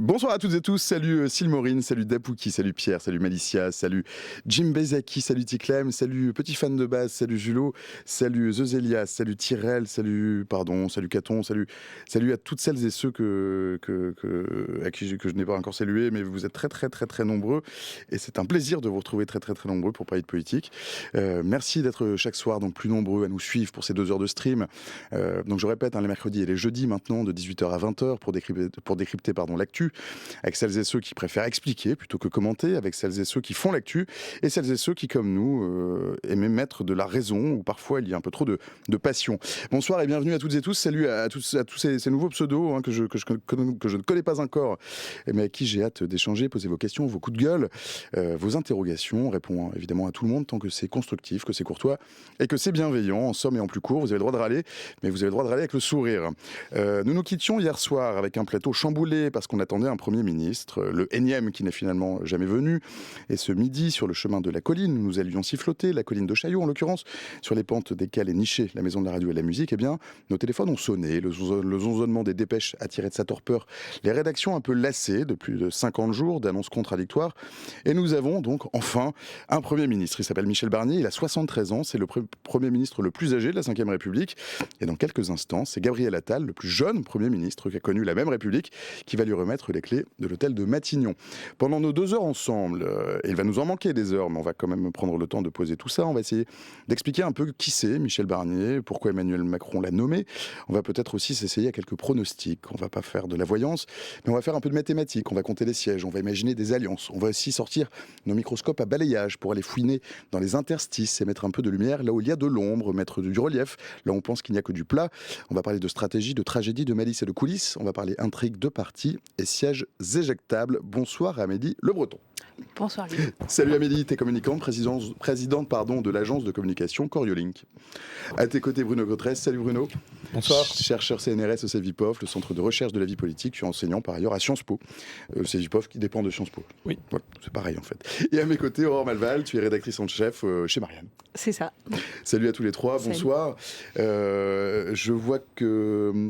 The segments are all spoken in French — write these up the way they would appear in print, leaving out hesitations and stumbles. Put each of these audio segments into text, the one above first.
Bonsoir à toutes et tous, salut Silmorine, salut Dapouki, salut Pierre, salut Malicia, salut Jim Bezaki, salut Ticlem, salut Petit Fan de Base, salut Julot, salut Zezélias, salut Tyrell, salut Caton, salut à toutes celles et ceux que je n'ai pas encore salué, mais vous êtes très très très très nombreux et c'est un plaisir de vous retrouver très très très nombreux pour parler de politique. Merci d'être chaque soir donc plus nombreux à nous suivre pour ces 2 heures de stream. Donc je répète, les mercredis et les jeudis maintenant de 18h à 20h pour décrypter l'actu, avec celles et ceux qui préfèrent expliquer plutôt que commenter, avec celles et ceux qui font l'actu, et celles et ceux qui, comme nous, aiment mettre de la raison, ou parfois il y a un peu trop de passion. Bonsoir et bienvenue à toutes et tous, salut à tous ces nouveaux pseudos que je ne connais pas encore, mais avec qui j'ai hâte d'échanger, poser vos questions, vos coups de gueule, vos interrogations, répondre évidemment à tout le monde tant que c'est constructif, que c'est courtois et que c'est bienveillant, en somme et en plus court. Vous avez le droit de râler, mais vous avez le droit de râler avec le sourire. Nous nous quittions hier soir avec un plateau chamboulé parce qu'on attendait un Premier ministre, le énième qui n'est finalement jamais venu. Et ce midi, sur le chemin de la colline, nous allions siffloter, la colline de Chaillot en l'occurrence, sur les pentes desquelles est nichée la maison de la radio et de la musique, eh bien, nos téléphones ont sonné, le zonzonnement des dépêches a tiré de sa torpeur les rédactions un peu lassées de plus de 50 jours d'annonces contradictoires. Et nous avons donc enfin un Premier ministre. Il s'appelle Michel Barnier, il a 73 ans, c'est le Premier ministre le plus âgé de la Ve République. Et dans quelques instants, c'est Gabriel Attal, le plus jeune Premier ministre qui a connu la même République, qui va lui remettre les clés de l'hôtel de Matignon. Pendant nos 2 heures ensemble, et il va nous en manquer des heures, mais on va quand même prendre le temps de poser tout ça, on va essayer d'expliquer un peu qui c'est Michel Barnier, pourquoi Emmanuel Macron l'a nommé. On va peut-être aussi s'essayer à quelques pronostics. On va pas faire de la voyance, mais on va faire un peu de mathématiques, on va compter les sièges, on va imaginer des alliances, on va aussi sortir nos microscopes à balayage pour aller fouiner dans les interstices et mettre un peu de lumière là où il y a de l'ombre, mettre du relief là où on pense qu'il n'y a que du plat. On va parler de stratégie, de tragédie, de malice et de coulisses. On va parler intrigue de parti et sièges éjectables. Bonsoir Amélie Le Breton. Bonsoir Ludo. Salut Amélie, t'es communicante, présidente de l'agence de communication Coriolink. À tes côtés Bruno Cotresse. Salut Bruno. Bonsoir. Chercheur CNRS au CEVIPOF, le centre de recherche de la vie politique. Tu es enseignant par ailleurs à Sciences Po. CEVIPOF qui dépend de Sciences Po. Oui. Voilà, c'est pareil en fait. Et à mes côtés Aurore Malval, tu es rédactrice en chef chez Marianne. C'est ça. Salut à tous les trois, bonsoir. Je vois que...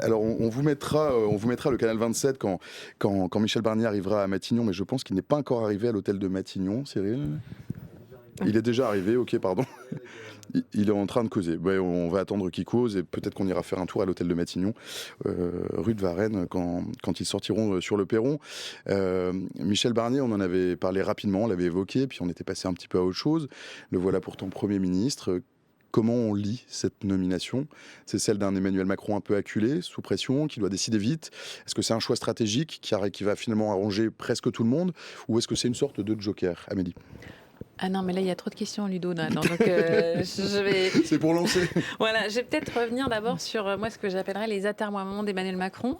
Alors on vous mettra le canal 27 quand Michel Barnier arrivera à Matignon, mais je pense qu'il n'est pas encore arrivé à l'hôtel de Matignon, Cyril. Il est déjà arrivé, ok, pardon. Il est en train de causer. Ouais, on va attendre qu'il cause et peut-être qu'on ira faire un tour à l'hôtel de Matignon, rue de Varennes, quand ils sortiront sur le perron. Michel Barnier, on en avait parlé rapidement, on l'avait évoqué, puis on était passé un petit peu à autre chose. Le voilà pourtant Premier ministre. Comment on lit cette nomination ? C'est celle d'un Emmanuel Macron un peu acculé, sous pression, qui doit décider vite. Est-ce que c'est un choix stratégique qui va finalement arranger presque tout le monde ? Ou est-ce que c'est une sorte de joker, Amélie ? Ah non, mais là, il y a trop de questions, Ludo. Non, donc, je vais... C'est pour lancer. Voilà, je vais peut-être revenir d'abord sur moi ce que j'appellerais les atermoiements d'Emmanuel Macron.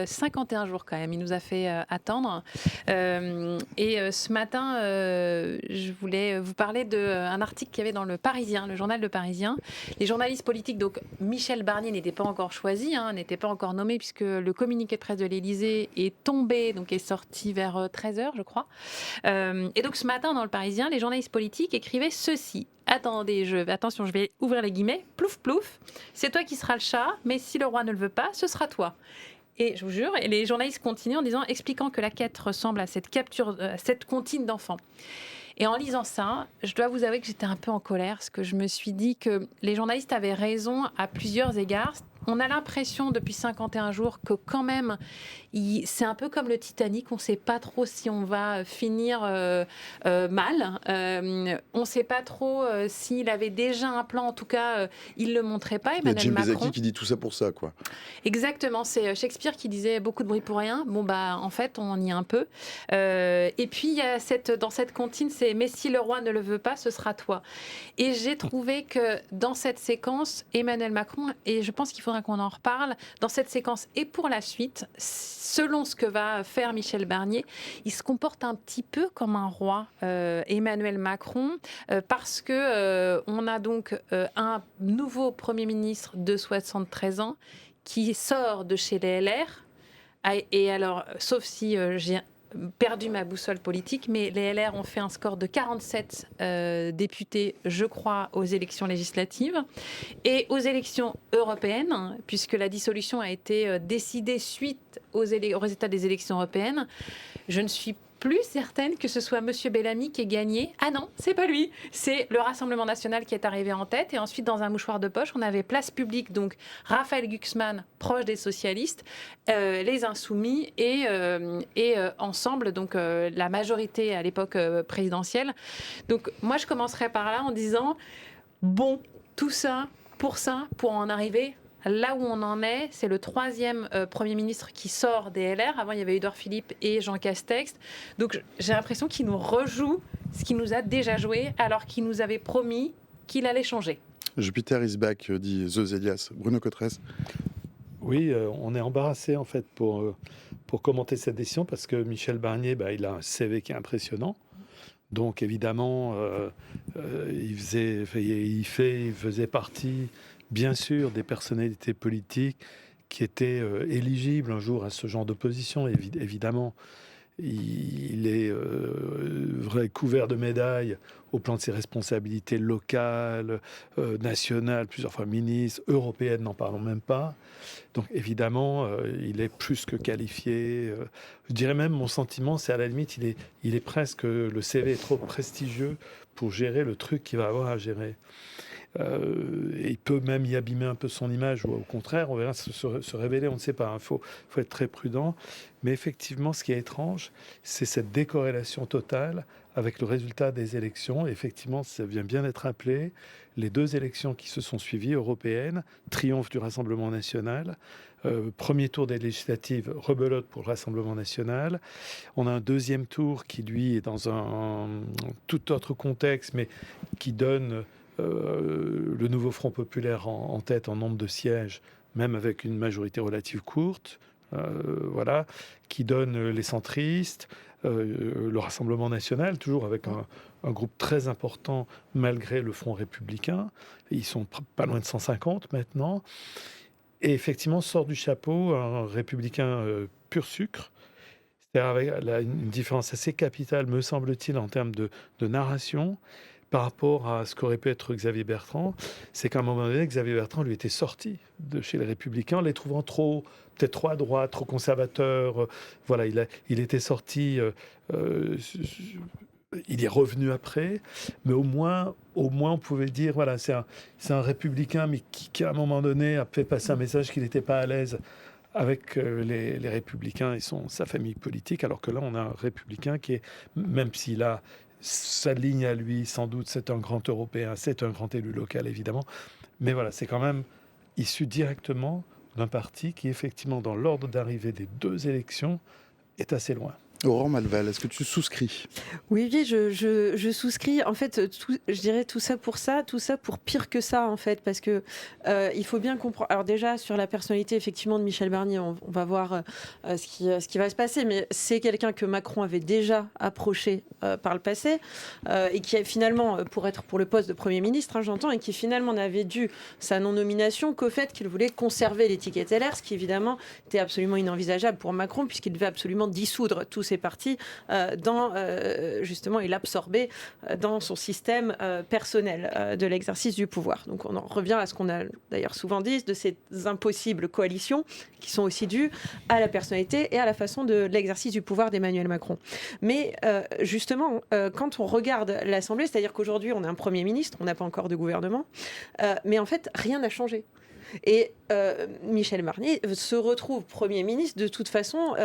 51 jours quand même, il nous a fait attendre. Et ce matin, je voulais vous parler d'un article qu'il y avait dans Le Parisien, le journal Le Parisien. Les journalistes politiques, donc Michel Barnier n'était pas encore choisi, n'était pas encore nommé, puisque le communiqué de presse de l'Élysée est tombé, donc est sorti vers 13h, je crois. Et donc ce matin, dans Le Parisien, les journalistes politiques écrivaient ceci. Attention, je vais ouvrir les guillemets. Plouf, plouf. C'est toi qui seras le chat, mais si le roi ne le veut pas, ce sera toi. Et je vous jure, et les journalistes continuent en disant, expliquant que la quête ressemble à cette comptine d'enfants. Et en lisant ça, je dois vous avouer que j'étais un peu en colère, parce que je me suis dit que les journalistes avaient raison à plusieurs égards. On a l'impression depuis 51 jours que quand même, c'est un peu comme le Titanic, on ne sait pas trop si on va finir mal. On ne sait pas trop s'il avait déjà un plan, en tout cas, il ne le montrait pas, Emmanuel Macron. Il y a Jim Bezaki qui dit tout ça pour ça, quoi. Exactement, c'est Shakespeare qui disait beaucoup de bruit pour rien. Bon, bah, en fait, on y est un peu. Et puis, il y a dans cette comptine, c'est « Mais si le roi ne le veut pas, ce sera toi ». Et j'ai trouvé que dans cette séquence, Emmanuel Macron, et je pense qu'il faudra qu'on en reparle, dans cette séquence et pour la suite, selon ce que va faire Michel Barnier, il se comporte un petit peu comme un roi, Emmanuel Macron, parce que on a donc un nouveau Premier ministre de 73 ans qui sort de chez les LR. Et alors, sauf si j'ai perdu ma boussole politique, mais les LR ont fait un score de 47 députés, je crois, aux élections législatives et aux élections européennes, puisque la dissolution a été décidée suite aux résultats des élections européennes. Je ne suis plus certaine que ce soit M. Bellamy qui ait gagné. Ah non, c'est pas lui. C'est le Rassemblement national qui est arrivé en tête. Et ensuite, dans un mouchoir de poche, on avait Place Publique, donc Raphaël Glucksmann, proche des socialistes, les Insoumis et Ensemble, donc la majorité à l'époque présidentielle. Donc moi, je commencerai par là en disant, bon, tout ça, pour en arriver là où on en est, c'est le troisième Premier ministre qui sort des LR. Avant, il y avait Édouard Philippe et Jean Castex. Donc, j'ai l'impression qu'il nous rejoue ce qu'il nous a déjà joué, alors qu'il nous avait promis qu'il allait changer. Jupiter is back, dit The Zélias. Bruno Cotresse. Oui, on est embarrassé en fait pour commenter cette décision parce que Michel Barnier, il a un CV qui est impressionnant. Donc évidemment, il faisait partie, bien sûr, des personnalités politiques qui étaient éligibles un jour à ce genre de position. Évidemment, il est couvert de médailles au plan de ses responsabilités locales, nationales, plusieurs fois ministre, européennes, n'en parlons même pas. Donc évidemment, il est plus que qualifié. Je dirais même, mon sentiment, c'est à la limite, il est presque, le CV est trop prestigieux pour gérer le truc qu'il va avoir à gérer. Et il peut même y abîmer un peu son image, ou au contraire, on verra se révéler, on ne sait pas. Il faut être très prudent. Mais effectivement, ce qui est étrange, c'est cette décorrélation totale avec le résultat des élections. Et effectivement, ça vient bien d'être appelé. Les deux élections qui se sont suivies, européennes, triomphe du Rassemblement national. Premier tour des législatives, rebelote pour le Rassemblement national. On a un deuxième tour qui, lui, est dans un tout autre contexte, mais qui donne le nouveau Front populaire en tête en nombre de sièges, même avec une majorité relative courte, qui donne les centristes, le Rassemblement national, toujours avec un groupe très important malgré le Front républicain. Ils sont pas loin de 150 maintenant. Et effectivement, sort du chapeau un républicain pur sucre, c'est-à-dire avec une différence assez capitale, me semble-t-il, en termes de narration, par rapport à ce qu'aurait pu être Xavier Bertrand. C'est qu'à un moment donné, Xavier Bertrand lui était sorti de chez les Républicains, les trouvant peut-être trop à droite, trop conservateur. Il était sorti. Il est revenu après, mais au moins, on pouvait dire, c'est un républicain, mais qui, à un moment donné, a fait passer un message qu'il n'était pas à l'aise avec les républicains et sa famille politique, alors que là, on a un républicain qui est, même s'il a sa ligne à lui, sans doute, c'est un grand Européen, c'est un grand élu local, évidemment, mais c'est quand même issu directement d'un parti qui, effectivement, dans l'ordre d'arrivée des deux élections, est assez loin. Aurore Malval, est-ce que tu souscris ? Oui, je souscris. En fait, je dirais tout ça pour pire que ça, en fait, parce que il faut bien comprendre. Alors déjà, sur la personnalité, effectivement, de Michel Barnier, on va voir ce qui va se passer, mais c'est quelqu'un que Macron avait déjà approché par le passé et qui, finalement, pour le poste de Premier ministre, j'entends, et qui finalement n'avait dû sa non-nomination qu'au fait qu'il voulait conserver l'étiquette LR, ce qui, évidemment, était absolument inenvisageable pour Macron, puisqu'il devait absolument dissoudre tous ces partis justement, il absorbait dans son système personnel de l'exercice du pouvoir. Donc on en revient à ce qu'on a d'ailleurs souvent dit, de ces impossibles coalitions qui sont aussi dues à la personnalité et à la façon de l'exercice du pouvoir d'Emmanuel Macron. Mais justement, quand on regarde l'Assemblée, c'est-à-dire qu'aujourd'hui on a un Premier ministre, on n'a pas encore de gouvernement, mais en fait rien n'a changé. Et Michel Barnier se retrouve Premier ministre de toute façon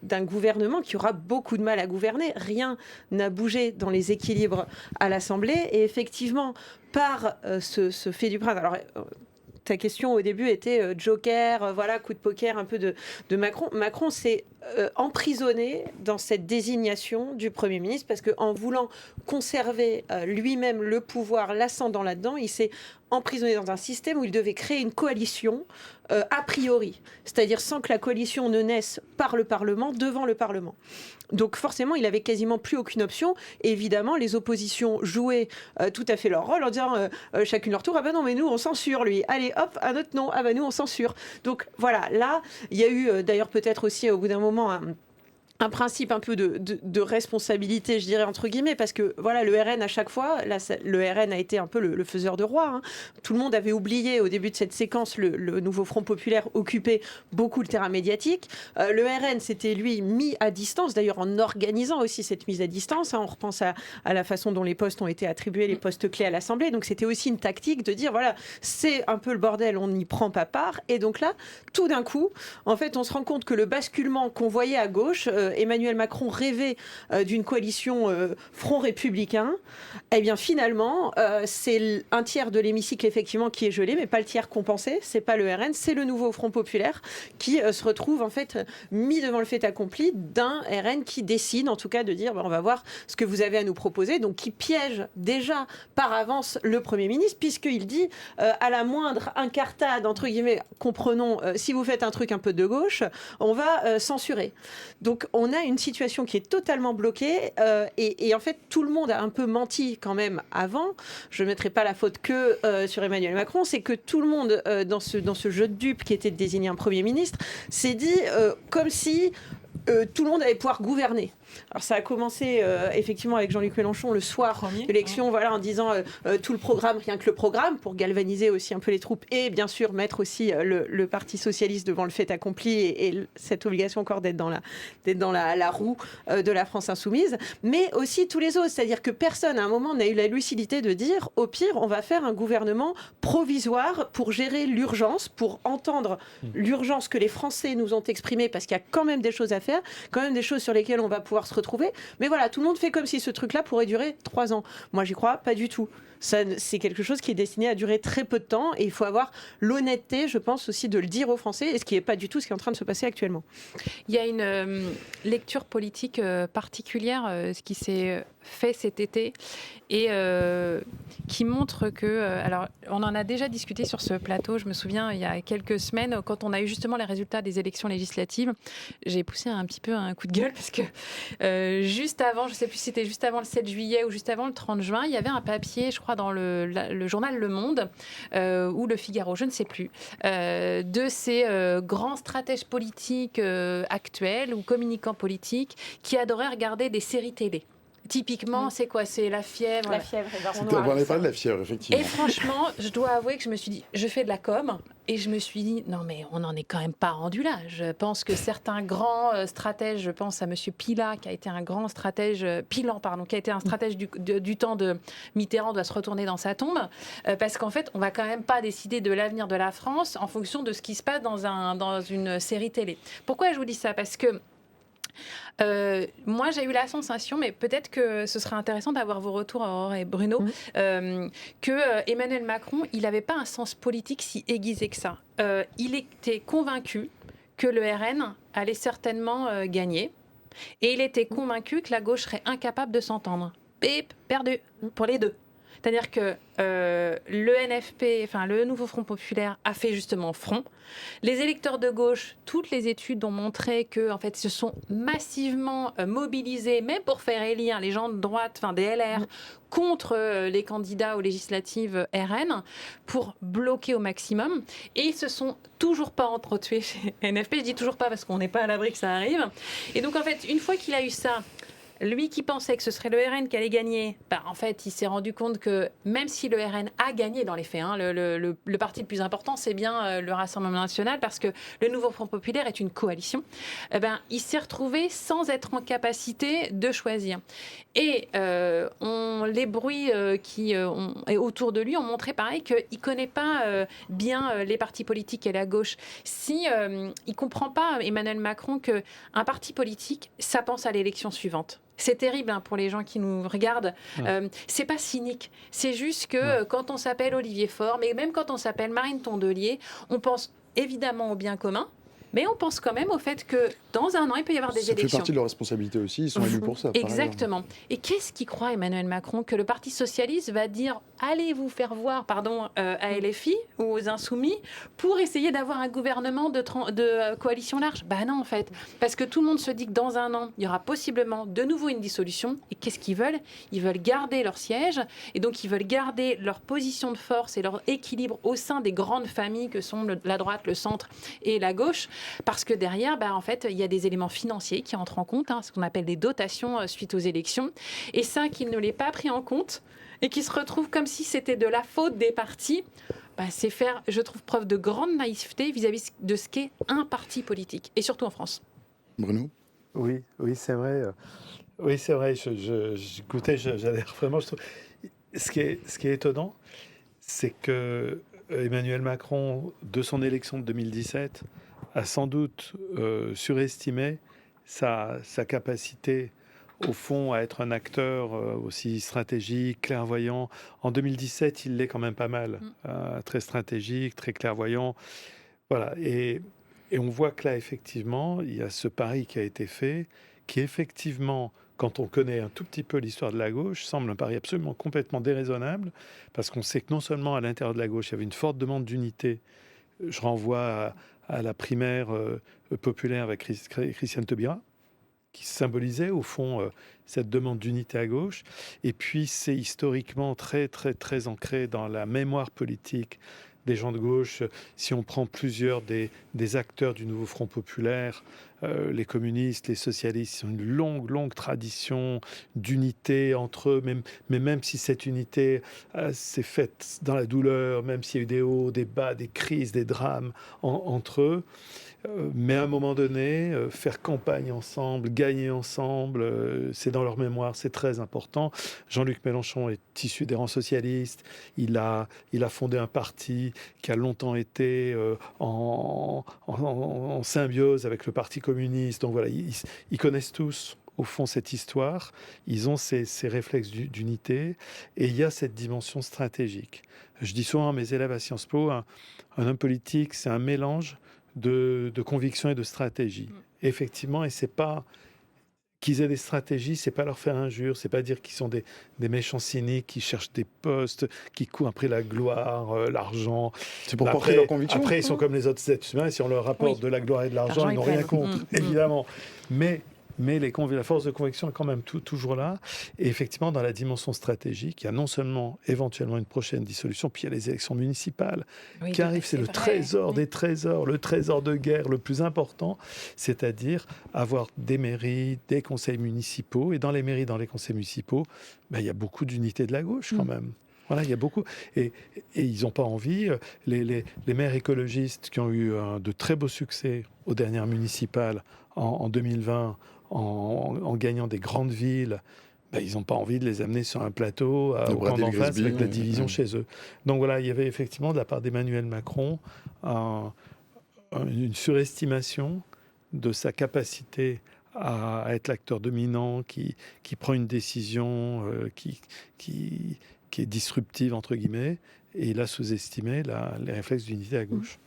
d'un gouvernement qui aura beaucoup de mal à gouverner. Rien n'a bougé dans les équilibres à l'Assemblée. Et effectivement, par ce fait du prince... Alors, ta question au début était joker, coup de poker un peu de Macron. Macron s'est emprisonné dans cette désignation du Premier ministre parce qu'en voulant conserver lui-même le pouvoir, l'ascendant là-dedans, il s'est emprisonné dans un système où il devait créer une coalition a priori, c'est-à-dire sans que la coalition ne naisse par le Parlement, devant le Parlement. Donc forcément, il avait quasiment plus aucune option. Et évidemment, les oppositions jouaient tout à fait leur rôle en disant chacune leur tour, ah ben non, mais nous, on censure lui. Allez, hop, un autre non, ah ben nous, on censure. Donc voilà, là, il y a eu d'ailleurs peut-être aussi au bout d'un moment un principe un peu de responsabilité, je dirais, entre guillemets, parce que voilà, le RN, à chaque fois, là, le RN a été un peu le faiseur de roi. Tout le monde avait oublié au début de cette séquence le nouveau Front populaire occupait beaucoup le terrain médiatique. Le RN s'était, lui, mis à distance, d'ailleurs en organisant aussi cette mise à distance. On repense à la façon dont les postes ont été attribués, les postes clés à l'Assemblée. Donc c'était aussi une tactique de dire, voilà, c'est un peu le bordel, on n'y prend pas part. Et donc là, tout d'un coup, en fait, on se rend compte que le basculement qu'on voyait à gauche, Emmanuel Macron rêvait d'une coalition Front républicain, eh bien finalement, c'est un tiers de l'hémicycle effectivement qui est gelé, mais pas le tiers compensé, c'est pas le RN, c'est le nouveau Front populaire qui se retrouve en fait mis devant le fait accompli d'un RN qui décide en tout cas de dire on va voir ce que vous avez à nous proposer, donc qui piège déjà par avance le Premier ministre, puisqu'il dit à la moindre incartade, entre guillemets, comprenons, si vous faites un truc un peu de gauche, on va censurer. Donc on a une situation qui est totalement bloquée et en fait tout le monde a un peu menti quand même avant. Je ne mettrai pas la faute que sur Emmanuel Macron, c'est que tout le monde dans ce jeu de dupes qui était de désigner un Premier ministre s'est dit comme si tout le monde allait pouvoir gouverner. Alors ça a commencé effectivement avec Jean-Luc Mélenchon le soir de l'élection, voilà, en disant tout le programme, rien que le programme, pour galvaniser aussi un peu les troupes et bien sûr mettre aussi le Parti socialiste devant le fait accompli et cette obligation encore d'être dans la roue de la France insoumise, mais aussi tous les autres, c'est-à-dire que personne à un moment n'a eu la lucidité de dire au pire on va faire un gouvernement provisoire pour gérer l'urgence, pour entendre l'urgence que les Français nous ont exprimée, parce qu'il y a quand même des choses à faire, quand même des choses sur lesquelles on va pouvoir se retrouver. Mais voilà, tout le monde fait comme si ce truc-là pourrait durer 3 ans. Moi, j'y crois pas du tout. Ça, c'est quelque chose qui est destiné à durer très peu de temps et il faut avoir l'honnêteté, je pense, aussi de le dire aux Français, et ce qui n'est pas du tout ce qui est en train de se passer actuellement. Il y a une lecture politique particulière, ce qui s'est fait cet été et qui montre que... alors, on en a déjà discuté sur ce plateau, je me souviens, il y a quelques semaines, quand on a eu justement les résultats des élections législatives, j'ai poussé un petit peu un coup de gueule parce que juste avant, je ne sais plus si c'était juste avant le 7 juillet ou juste avant le 30 juin, il y avait un papier, je crois, dans le journal Le Monde ou Le Figaro, je ne sais plus, de ces grands stratèges politiques actuels ou communicants politiques qui adoraient regarder des séries télé. Typiquement, c'est quoi? C'est La Fièvre. La Fièvre et Baron On Noir. parlait pas de La Fièvre, effectivement. Et franchement, je dois avouer que je me suis dit, je fais de la com, et je me suis dit, non mais on n'en est quand même pas rendu là. Je pense que certains grands stratèges, je pense à Monsieur Pilat, qui a été un grand stratège, Pilan, pardon, qui a été un stratège du temps de Mitterrand, doit se retourner dans sa tombe, parce qu'en fait, on va quand même pas décider de l'avenir de la France en fonction de ce qui se passe dans une série télé. Pourquoi je vous dis ça? Parce que moi, j'ai eu la sensation, mais peut-être que ce serait intéressant d'avoir vos retours, Aurore et Bruno, que Emmanuel Macron, il n'avait pas un sens politique si aiguisé que ça. Il était convaincu que le RN allait certainement gagner, et il était convaincu que la gauche serait incapable de s'entendre. Bip, perdu pour les deux. C'est-à-dire que le NFP, enfin le Nouveau Front Populaire, a fait justement front. Les électeurs de gauche, toutes les études ont montré que, en fait, se sont massivement mobilisés, même pour faire élire les gens de droite, enfin des LR, contre les candidats aux législatives RN, pour bloquer au maximum. Et ils se sont toujours pas entretués chez NFP. Je dis toujours pas parce qu'on n'est pas à l'abri que ça arrive. Et donc, en fait, une fois qu'il a eu ça, lui qui pensait que ce serait le RN qui allait gagner, en fait, il s'est rendu compte que même si le RN a gagné dans les faits, le parti le plus important, c'est bien le Rassemblement national, parce que le Nouveau Front populaire est une coalition, il s'est retrouvé sans être en capacité de choisir. Et les bruits qui autour de lui ont montré pareil qu'il ne connaît pas bien les partis politiques et la gauche. Si il ne comprend pas, Emmanuel Macron, qu'un parti politique, ça pense à l'élection suivante. C'est terrible pour les gens qui nous regardent. C'est pas cynique. C'est juste que quand on s'appelle Olivier Faure, mais même quand on s'appelle Marine Tondelier, on pense évidemment au bien commun, mais on pense quand même au fait que dans un an, il peut y avoir des élections. Ça fait partie de leur responsabilité aussi, ils sont élus pour ça. Exactement. Et qu'est-ce qu'il croit, Emmanuel Macron, que le Parti socialiste va dire « allez vous faire voir à LFI ou aux Insoumis pour essayer d'avoir un gouvernement de coalition large ?» Non, en fait. Parce que tout le monde se dit que dans un an, il y aura possiblement de nouveau une dissolution. Et qu'est-ce qu'ils veulent? Ils veulent garder leur siège, et donc ils veulent garder leur position de force et leur équilibre au sein des grandes familles que sont la droite, le centre et la gauche. parce que derrière, en fait, il y a des éléments financiers qui entrent en compte, ce qu'on appelle des dotations suite aux élections, et ça, qu'il ne l'ait pas pris en compte, et qui se retrouve comme si c'était de la faute des partis, c'est faire, je trouve, preuve de grande naïveté vis-à-vis de ce qu'est un parti politique, et surtout en France. Bruno ? Oui, c'est vrai. Oui, c'est vrai. J'écoutais, j'allais vraiment. Ce qui est étonnant, c'est que Emmanuel Macron, de son élection de 2017, a sans doute surestimé sa capacité, au fond, à être un acteur aussi stratégique, clairvoyant. En 2017, il l'est quand même pas mal. Très stratégique, très clairvoyant. Voilà. Et on voit que là, effectivement, il y a ce pari qui a été fait, qui effectivement, quand on connaît un tout petit peu l'histoire de la gauche, semble un pari absolument complètement déraisonnable, parce qu'on sait que non seulement à l'intérieur de la gauche, il y avait une forte demande d'unité. Je renvoie à la primaire populaire avec Christiane Taubira, qui symbolisait au fond cette demande d'unité à gauche. Et puis c'est historiquement très, très, très ancré dans la mémoire politique des gens de gauche. Si on prend plusieurs des acteurs du nouveau Front populaire, les communistes, les socialistes, ils ont une longue, longue tradition d'unité entre eux, mais même si cette unité s'est faite dans la douleur, même s'il y a eu des hauts, des bas, des crises, des drames entre eux, mais à un moment donné, faire campagne ensemble, gagner ensemble, c'est dans leur mémoire, c'est très important. Jean-Luc Mélenchon est issu des rangs socialistes, il a fondé un parti qui a longtemps été en symbiose avec le Parti communiste. Donc voilà, ils connaissent tous, au fond, cette histoire, ils ont ces réflexes d'unité, et il y a cette dimension stratégique. Je dis souvent à mes élèves à Sciences Po, un homme politique, c'est un mélange de conviction et de stratégie. Effectivement, et c'est pas qu'ils aient des stratégies, c'est pas leur faire injure, c'est pas dire qu'ils sont des méchants cyniques qui cherchent des postes, qui courent après la gloire, l'argent. C'est pour porter leurs convictions. Après, ils sont comme les autres êtres humains, si on leur rapporte de la gloire et de l'argent, ils n'ont rien contre, évidemment. Mais la force de conviction est quand même toujours là. Et effectivement, dans la dimension stratégique, il y a non seulement éventuellement une prochaine dissolution, puis il y a les élections municipales qui arrivent. C'est le trésor des trésors, le trésor de guerre le plus important, c'est-à-dire avoir des mairies, des conseils municipaux. Et dans les mairies, dans les conseils municipaux, il y a beaucoup d'unités de la gauche quand même. Voilà, il y a beaucoup. Et ils n'ont pas envie. Les maires écologistes qui ont eu de très beaux succès aux dernières municipales en 2020, en gagnant des grandes villes, ils n'ont pas envie de les amener sur un plateau au camp d'en face avec la division chez eux. Donc voilà, il y avait effectivement de la part d'Emmanuel Macron une surestimation de sa capacité à être l'acteur dominant qui prend une décision qui est disruptive, entre guillemets, et il a sous-estimé les réflexes d'unité à gauche.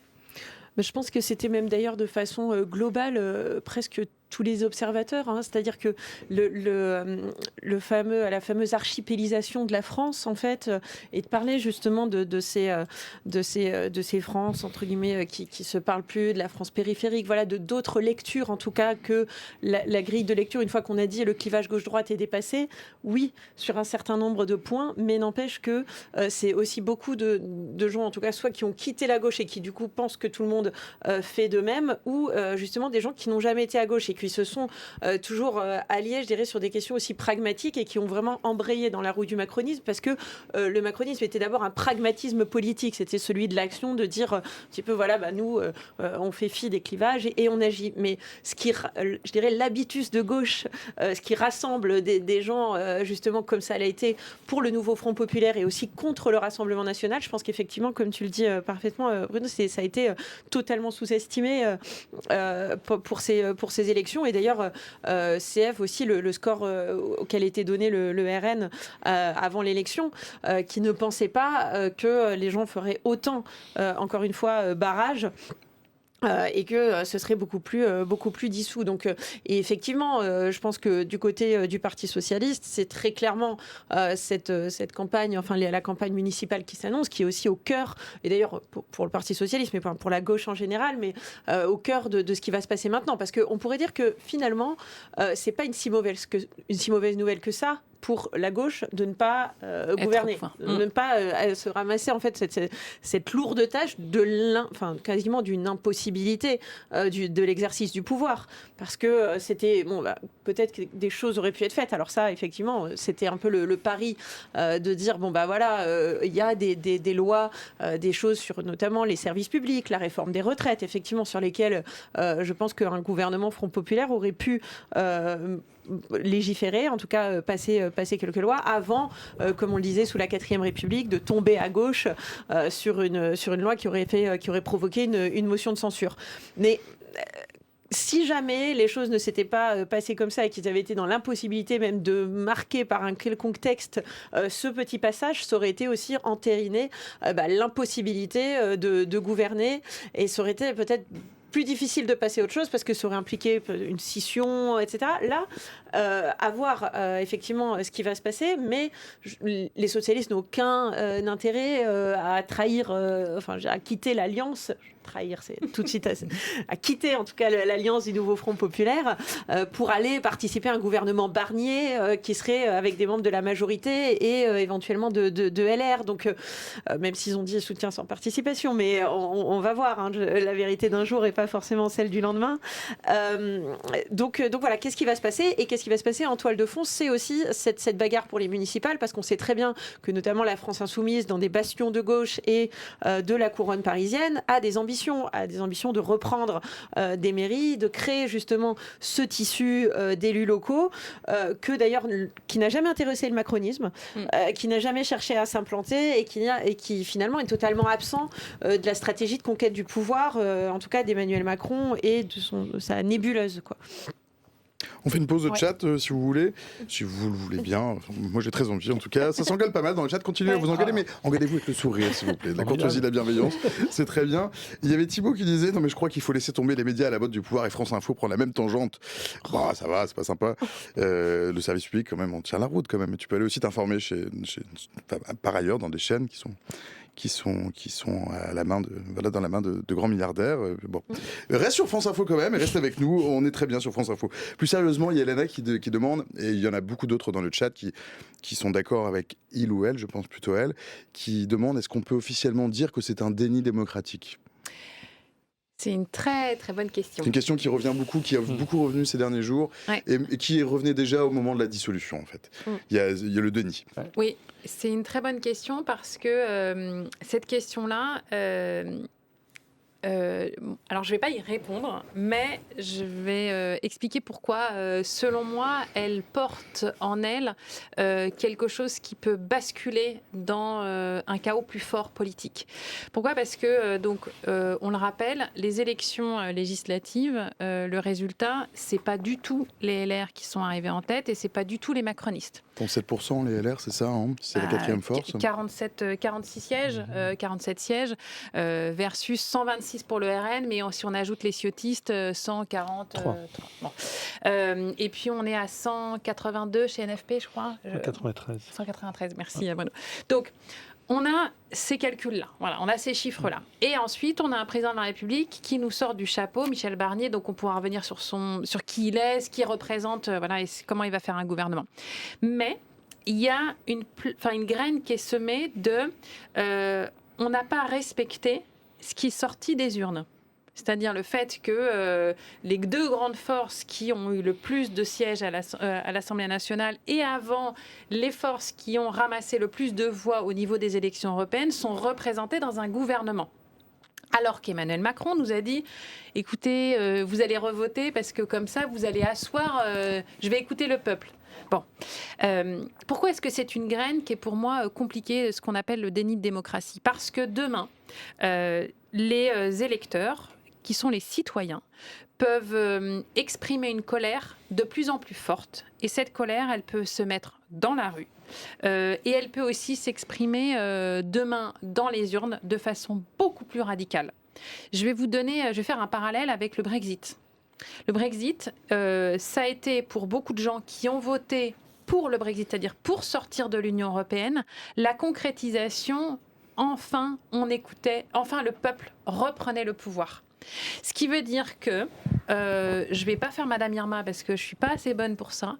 Mais je pense que c'était même d'ailleurs de façon globale presque tous les observateurs, c'est-à-dire que la fameuse archipélisation de la France, en fait, et de parler justement de ces France, entre guillemets, qui se parlent plus, de la France périphérique, voilà, de d'autres lectures, en tout cas, que la grille de lecture, une fois qu'on a dit le clivage gauche-droite est dépassé, oui, sur un certain nombre de points, mais n'empêche que c'est aussi beaucoup de gens, en tout cas, soit qui ont quitté la gauche et qui, du coup, pensent que tout le monde fait de même, ou justement des gens qui n'ont jamais été à gauche et qui se sont toujours alliés, je dirais, sur des questions aussi pragmatiques et qui ont vraiment embrayé dans la roue du macronisme, parce que le macronisme était d'abord un pragmatisme politique, c'était celui de l'action, de dire un petit peu, voilà, nous, on fait fi des clivages et on agit. Mais ce qui, je dirais, l'habitus de gauche, ce qui rassemble des gens, justement, comme ça l'a été pour le nouveau Front populaire et aussi contre le Rassemblement national, je pense qu'effectivement, comme tu le dis parfaitement, Bruno, ça a été totalement sous-estimé pour ces élections. Et d'ailleurs, CF aussi, le score auquel était donné le RN avant l'élection, qui ne pensait pas que les gens feraient autant, encore une fois, barrage. Et que ce serait beaucoup plus dissous. Donc, et effectivement, je pense que du côté du Parti socialiste, c'est très clairement cette campagne, enfin la campagne municipale qui s'annonce, qui est aussi au cœur, et d'ailleurs pour le Parti socialiste, mais pour la gauche en général, mais au cœur de ce qui va se passer maintenant. Parce qu'on pourrait dire que finalement, c'est pas une si mauvaise nouvelle que ça pour la gauche de ne pas gouverner, de ne pas se ramasser en fait cette lourde tâche quasiment d'une impossibilité de l'exercice du pouvoir, parce que c'était peut-être que des choses auraient pu être faites. Alors ça, effectivement, c'était un peu le pari de dire il y a des lois, des choses sur notamment les services publics, la réforme des retraites, effectivement, sur lesquelles je pense qu'un gouvernement Front Populaire aurait pu légiférer, en tout cas passer quelques lois avant, comme on le disait sous la 4e République, de tomber à gauche sur une loi qui aurait provoqué une motion de censure. Mais si jamais les choses ne s'étaient pas passées comme ça et qu'ils avaient été dans l'impossibilité même de marquer par un quelconque texte ce petit passage, ça aurait été aussi entériné l'impossibilité de gouverner, et ça aurait été peut-être plus difficile de passer à autre chose parce que ça aurait impliqué une scission, etc. Là, à voir effectivement ce qui va se passer, mais les socialistes n'ont aucun intérêt à trahir, à quitter l'alliance. Trahir, c'est tout de suite à quitter en tout cas l'alliance du nouveau Front Populaire pour aller participer à un gouvernement Barnier qui serait avec des membres de la majorité et éventuellement de LR. Donc même s'ils ont dit soutien sans participation, mais on va voir, hein, la vérité d'un jour n'est pas forcément celle du lendemain. Donc voilà, qu'est-ce qui va se passer, et qu'est-ce qui va se passer en toile de fond, c'est aussi cette bagarre pour les municipales, parce qu'on sait très bien que notamment la France Insoumise, dans des bastions de gauche et de la couronne parisienne, a des ambitions de reprendre des mairies, de créer justement ce tissu d'élus locaux qui n'a jamais intéressé le macronisme, qui n'a jamais cherché à s'implanter, et qui finalement est totalement absent de la stratégie de conquête du pouvoir, en tout cas d'Emmanuel Macron et de sa nébuleuse, quoi. On fait une pause de chat si vous voulez, si vous le voulez bien. Enfin, moi j'ai très envie en tout cas. Ça s'engueule pas mal dans le chat. Continuez à vous engueuler, mais engueulez-vous avec le sourire s'il vous plaît. De la courtoisie, de la bienveillance, c'est très bien. Il y avait Thibaut qui disait non mais je crois qu'il faut laisser tomber les médias à la botte du pouvoir, et France Info prend la même tangente. Bah ça va, c'est pas sympa. Le service public quand même, on tient la route quand même. Tu peux aller aussi t'informer par ailleurs dans des chaînes qui sont à la main dans la main de grands milliardaires. Bon. Reste sur France Info quand même, et reste avec nous, on est très bien sur France Info. Plus sérieusement, il y a Elena qui demande, et il y en a beaucoup d'autres dans le chat qui sont d'accord avec il ou elle, je pense plutôt elle, qui demande est-ce qu'on peut officiellement dire que c'est un déni démocratique ? C'est une très très bonne question. C'est une question qui revient beaucoup, qui a beaucoup revenu ces derniers jours, et qui revenait déjà au moment de la dissolution en fait. Il y a le déni. Oui, c'est une très bonne question parce que cette question-là, alors je ne vais pas y répondre, mais je vais expliquer pourquoi, selon moi, elle porte en elle quelque chose qui peut basculer dans un chaos plus fort politique. Pourquoi ? Parce que, on le rappelle, les élections législatives, le résultat, ce n'est pas du tout les LR qui sont arrivés en tête, et ce n'est pas du tout les macronistes. Pour 7%, les LR, c'est ça, hein, c'est la 4e force. 46 sièges, 47 sièges versus 126 pour le RN, mais si on ajoute les ciotistes, 143. Bon. Et puis on est à 182 chez NFP, je crois. 193, merci Bruno. Donc, on a ces calculs-là, voilà, on a ces chiffres-là. Et ensuite, on a un président de la République qui nous sort du chapeau, Michel Barnier, donc on pourra revenir sur qui il est, ce qu'il représente, voilà, et comment il va faire un gouvernement. Mais il y a une graine qui est semée on n'a pas respecté ce qui est sorti des urnes. C'est-à-dire le fait que les deux grandes forces qui ont eu le plus de sièges à l'Assemblée nationale, et avant les forces qui ont ramassé le plus de voix au niveau des élections européennes, sont représentées dans un gouvernement. Alors qu'Emmanuel Macron nous a dit « Écoutez, vous allez revoter parce que comme ça, vous allez asseoir, je vais écouter le peuple ». Bon, pourquoi est-ce que c'est une graine qui est pour moi compliquée, ce qu'on appelle le déni de démocratie ? Parce que demain, les électeurs, qui sont les citoyens, peuvent exprimer une colère de plus en plus forte. Et cette colère, elle peut se mettre dans la rue. Et elle peut aussi s'exprimer demain dans les urnes de façon beaucoup plus radicale. Je vais faire un parallèle avec le Brexit. Le Brexit, ça a été pour beaucoup de gens qui ont voté pour le Brexit, c'est-à-dire pour sortir de l'Union européenne, la concrétisation, enfin le peuple reprenait le pouvoir. Ce qui veut dire que je ne vais pas faire Madame Irma parce que je ne suis pas assez bonne pour ça.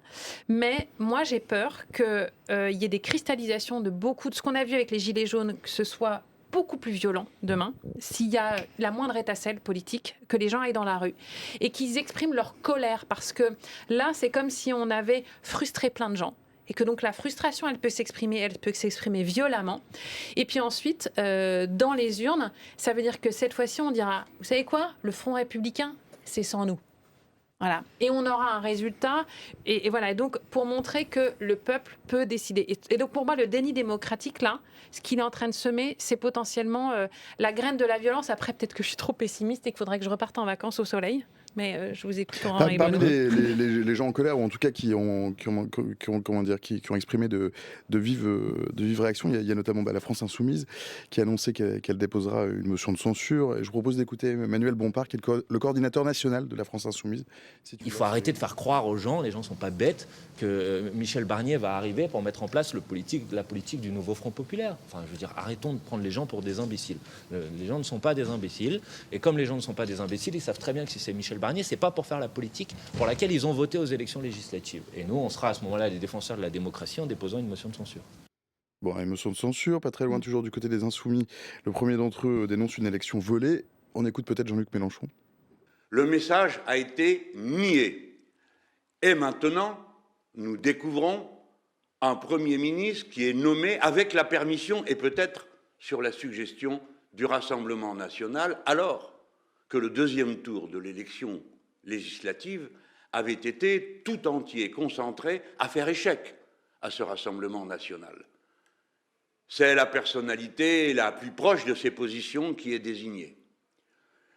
Mais moi, j'ai peur qu'il y ait des cristallisations de beaucoup de ce qu'on a vu avec les Gilets jaunes, que ce soit beaucoup plus violent demain, s'il y a la moindre étincelle politique, que les gens aillent dans la rue et qu'ils expriment leur colère. Parce que là, c'est comme si on avait frustré plein de gens. Et que donc la frustration, elle peut s'exprimer violemment. Et puis ensuite, dans les urnes, ça veut dire que cette fois-ci, on dira, vous savez quoi, le Front républicain, c'est sans nous. Voilà. Et on aura un résultat. Et voilà. Et donc, pour montrer que le peuple peut décider. Et donc, pour moi, le déni démocratique, là, ce qu'il est en train de semer, c'est potentiellement la graine de la violence. Après, peut-être que je suis trop pessimiste et qu'il faudrait que je reparte en vacances au soleil. Mais je vous écoute. Parmi les gens en colère, ou en tout cas qui ont exprimé de vives réactions, il y a notamment la France Insoumise qui a annoncé qu'elle déposera une motion de censure. Et je vous propose d'écouter Emmanuel Bompard, qui est le coordinateur national de la France Insoumise. Il faut arrêter de faire croire aux gens, les gens ne sont pas bêtes, que Michel Barnier va arriver pour mettre en place la politique du nouveau Front populaire. Enfin, je veux dire, arrêtons de prendre les gens pour des imbéciles. Les gens ne sont pas des imbéciles. Et comme les gens ne sont pas des imbéciles, ils savent très bien que si c'est Michel Barnier, c'est pas pour faire la politique pour laquelle ils ont voté aux élections législatives. Et nous, on sera à ce moment-là les défenseurs de la démocratie en déposant une motion de censure. Bon, une motion de censure, pas très loin toujours du côté des Insoumis. Le premier d'entre eux dénonce une élection volée. On écoute peut-être Jean-Luc Mélenchon. Le message a été nié. Et maintenant, nous découvrons un Premier ministre qui est nommé avec la permission et peut-être sur la suggestion du Rassemblement national, alors que le deuxième tour de l'élection législative avait été tout entier concentré à faire échec à ce Rassemblement national. C'est la personnalité la plus proche de ces positions qui est désignée.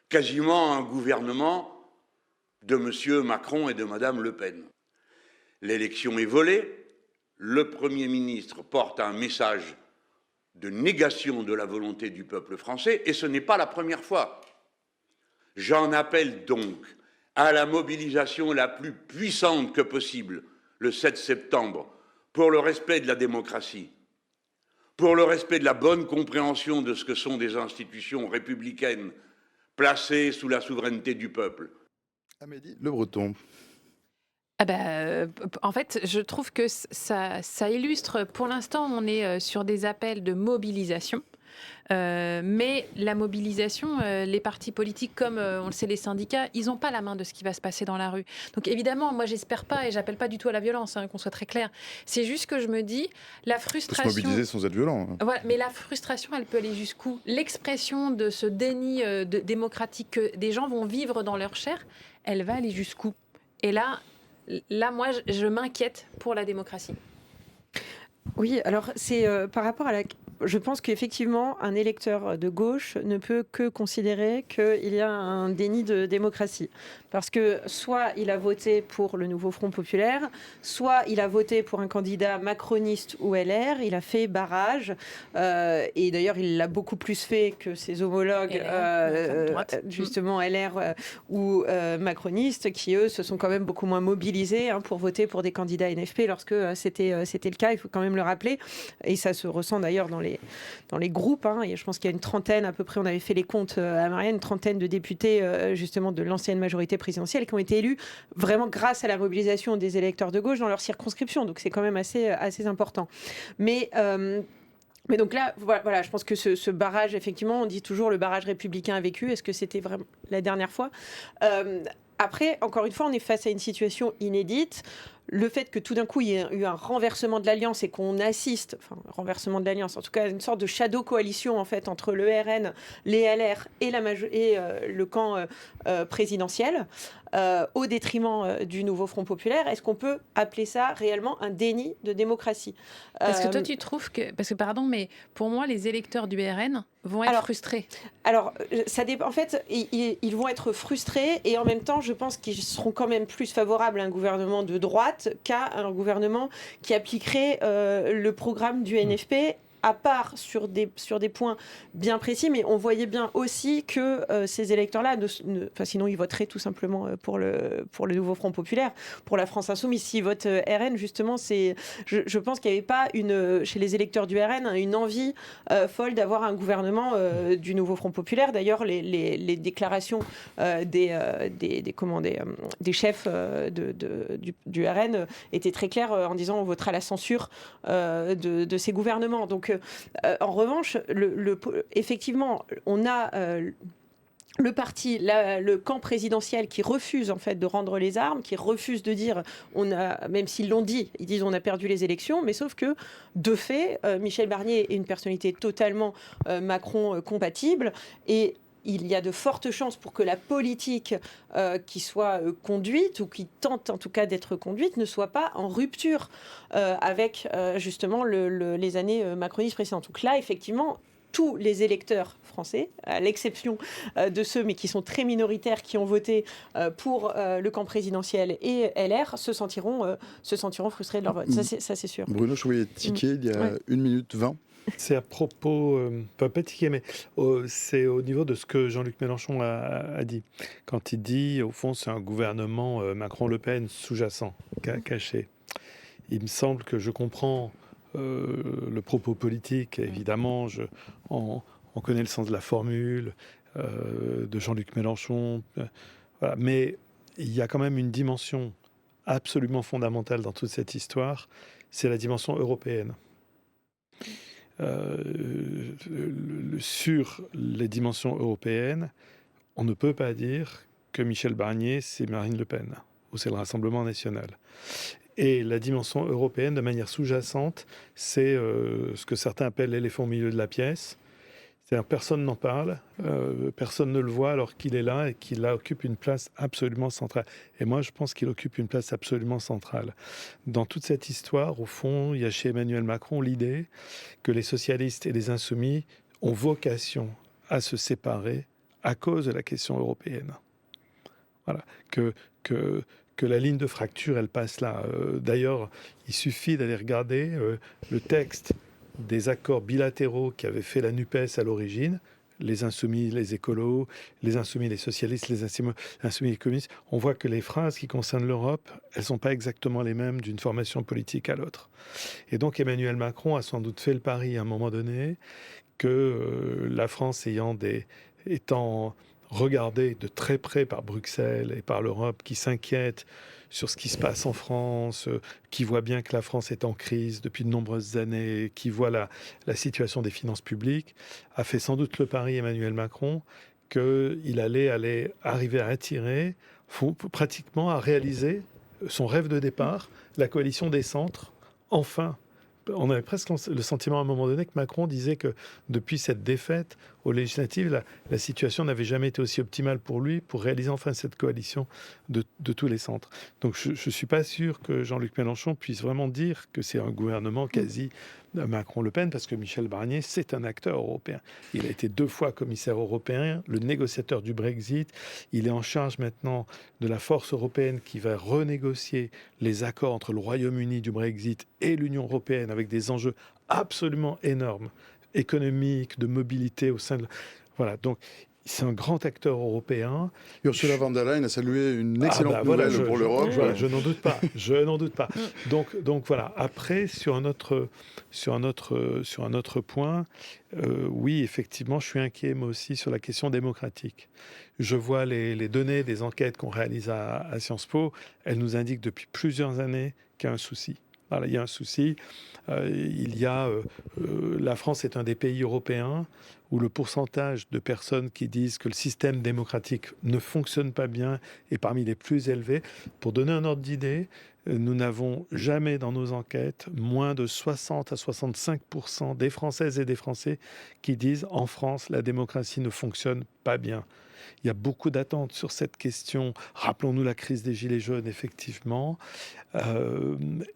Quasiment un gouvernement de M. Macron et de Mme Le Pen. L'élection est volée, le Premier ministre porte un message de négation de la volonté du peuple français, et ce n'est pas la première fois. J'en appelle donc à la mobilisation la plus puissante que possible, le 7 septembre, pour le respect de la démocratie, pour le respect de la bonne compréhension de ce que sont des institutions républicaines placées sous la souveraineté du peuple. Amélie Le Breton. En fait, je trouve que ça illustre, pour l'instant, on est sur des appels de mobilisation. Mais la mobilisation, les partis politiques comme on le sait les syndicats, ils n'ont pas la main de ce qui va se passer dans la rue. Donc évidemment, moi j'espère pas et j'appelle pas du tout à la violence, qu'on soit très clair. C'est juste que je me dis, la frustration... Il faut se mobiliser sans être violent. Voilà, mais la frustration, elle peut aller jusqu'où? L'expression de ce déni démocratique que des gens vont vivre dans leur chair, elle va aller jusqu'où? Et là, moi, je m'inquiète pour la démocratie. Oui, alors c'est par rapport à la... Je pense qu'effectivement, un électeur de gauche ne peut que considérer qu'il y a un déni de démocratie. Parce que soit il a voté pour le nouveau Front populaire, soit il a voté pour un candidat macroniste ou LR, il a fait barrage, et d'ailleurs il l'a beaucoup plus fait que ses homologues, justement LR ou macronistes, qui eux se sont quand même beaucoup moins mobilisés pour voter pour des candidats NFP lorsque c'était le cas, il faut quand même le rappeler, et ça se ressent d'ailleurs dans les groupes, et je pense qu'il y a une trentaine à peu près, on avait fait les comptes à Marianne, une trentaine de députés justement de l'ancienne majorité présidentielle qui ont été élus vraiment grâce à la mobilisation des électeurs de gauche dans leur circonscription, donc c'est quand même assez important. Mais donc là, voilà, je pense que ce barrage, effectivement, on dit toujours le barrage républicain a vécu, est-ce que c'était vraiment la dernière fois? Après, encore une fois, on est face à une situation inédite. Le fait que tout d'un coup, il y ait eu un renversement de l'alliance et qu'on assiste, renversement de l'alliance, en tout cas une sorte de shadow coalition en fait entre le RN, les LR et le camp présidentiel, au détriment du nouveau Front populaire, est-ce qu'on peut appeler ça réellement un déni de démocratie? Parce que toi, tu trouves que... Parce que, pardon, mais pour moi, les électeurs du RN vont être frustrés. Alors, ça dépend. En fait, ils vont être frustrés et en même temps, je pense qu'ils seront quand même plus favorables à un gouvernement de droite qu'à un gouvernement qui appliquerait le programme du NFP à part sur des points bien précis, mais on voyait bien aussi que ces électeurs-là, sinon ils voteraient tout simplement pour le nouveau Front Populaire, pour la France Insoumise. S'ils votent RN, justement, je pense qu'il n'y avait pas chez les électeurs du RN une envie folle d'avoir un gouvernement du nouveau Front Populaire. D'ailleurs, les déclarations des chefs du RN étaient très claires en disant on votera la censure de ces gouvernements. Donc, en revanche, effectivement, on a le parti, le camp présidentiel qui refuse en fait de rendre les armes, qui refuse de dire, même s'ils l'ont dit, ils disent on a perdu les élections, mais sauf que de fait, Michel Barnier est une personnalité totalement Macron compatible et il y a de fortes chances pour que la politique qui soit conduite, ou qui tente en tout cas d'être conduite, ne soit pas en rupture avec justement les années macronistes précédentes. Donc là, effectivement, tous les électeurs français, à l'exception de ceux, mais qui sont très minoritaires, qui ont voté pour le camp présidentiel et LR, se sentiront frustrés de leur vote. Ça, c'est sûr. Bruno, je voulais tiquer il y a 1 minute 20. C'est à propos, pas tiquer, mais c'est au niveau de ce que Jean-Luc Mélenchon a dit. Quand il dit, au fond, c'est un gouvernement Macron-Le Pen sous-jacent, caché. Il me semble que je comprends le propos politique, évidemment, on connaît le sens de la formule de Jean-Luc Mélenchon, voilà. Mais il y a quand même une dimension absolument fondamentale dans toute cette histoire, c'est la dimension européenne. Sur les dimensions européennes, on ne peut pas dire que Michel Barnier, c'est Marine Le Pen, ou c'est le Rassemblement national. Et la dimension européenne, de manière sous-jacente, c'est ce que certains appellent l'éléphant au milieu de la pièce. C'est-à-dire personne n'en parle, personne ne le voit alors qu'il est là et qu'il occupe une place absolument centrale. Et moi, je pense qu'il occupe une place absolument centrale. Dans toute cette histoire, au fond, il y a chez Emmanuel Macron l'idée que les socialistes et les insoumis ont vocation à se séparer à cause de la question européenne. Voilà. Que la ligne de fracture, elle passe là. D'ailleurs, il suffit d'aller regarder le texte des accords bilatéraux qui avaient fait la NUPES à l'origine, les insoumis, les écolos, les insoumis, les socialistes, les insoumis, les communistes. On voit que les phrases qui concernent l'Europe, elles ne sont pas exactement les mêmes d'une formation politique à l'autre. Et donc Emmanuel Macron a sans doute fait le pari à un moment donné que la France étant regardée de très près par Bruxelles et par l'Europe, qui s'inquiète sur ce qui se passe en France, qui voit bien que la France est en crise depuis de nombreuses années, qui voit la situation des finances publiques, a fait sans doute le pari, Emmanuel Macron, qu'il allait arriver à attirer, pratiquement à réaliser son rêve de départ, la coalition des centres, enfin. On avait presque le sentiment à un moment donné que Macron disait que depuis cette défaite aux législatives, la situation n'avait jamais été aussi optimale pour lui pour réaliser enfin cette coalition de tous les centres. Donc je ne suis pas sûr que Jean-Luc Mélenchon puisse vraiment dire que c'est un gouvernement quasi Macron-Le Pen, parce que Michel Barnier, c'est un acteur européen. Il a été 2 fois commissaire européen, le négociateur du Brexit. Il est en charge maintenant de la force européenne qui va renégocier les accords entre le Royaume-Uni du Brexit et l'Union européenne avec des enjeux absolument énormes, économiques, de mobilité au sein de... Voilà, donc c'est un grand acteur européen. Ursula von der Leyen a salué une excellente nouvelle pour l'Europe. Je n'en doute pas. Je n'en doute pas. Donc voilà. Après, sur un autre point, oui, effectivement, je suis inquiet, moi aussi, sur la question démocratique. Je vois les données des enquêtes qu'on réalise à Sciences Po. Elles nous indiquent depuis plusieurs années qu'il y a un souci. Voilà, il y a un souci. La France est un des pays européens où le pourcentage de personnes qui disent que le système démocratique ne fonctionne pas bien est parmi les plus élevés. Pour donner un ordre d'idée, nous n'avons jamais dans nos enquêtes moins de 60 à 65% des Françaises et des Français qui disent en France, la démocratie ne fonctionne pas bien. Il y a beaucoup d'attentes sur cette question. Rappelons-nous la crise des Gilets jaunes, effectivement,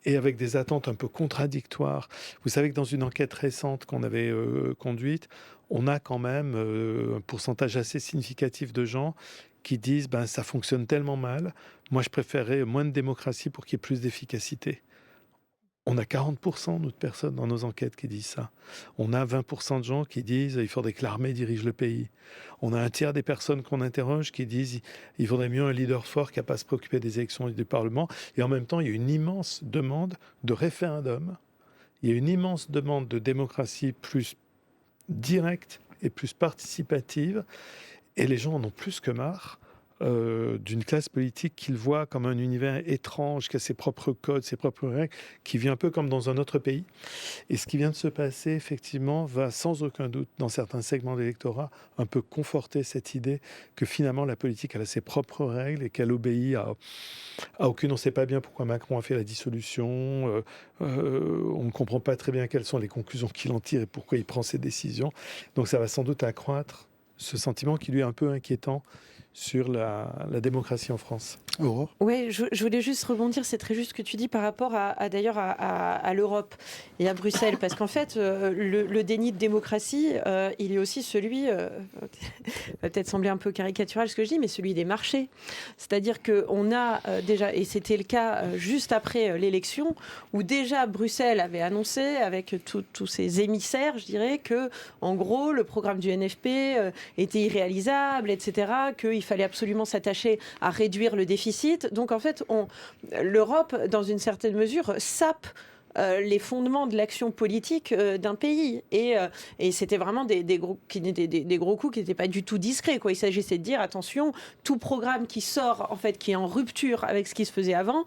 et avec des attentes un peu contradictoires. Vous savez que dans une enquête récente qu'on avait conduite, on a quand même un pourcentage assez significatif de gens qui disent « ça fonctionne tellement mal, moi je préférerais moins de démocratie pour qu'il y ait plus d'efficacité ». On a 40% de personnes dans nos enquêtes qui disent ça. On a 20% de gens qui disent qu'il faudrait que l'armée dirige le pays. On a un tiers des personnes qu'on interroge qui disent qu'il vaudrait mieux un leader fort qui n'a pas à se préoccuper des élections et du Parlement. Et en même temps, il y a une immense demande de référendum. Il y a une immense demande de démocratie plus directe et plus participative. Et les gens en ont plus que marre d'une classe politique qu'ils voient comme un univers étrange, qui a ses propres codes, ses propres règles, qui vit un peu comme dans un autre pays. Et ce qui vient de se passer, effectivement, va sans aucun doute, dans certains segments d'électorat, un peu conforter cette idée que finalement la politique elle a ses propres règles et qu'elle obéit à aucune. On ne sait pas bien pourquoi Macron a fait la dissolution, on ne comprend pas très bien quelles sont les conclusions qu'il en tire et pourquoi il prend ses décisions. Donc ça va sans doute accroître ce sentiment qui lui est un peu inquiétant sur la démocratie en France. Aurore ? Oui, je voulais juste rebondir, c'est très juste ce que tu dis par rapport à l'Europe et à Bruxelles, parce qu'en fait, le déni de démocratie, il est aussi celui, ça va peut-être sembler un peu caricatural ce que je dis, mais celui des marchés. C'est-à-dire qu'on a déjà, et c'était le cas juste après l'élection, où déjà Bruxelles avait annoncé, avec tous ses émissaires, je dirais, que en gros, le programme du NFP était irréalisable, etc., qu'il fallait absolument s'attacher à réduire le déficit. Donc en fait, l'Europe, dans une certaine mesure, sape les fondements de l'action politique d'un pays. Et c'était vraiment des gros coups qui n'étaient pas du tout discrets, quoi. Il s'agissait de dire, attention, tout programme qui sort, en fait, qui est en rupture avec ce qui se faisait avant,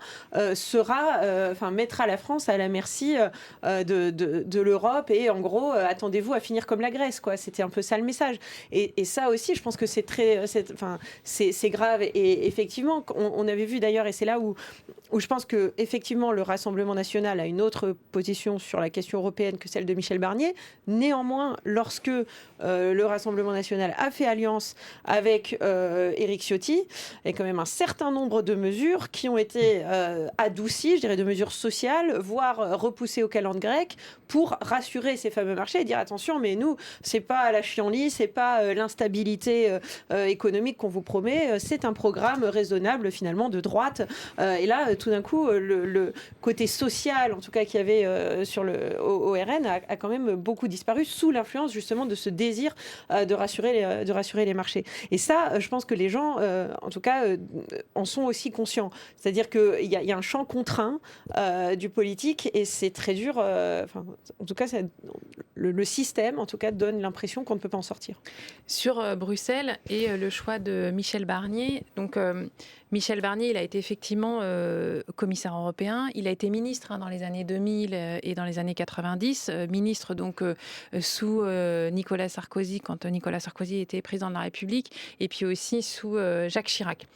mettra la France à la merci de l'Europe. Et en gros, attendez-vous à finir comme la Grèce, quoi. C'était un peu ça le message. Et ça aussi, je pense que c'est grave. Et effectivement, on avait vu d'ailleurs, et c'est là où je pense que effectivement le Rassemblement national a une autre position sur la question européenne que celle de Michel Barnier. Néanmoins, lorsque le Rassemblement national a fait alliance avec Éric Ciotti, il y a quand même un certain nombre de mesures qui ont été adoucies, je dirais de mesures sociales, voire repoussées au calendrier grec, pour rassurer ces fameux marchés et dire attention, mais nous, c'est pas la chienlit, c'est pas l'instabilité économique qu'on vous promet, c'est un programme raisonnable finalement de droite. Et là, tout d'un coup, le côté social, en tout cas qu'il y avait sur au RN, a quand même beaucoup disparu sous l'influence justement de ce désir de rassurer les marchés. Et ça, je pense que les gens, en tout cas, en sont aussi conscients. C'est-à-dire qu'il y a un champ contraint du politique et c'est très dur. En tout cas, le système, en tout cas, donne l'impression qu'on ne peut pas en sortir. Sur Bruxelles et le choix de Michel Barnier. Donc, Michel Barnier, il a été effectivement commissaire européen. Il a été ministre dans les années 2000 et dans les années 90. Ministre donc sous Nicolas Sarkozy, quand Nicolas Sarkozy était président de la République, et puis aussi sous Jacques Chirac.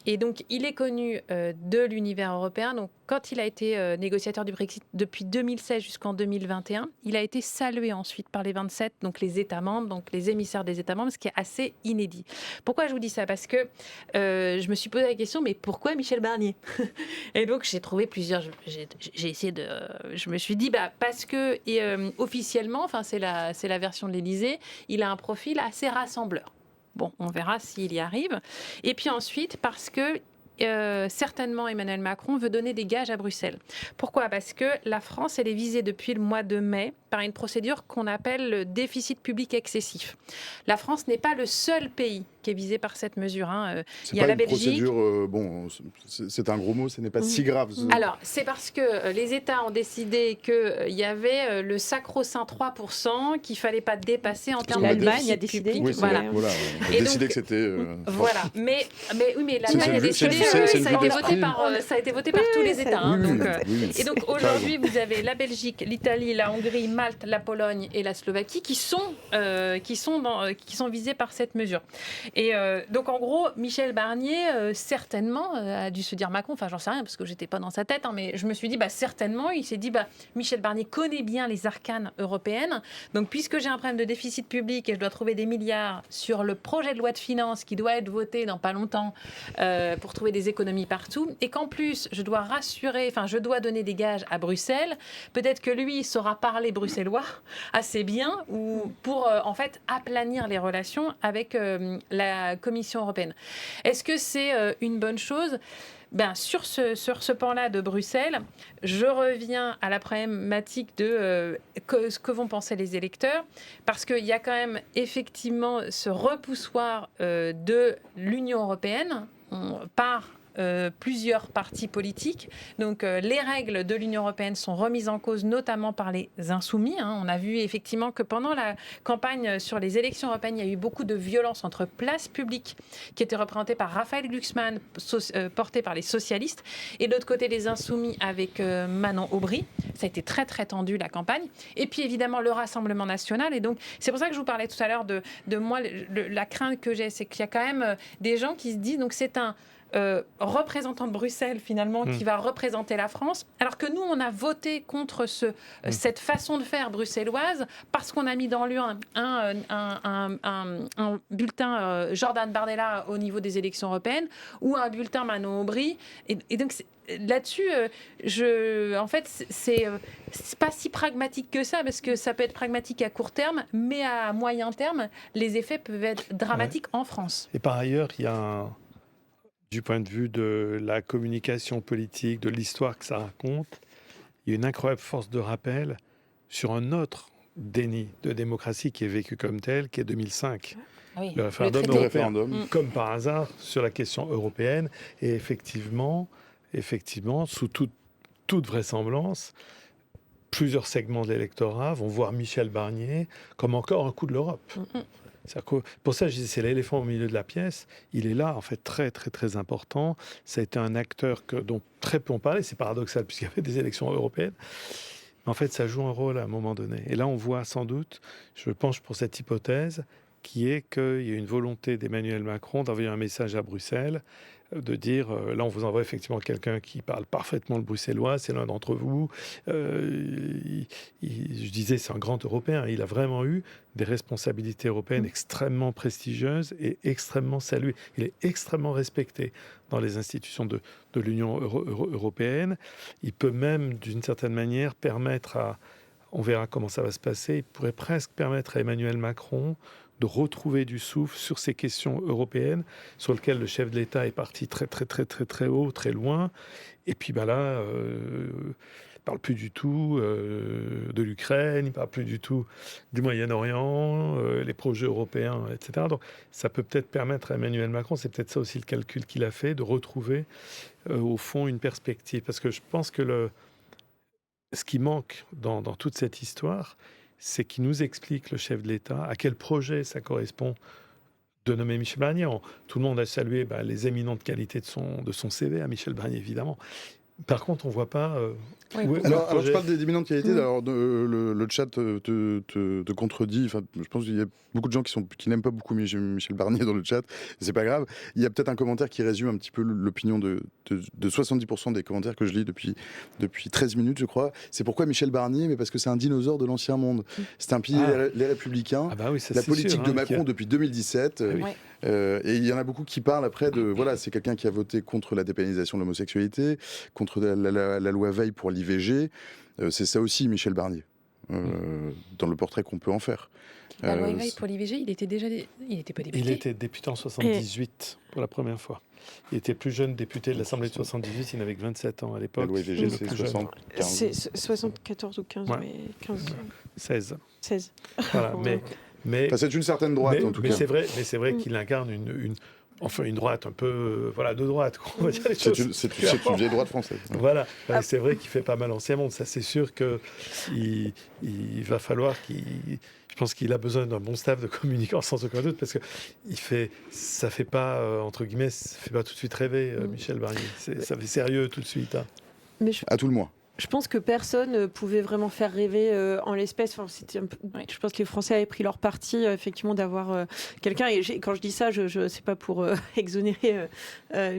Et donc, il est connu de l'univers européen. Donc, quand il a été négociateur du Brexit depuis 2016 jusqu'en 2021, il a été salué ensuite par les 27, donc les États membres, donc les émissaires des États membres, ce qui est assez inédit. Pourquoi je vous dis ça ? Parce que je me suis posé la question, mais pourquoi Michel Barnier ? Et donc, j'ai trouvé plusieurs... J'ai essayé de... Je me suis dit, parce que officiellement, c'est la version de l'Élysée, il a un profil assez rassembleur. Bon, on verra s'il y arrive. Et puis ensuite, parce que certainement Emmanuel Macron veut donner des gages à Bruxelles. Pourquoi ? Parce que la France, elle est visée depuis le mois de mai par une procédure qu'on appelle le déficit public excessif. La France n'est pas le seul pays qui est visé par cette mesure. Il y a la Belgique. Procédure, c'est un gros mot, ce n'est pas si grave. Alors, c'est parce que les États ont décidé qu'il y avait le sacro-saint 3% qu'il ne fallait pas dépasser en termes de déficit public. Oui, voilà. On a décidé que c'était... Voilà. Mais l'Allemagne a décidé... Ça a été voté par tous les États. Et donc, aujourd'hui, vous avez la Belgique, l'Italie, la Hongrie, Malte, la Pologne et la Slovaquie qui sont visés par cette mesure. Et donc, en gros, Michel Barnier, certainement, a dû se dire Macron, j'en sais rien parce que j'étais pas dans sa tête, mais je me suis dit, certainement, il s'est dit, Michel Barnier connaît bien les arcanes européennes. Donc, puisque j'ai un problème de déficit public et je dois trouver des milliards sur le projet de loi de finances qui doit être voté dans pas longtemps pour trouver des économies partout, et qu'en plus, je dois donner des gages à Bruxelles, peut-être que lui saura parler bruxellois assez bien pour, en fait, aplanir les relations avec la Commission européenne. Est-ce que c'est une bonne chose ? sur ce pan-là de Bruxelles, je reviens à la problématique de ce que vont penser les électeurs, parce qu'il y a quand même effectivement ce repoussoir de l'Union européenne par plusieurs partis politiques. Donc les règles de l'Union européenne sont remises en cause, notamment par les insoumis. On a vu effectivement que pendant la campagne sur les élections européennes, il y a eu beaucoup de violences entre places publiques qui étaient représentées par Raphaël Glucksmann, porté par les socialistes, et de l'autre côté les insoumis avec Manon Aubry. Ça a été très très tendu la campagne. Et puis évidemment le Rassemblement national. Et donc c'est pour ça que je vous parlais tout à l'heure de moi, la crainte que j'ai, c'est qu'il y a quand même des gens qui se disent, donc c'est un représentant de Bruxelles finalement qui va représenter la France, alors que nous on a voté contre cette façon de faire bruxelloise parce qu'on a mis dans l'urne un bulletin Jordan Bardella au niveau des élections européennes ou un bulletin Manon Aubry, et donc là-dessus en fait c'est pas si pragmatique que ça, parce que ça peut être pragmatique à court terme, mais à moyen terme les effets peuvent être dramatiques en France. Et par ailleurs, il y a du point de vue de la communication politique, de l'histoire que ça raconte, il y a une incroyable force de rappel sur un autre déni de démocratie qui est vécu comme tel, qui est 2005. Oui, le référendum européen, comme par hasard, sur la question européenne. Et effectivement sous toute vraisemblance, plusieurs segments de l'électorat vont voir Michel Barnier comme encore un coup de l'Europe. Pour ça, je disais, c'est l'éléphant au milieu de la pièce. Il est là, en fait, très, très, très important. Ça a été un acteur dont très peu on parlait. C'est paradoxal, puisqu'il y avait des élections européennes. Mais en fait, ça joue un rôle à un moment donné. Et là, on voit sans doute, je penche pour cette hypothèse, qui est qu'il y a une volonté d'Emmanuel Macron d'envoyer un message à Bruxelles, de dire, là on vous envoie effectivement quelqu'un qui parle parfaitement le bruxellois, c'est l'un d'entre vous. Je disais, c'est un grand Européen, il a vraiment eu des responsabilités européennes extrêmement prestigieuses et extrêmement saluées. Il est extrêmement respecté dans les institutions de l'Union européenne. Il peut même, d'une certaine manière, permettre on verra comment ça va se passer, il pourrait presque permettre à Emmanuel Macron de retrouver du souffle sur ces questions européennes sur lesquelles le chef de l'État est parti très, très, très, très, très haut, très loin. Et puis là, il ne parle plus du tout de l'Ukraine, il ne parle plus du tout du Moyen-Orient, les projets européens, etc. Donc ça peut peut-être permettre à Emmanuel Macron, c'est peut-être ça aussi le calcul qu'il a fait, de retrouver au fond une perspective. Parce que je pense que ce qui manque dans toute cette histoire, c'est qu'il nous explique, le chef de l'État, à quel projet ça correspond de nommer Michel Barnier. Tout le monde a salué les éminentes qualités de son CV à Michel Barnier, évidemment. Par contre, on ne voit pas... Alors, je parle des éminentes qualités. Alors, le chat te contredit. Enfin, je pense qu'il y a beaucoup de gens qui n'aiment pas beaucoup Michel Barnier dans le chat. C'est pas grave. Il y a peut-être un commentaire qui résume un petit peu l'opinion de 70% des commentaires que je lis depuis 13 minutes, je crois. C'est pourquoi Michel Barnier? Mais parce que c'est un dinosaure de l'ancien monde. C'est un pilier les Républicains. La politique de Macron depuis 2017. Et il y en a beaucoup qui parlent après de... Voilà, c'est quelqu'un qui a voté contre la dépénalisation de l'homosexualité, contre la loi Veil pour l'IVG. C'est ça aussi, Michel Barnier, dans le portrait qu'on peut en faire. La loi Veil pour l'IVG, il n'était pas député. Il était député en 78 pour la première fois. Il était plus jeune député de l'Assemblée de 78, il n'avait que 27 ans à l'époque. La loi IVG, c'est 74 ou 15, mais 15... 16. Voilà, mais c'est une certaine droite, en tout cas. C'est vrai qu'il incarne une droite un peu de droite. On va dire les choses. C'est une vieille droite française. Voilà, c'est vrai qu'il fait pas mal ancien monde. Ça, c'est sûr qu'il va falloir je pense qu'il a besoin d'un bon staff de communicants sans aucun doute, parce que ça fait pas entre guillemets, ça fait pas tout de suite rêver Michel Barnier. Ça fait sérieux tout de suite. À tout le moins. Je pense que personne ne pouvait vraiment faire rêver en l'espèce. Enfin, je pense que les Français avaient pris leur parti, effectivement, d'avoir quelqu'un. Et quand je dis ça, je sais pas pour exonérer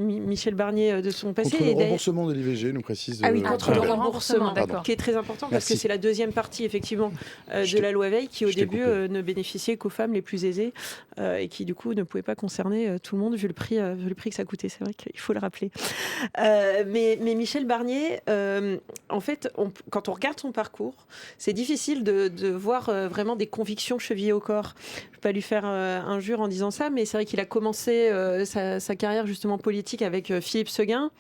Michel Barnier de son passé. Contre le remboursement de l'IVG, nous précise. Ah oui, contre le remboursement, d'accord. Qui est très important, parce que c'est la deuxième partie, effectivement, de la loi Veil, qui au début ne bénéficiait qu'aux femmes les plus aisées et qui, du coup, ne pouvait pas concerner tout le monde, vu le prix que ça coûtait. C'est vrai qu'il faut le rappeler. Mais Michel Barnier... en fait, quand on regarde son parcours, c'est difficile de voir vraiment des convictions chevillées au corps. Je ne vais pas lui faire injure en disant ça, mais c'est vrai qu'il a commencé sa carrière justement politique avec Philippe Séguin,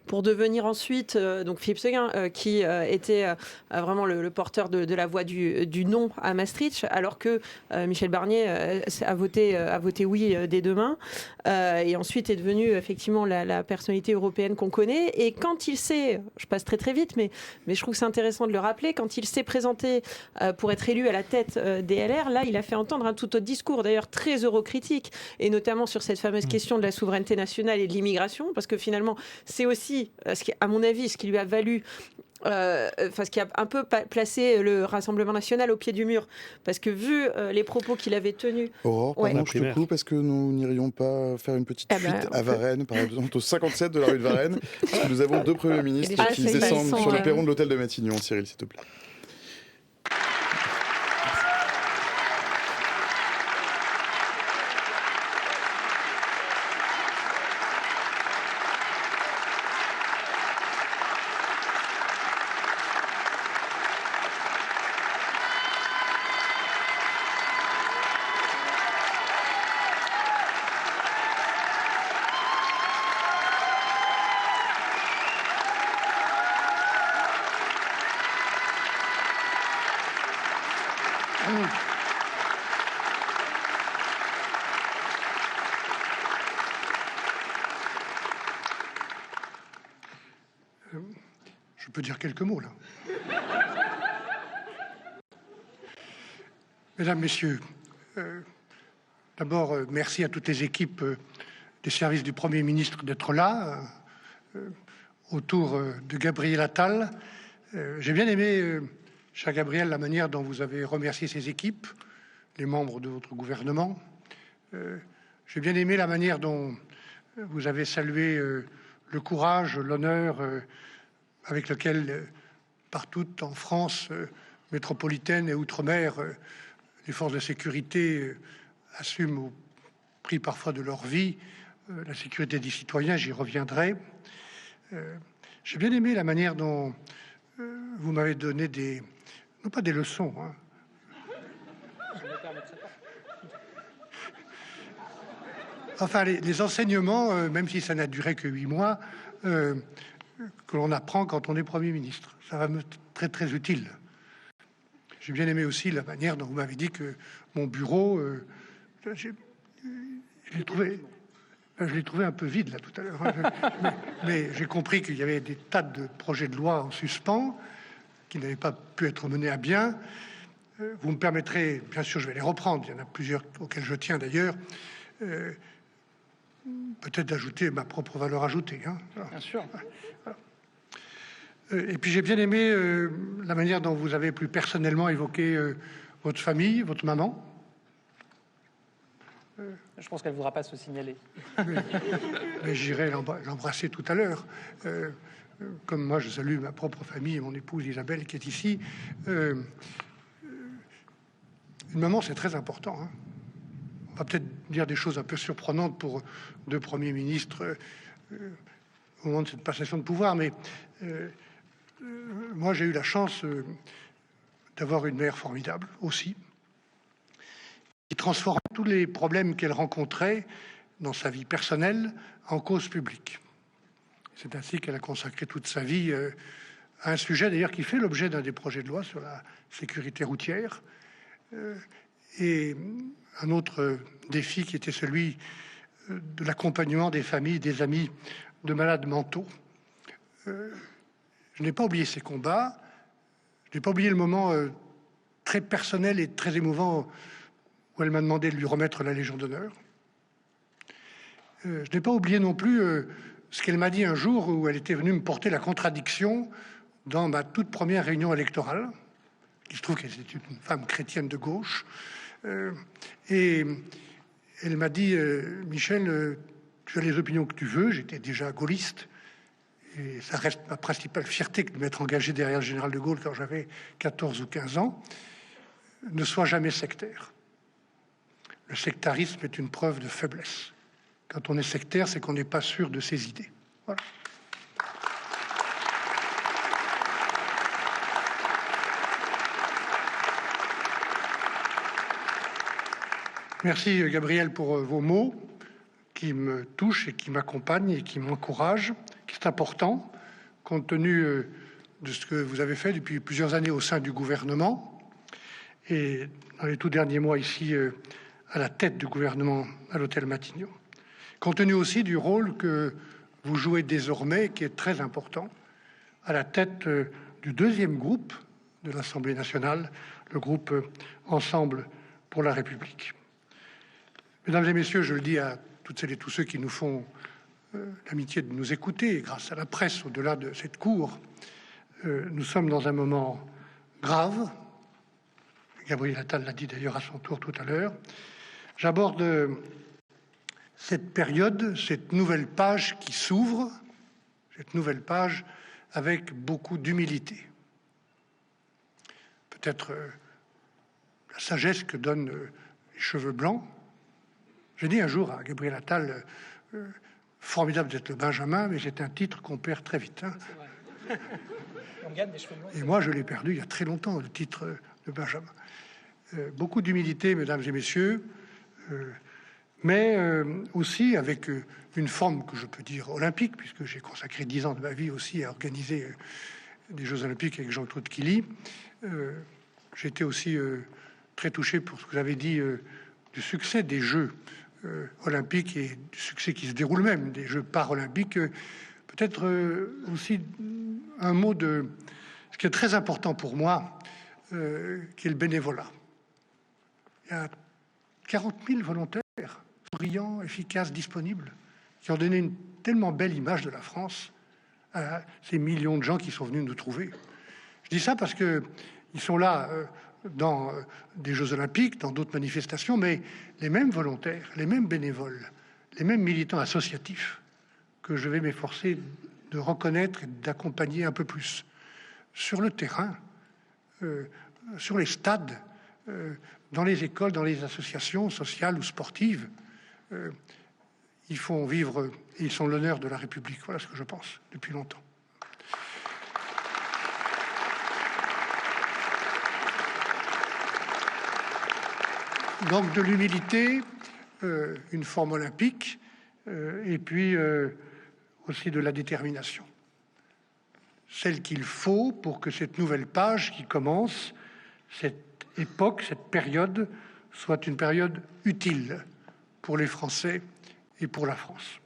pour devenir ensuite, donc Philippe Séguin, qui était vraiment le porteur de la voix du non à Maastricht, alors que Michel Barnier a voté oui des deux mains, et ensuite est devenu effectivement la personnalité européenne qu'on connaît. Et quand il s'est, je passe très très vite, mais je trouve que c'est intéressant de le rappeler, quand il s'est présenté pour être élu à la tête des LR, là il a fait entendre un tout autre discours, d'ailleurs très eurocritique, et notamment sur cette fameuse question de la souveraineté nationale et de l'immigration, parce que finalement c'est aussi, à mon avis, ce qui lui a valu ce qui a un peu placé le Rassemblement national au pied du mur, parce que vu les propos qu'il avait tenus. Aurore, pardon, je te coupe, est-ce que nous n'irions pas faire une petite fuite à Varennes, par exemple au 57 de la rue de Varennes, parce que nous avons deux premiers ministres qui descendent sur le perron de l'hôtel de Matignon. Cyril, s'il te plaît. Je peux dire quelques mots, là. Mesdames, Messieurs, d'abord, merci à toutes les équipes des services du Premier ministre d'être là, autour de Gabriel Attal. J'ai bien aimé, cher Gabriel, la manière dont vous avez remercié ces équipes, les membres de votre gouvernement. J'ai bien aimé la manière dont vous avez salué le courage, l'honneur avec lequel, partout en France métropolitaine et outre-mer, les forces de sécurité assument au prix parfois de leur vie la sécurité des citoyens, j'y reviendrai. J'ai bien aimé la manière dont vous m'avez donné non pas des leçons, hein. Enfin, les enseignements, même si ça n'a duré que 8 mois, que l'on apprend quand on est Premier ministre. Ça va me très très utile. J'ai bien aimé aussi la manière dont vous m'avez dit que mon bureau, je l'ai trouvé un peu vide là tout à l'heure. Mais j'ai compris qu'il y avait des tas de projets de loi en suspens qui n'avaient pas pu être menés à bien. Vous me permettrez, bien sûr, je vais les reprendre. Il y en a plusieurs auxquels je tiens d'ailleurs. Peut-être d'ajouter ma propre valeur ajoutée. Hein. Bien sûr. Et puis j'ai bien aimé la manière dont vous avez plus personnellement évoqué votre famille, votre maman. Je pense qu'elle ne voudra pas se signaler. Mais j'irai l'embrasser tout à l'heure. Comme moi, je salue ma propre famille et mon épouse Isabelle qui est ici. Une maman, c'est très important. Hein. On va peut-être dire des choses un peu surprenantes pour deux premiers ministres au moment de cette passation de pouvoir, mais moi, j'ai eu la chance d'avoir une mère formidable aussi, qui transformait tous les problèmes qu'elle rencontrait dans sa vie personnelle en cause publique. C'est ainsi qu'elle a consacré toute sa vie à un sujet d'ailleurs qui fait l'objet d'un des projets de loi sur la sécurité routière, et un autre défi qui était celui de l'accompagnement des familles, des amis de malades mentaux. Je n'ai pas oublié ces combats, je n'ai pas oublié le moment très personnel et très émouvant où elle m'a demandé de lui remettre la Légion d'honneur. Je n'ai pas oublié non plus ce qu'elle m'a dit un jour où elle était venue me porter la contradiction dans ma toute première réunion électorale. Il se trouve qu'elle était une femme chrétienne de gauche. Et elle m'a dit, Michel, tu as les opinions que tu veux. J'étais déjà gaulliste. Et ça reste ma principale fierté que de m'être engagé derrière le général de Gaulle quand j'avais 14 ou 15 ans. Ne sois jamais sectaire. Le sectarisme est une preuve de faiblesse. Quand on est sectaire, c'est qu'on n'est pas sûr de ses idées. Voilà. Merci Gabriel pour vos mots qui me touchent et qui m'accompagnent et qui m'encouragent, qui est important compte tenu de ce que vous avez fait depuis plusieurs années au sein du gouvernement et dans les tout derniers mois ici à la tête du gouvernement à l'hôtel Matignon. Compte tenu aussi du rôle que vous jouez désormais, qui est très important, à la tête du deuxième groupe de l'Assemblée nationale, le groupe Ensemble pour la République. Mesdames et messieurs, je le dis à toutes celles et tous ceux qui nous font l'amitié de nous écouter, grâce à la presse au-delà de cette cour, nous sommes dans un moment grave. Gabriel Attal l'a dit d'ailleurs à son tour tout à l'heure. J'aborde cette période, cette nouvelle page qui s'ouvre, cette nouvelle page avec beaucoup d'humilité. Peut-être la sagesse que donnent les cheveux blancs. J'ai dit un jour à Gabriel Attal, formidable d'être le Benjamin, mais c'est un titre qu'on perd très vite. Hein. On gagne des cheveux blancs. Et moi, je l'ai perdu il y a très longtemps, le titre de Benjamin. Beaucoup d'humilité, mesdames et messieurs, mais aussi avec une forme que je peux dire olympique, puisque j'ai consacré 10 ans de ma vie aussi à organiser des Jeux olympiques avec Jean-Claude Killy. J'ai été aussi très touché pour ce que vous avez dit du succès des Jeux olympiques et du succès qui se déroule même des Jeux paralympiques. Peut-être aussi un mot de ce qui est très important pour moi, qui est le bénévolat. Il y a 40 000 volontaires, brillants, efficaces, disponibles, qui ont donné une tellement belle image de la France à ces millions de gens qui sont venus nous trouver. Je dis ça parce que ils sont là dans des Jeux olympiques, dans d'autres manifestations, mais les mêmes volontaires, les mêmes bénévoles, les mêmes militants associatifs que je vais m'efforcer de reconnaître et d'accompagner un peu plus sur le terrain, sur les stades, dans les écoles, dans les associations sociales ou sportives. Ils font vivre et ils sont l'honneur de la République. Voilà ce que je pense depuis longtemps. Donc de l'humilité, une forme olympique, et puis aussi de la détermination. Celle qu'il faut pour que cette nouvelle page qui commence, cette époque, cette période, soit une période utile pour les Français et pour la France.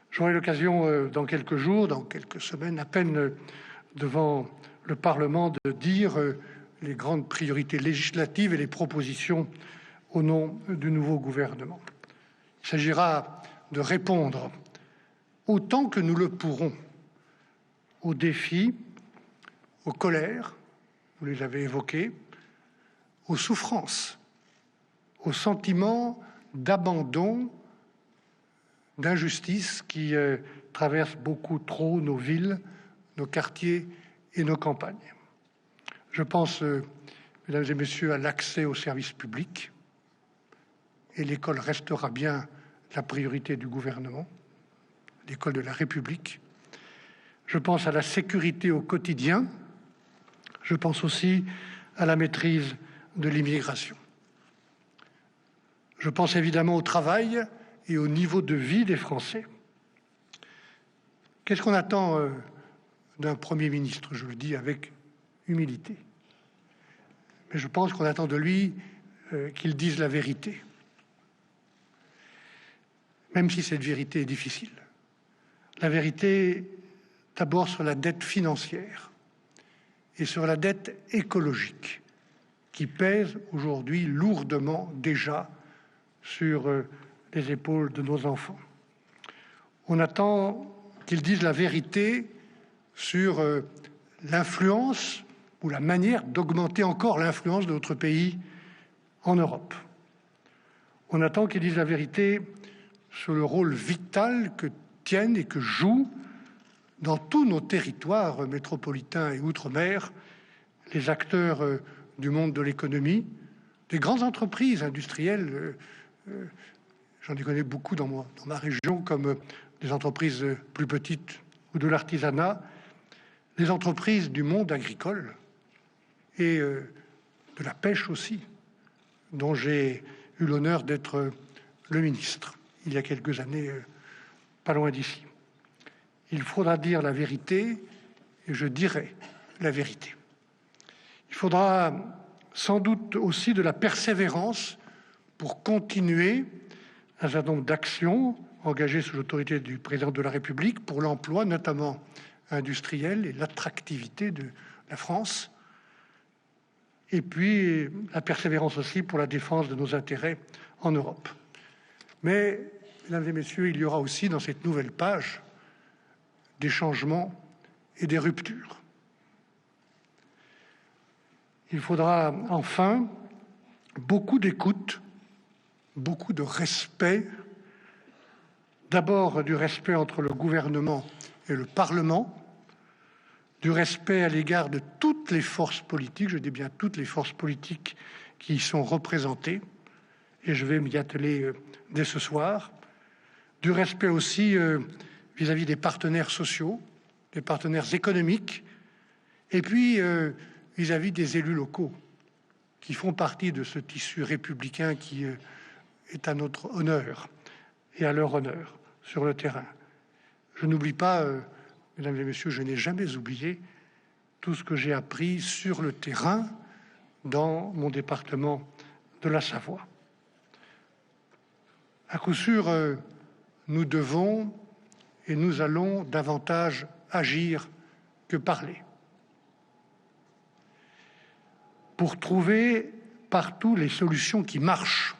J'aurai l'occasion dans quelques jours, dans quelques semaines à peine, devant le Parlement, de dire les grandes priorités législatives et les propositions au nom du nouveau gouvernement. Il s'agira de répondre autant que nous le pourrons aux défis, aux colères, vous les avez évoqués, aux souffrances, aux sentiments d'abandon, d'injustice qui traversent beaucoup trop nos villes, nos quartiers et nos campagnes. Je pense, mesdames et messieurs, à l'accès aux services publics, et l'école restera bien la priorité du gouvernement, l'école de la République. Je pense à la sécurité au quotidien. Je pense aussi à la maîtrise de l'immigration. Je pense évidemment au travail et au niveau de vie des Français. Qu'est-ce qu'on attend d'un Premier ministre? Je le dis avec humilité. Mais je pense qu'on attend de lui qu'il dise la vérité. Même si cette vérité est difficile. La vérité, d'abord sur la dette financière et sur la dette écologique qui pèse aujourd'hui lourdement déjà sur les épaules de nos enfants. On attend qu'ils disent la vérité sur l'influence ou la manière d'augmenter encore l'influence de notre pays en Europe. On attend qu'ils disent la vérité sur le rôle vital que tiennent et que jouent dans tous nos territoires métropolitains et outre-mer les acteurs du monde de l'économie, des grandes entreprises industrielles. J'en ai connu beaucoup dans ma région, comme des entreprises plus petites ou de l'artisanat, les entreprises du monde agricole et de la pêche aussi, dont j'ai eu l'honneur d'être le ministre, il y a quelques années, pas loin d'ici. Il faudra dire la vérité, et je dirai la vérité. Il faudra sans doute aussi de la persévérance pour continuer un certain nombre d'actions engagées sous l'autorité du président de la République pour l'emploi, notamment industriel, et l'attractivité de la France. Et puis la persévérance aussi pour la défense de nos intérêts en Europe. Mais, mesdames et messieurs, il y aura aussi dans cette nouvelle page des changements et des ruptures. Il faudra enfin beaucoup d'écoute, beaucoup de respect, d'abord du respect entre le gouvernement et le Parlement, du respect à l'égard de toutes les forces politiques, je dis bien toutes les forces politiques qui y sont représentées, et je vais m'y atteler dès ce soir, du respect aussi vis-à-vis des partenaires sociaux, des partenaires économiques, et puis vis-à-vis des élus locaux, qui font partie de ce tissu républicain qui est à notre honneur et à leur honneur sur le terrain. Je n'oublie pas, mesdames et messieurs, je n'ai jamais oublié tout ce que j'ai appris sur le terrain dans mon département de la Savoie. À coup sûr, nous devons et nous allons davantage agir que parler, pour trouver partout les solutions qui marchent.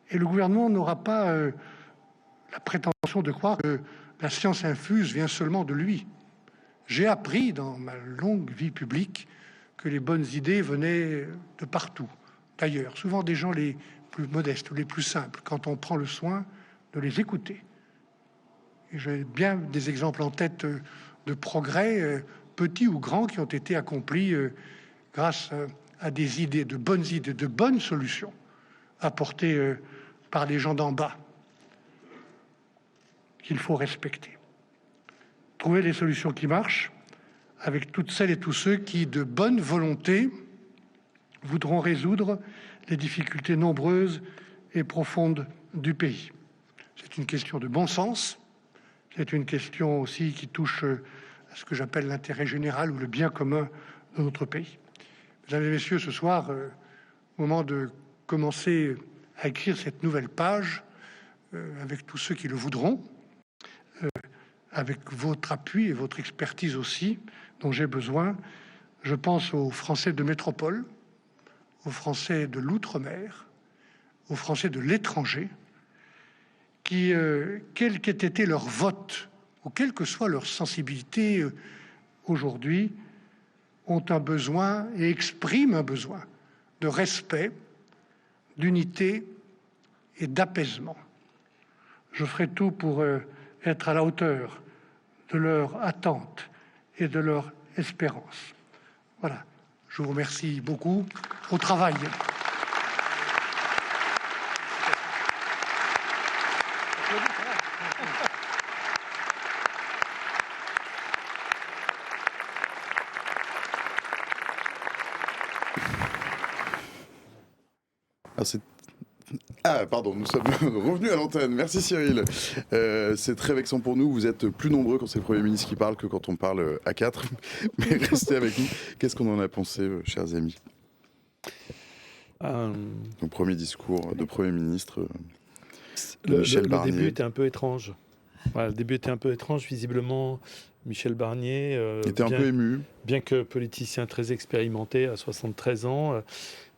Et le gouvernement n'aura pas la prétention de croire que la science infuse vient seulement de lui. J'ai appris dans ma longue vie publique que les bonnes idées venaient de partout, d'ailleurs, souvent des gens les plus modestes ou les plus simples, quand on prend le soin de les écouter. Et j'ai bien des exemples en tête de progrès, petits ou grands, qui ont été accomplis grâce à des idées, de bonnes solutions apportées par les gens d'en bas, qu'il faut respecter. Trouver les solutions qui marchent avec toutes celles et tous ceux qui, de bonne volonté, voudront résoudre les difficultés nombreuses et profondes du pays. C'est une question de bon sens, c'est une question aussi qui touche à ce que j'appelle l'intérêt général ou le bien commun de notre pays. Mesdames et messieurs, ce soir, au moment de commencer à écrire cette nouvelle page, avec tous ceux qui le voudront, avec votre appui et votre expertise aussi, dont j'ai besoin, je pense aux Français de métropole, aux Français de l'outre-mer, aux Français de l'étranger, qui, quel qu'ait été leur vote, ou quelle que soit leur sensibilité aujourd'hui, ont un besoin et expriment un besoin de respect, d'unité et d'apaisement. Je ferai tout pour être à la hauteur de leur attente et de leur espérance. Voilà. Je vous remercie beaucoup. Au travail. Pardon, nous sommes revenus à l'antenne. Merci Cyril. C'est très vexant pour nous. Vous êtes plus nombreux quand c'est le Premier ministre qui parle que quand on parle à 4. Mais restez avec nous. Qu'est-ce qu'on en a pensé, chers amis? Mon premier discours de Premier ministre, Michel Barnier. Le début était un peu étrange. Voilà, le début était un peu étrange. Visiblement, Michel Barnier était un peu ému. Bien que politicien très expérimenté, à 73 ans...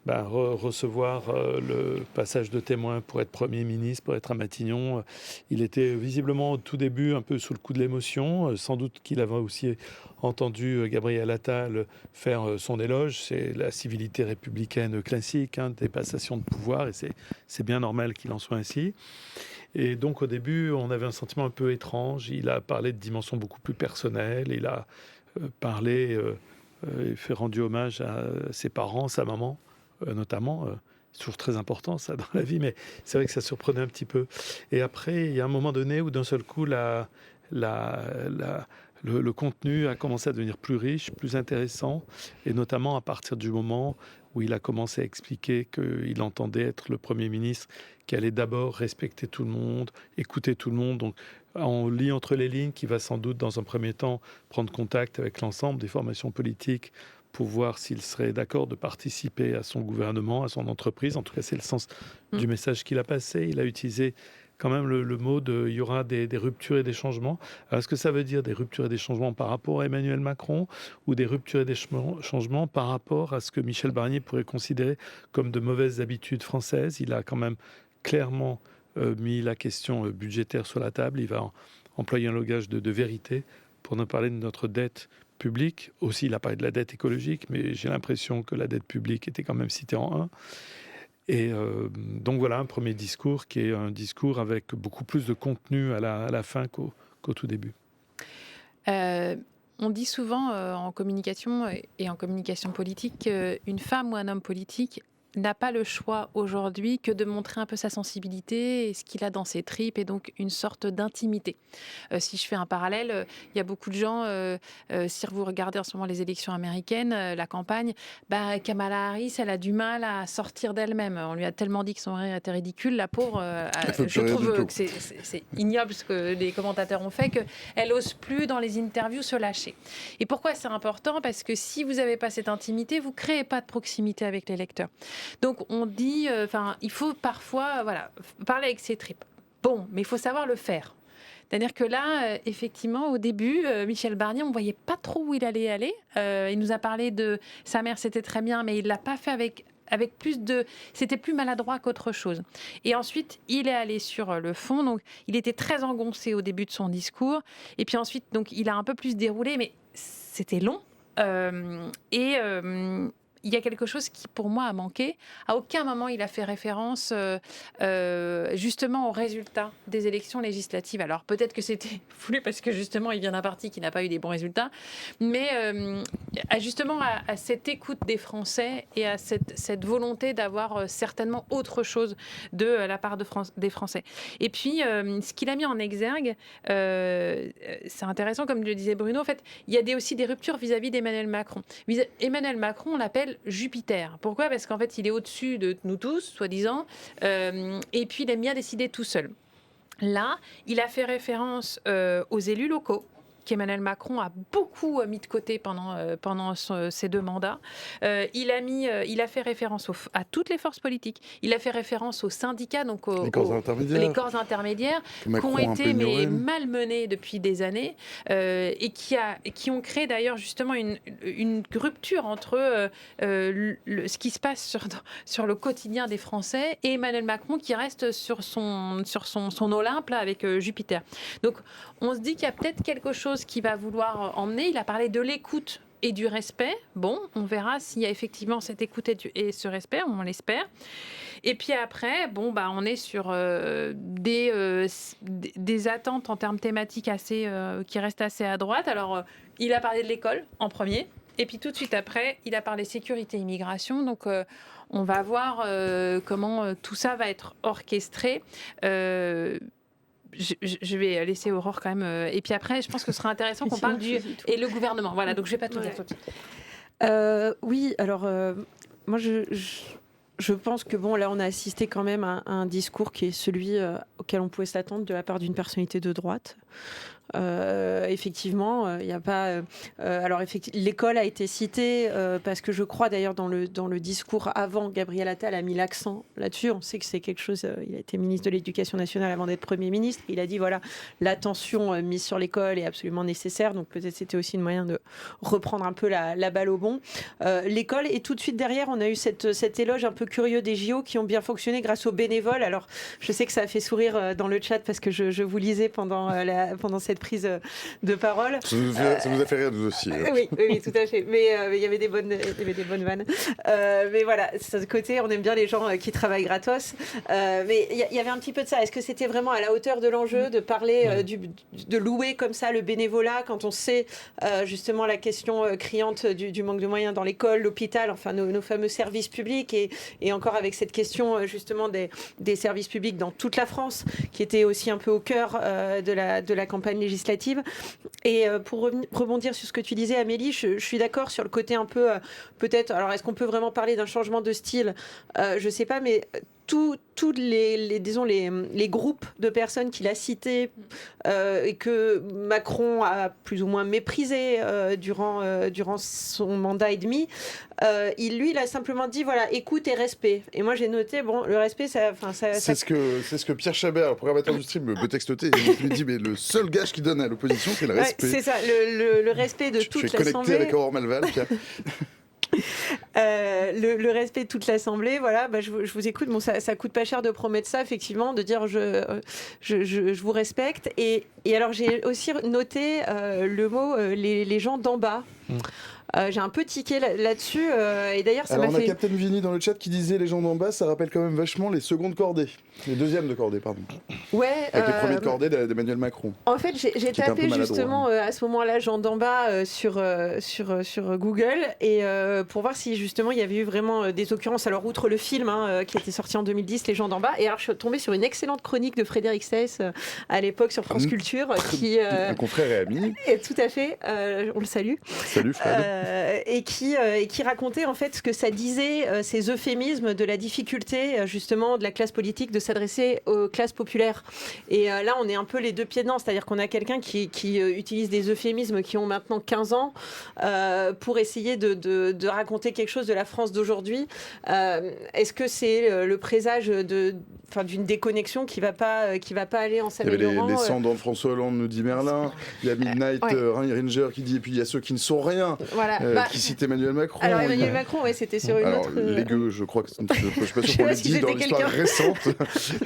recevoir le passage de témoin pour être Premier ministre, pour être à Matignon. Il était visiblement au tout début un peu sous le coup de l'émotion. Sans doute qu'il avait aussi entendu Gabriel Attal faire son éloge. C'est la civilité républicaine classique, des passations de pouvoir, et c'est bien normal qu'il en soit ainsi. Et donc au début, on avait un sentiment un peu étrange. Il a parlé de dimensions beaucoup plus personnelles. Il a parlé et fait rendu hommage à ses parents, sa maman, notamment. C'est toujours très important, ça, dans la vie, mais c'est vrai que ça surprenait un petit peu. Et après, il y a un moment donné où, d'un seul coup, le contenu a commencé à devenir plus riche, plus intéressant, et notamment à partir du moment où il a commencé à expliquer qu'il entendait être le Premier ministre qui allait d'abord respecter tout le monde, écouter tout le monde. Donc, on lit entre les lignes qu'il va sans doute, dans un premier temps, prendre contact avec l'ensemble des formations politiques pour voir s'il serait d'accord de participer à son gouvernement, à son entreprise. En tout cas, c'est le sens du message qu'il a passé. Il a utilisé quand même le mot de « il y aura des ruptures et des changements ». Alors, est-ce que ça veut dire des ruptures et des changements par rapport à Emmanuel Macron ou des ruptures et des changements par rapport à ce que Michel Barnier pourrait considérer comme de mauvaises habitudes françaises ? Il a quand même clairement mis la question budgétaire sur la table. Il va employer un langage de vérité pour nous parler de notre dette publique. Aussi, il a parlé de la dette écologique, mais j'ai l'impression que la dette publique était quand même citée en un. Et donc voilà un premier discours qui est un discours avec beaucoup plus de contenu à la fin qu'au tout début. On dit souvent en communication et en communication politique qu'une femme ou un homme politique n'a pas le choix aujourd'hui que de montrer un peu sa sensibilité et ce qu'il a dans ses tripes, et donc une sorte d'intimité. Si je fais un parallèle, il y a beaucoup de gens, si vous regardez en ce moment les élections américaines, la campagne, Kamala Harris, elle a du mal à sortir d'elle-même. On lui a tellement dit que son rire était ridicule, la pauvre, je trouve que c'est ignoble ce que les commentateurs ont fait, qu'elle n'ose plus dans les interviews se lâcher. Et pourquoi c'est important ? Parce que si vous n'avez pas cette intimité, vous ne créez pas de proximité avec les lecteurs. Donc on dit, il faut parfois parler avec ses tripes. Bon, mais il faut savoir le faire. C'est-à-dire que là, effectivement, au début, Michel Barnier, on ne voyait pas trop où il allait aller. Il nous a parlé de sa mère, c'était très bien, mais il ne l'a pas fait avec plus de... C'était plus maladroit qu'autre chose. Et ensuite, il est allé sur le fond. Donc, il était très engoncé au début de son discours. Et puis ensuite, donc, il a un peu plus déroulé, mais c'était long. Il y a quelque chose qui, pour moi, a manqué. À aucun moment, il a fait référence justement aux résultats des élections législatives. Alors, peut-être que c'était voulu parce que, justement, il vient d'un parti qui n'a pas eu des bons résultats. Mais justement, à cette écoute des Français et à cette volonté d'avoir certainement autre chose de la part des Français. Et puis, ce qu'il a mis en exergue, c'est intéressant, comme le disait Bruno. En fait, il y a aussi des ruptures vis-à-vis d'Emmanuel Macron. Emmanuel Macron, on l'appelle Jupiter. Pourquoi ? Parce qu'en fait, il est au-dessus de nous tous, soi-disant, et puis il aime bien décider tout seul. Là, il a fait référence aux élus locaux, qu'Emmanuel Macron a beaucoup mis de côté pendant ses 2 mandats. Il a fait référence à toutes les forces politiques. Il a fait référence aux syndicats, donc les corps intermédiaires qui ont été malmenés depuis des années et qui ont créé d'ailleurs justement une rupture entre ce qui se passe sur le quotidien des Français et Emmanuel Macron qui reste sur son Olympe là, avec Jupiter. Donc on se dit qu'il y a peut-être quelque chose qui va vouloir emmener. Il a parlé de l'écoute et du respect. Bon, on verra s'il y a effectivement cette écoute et ce respect, on l'espère. Et puis après, on est sur des attentes en termes thématiques qui restent assez à droite. Alors, il a parlé de l'école en premier. Et puis tout de suite après, il a parlé sécurité et immigration. Donc, on va voir comment tout ça va être orchestré. Je vais laisser Aurore quand même. Et puis après, je pense que ce sera intéressant qu'on parle et le gouvernement. Voilà, donc je ne vais pas tout dire tout de suite. Oui, alors moi je pense que là on a assisté quand même à un discours qui est celui auquel on pouvait s'attendre de la part d'une personnalité de droite. Effectivement, il n'y a pas. Alors, l'école a été citée parce que je crois d'ailleurs dans le discours avant, Gabriel Attal a mis l'accent là-dessus. On sait que c'est quelque chose. Il a été ministre de l'Éducation nationale avant d'être Premier ministre. Il a dit voilà, l'attention mise sur l'école est absolument nécessaire. Donc peut-être c'était aussi une moyen de reprendre un peu la balle au bon. L'école et tout de suite derrière, on a eu cet éloge un peu curieux des JO qui ont bien fonctionné grâce aux bénévoles. Alors je sais que ça a fait sourire dans le chat parce que je vous lisais pendant cette prise de parole. Ça nous a fait rire nous aussi. Oui, tout à fait. Mais il y avait des bonnes vannes. Mais voilà, de ce côté, on aime bien les gens qui travaillent gratos. Mais il y avait un petit peu de ça. Est-ce que c'était vraiment à la hauteur de l'enjeu de parler de louer comme ça le bénévolat quand on sait justement la question criante du manque de moyens dans l'école, l'hôpital, enfin nos fameux services publics et encore avec cette question justement des services publics dans toute la France qui était aussi un peu au cœur de la campagne législative. législatives. Et pour rebondir sur ce que tu disais, Amélie, je suis d'accord sur le côté un peu, peut-être, alors est-ce qu'on peut vraiment parler d'un changement de style ? Je ne sais pas, mais tous les groupes de personnes qu'il a cités et que Macron a plus ou moins méprisé durant son mandat et demi, il a simplement dit voilà, écoute et respect. Et moi j'ai noté, bon, le respect, c'est ce que Pierre Chabert, le programmateur du stream, me textotait. Il me dit mais le seul gage qu'il donne à l'opposition, c'est le respect. C'est ça, le respect de toute l'Assemblée. Je suis connecté avec Aurore Malval. Le respect de toute l'Assemblée, voilà, je vous écoute. Bon, ça coûte pas cher de promettre ça, effectivement, de dire je vous respecte. Et alors j'ai aussi noté le mot les gens d'en bas. J'ai un peu tiqué là-dessus et d'ailleurs ça m'a fait... On a Captain Vini dans le chat qui disait les gens d'en bas, ça rappelle quand même vachement les secondes cordées, les deuxièmes de cordée, pardon. Ouais. Avec les premiers de cordée d'Emmanuel Macron. En fait, j'ai tapé justement à ce moment-là gens d'en bas sur Google et pour voir si justement il y avait eu vraiment des occurrences. Alors outre le film qui était sorti en 2010, les gens d'en bas. Et alors je suis tombée sur une excellente chronique de Frédéric Seyss à l'époque sur France Culture qui un confrère et ami. Et tout à fait, on le salue. Salut Fred. Et qui racontait en fait ce que ça disait, ces euphémismes de la difficulté justement de la classe politique de s'adresser aux classes populaires. Et là, on est un peu les deux pieds dedans, c'est-à-dire qu'on a quelqu'un qui utilise des euphémismes qui ont maintenant 15 ans pour essayer de raconter quelque chose de la France d'aujourd'hui. Est-ce que c'est le présage d'une déconnexion qui va pas aller en s'améliorant? Il y avait les cendres de François Hollande, nous dit Merlin. Il y a Midnight Ranger qui dit, et puis il y a ceux qui ne sont rien. Voilà. Qui cite Emmanuel Macron. Alors Emmanuel Macron, c'était sur une autre... Les gueux, je crois que je ne suis pas sûr qu'on le dit dans l'histoire récente.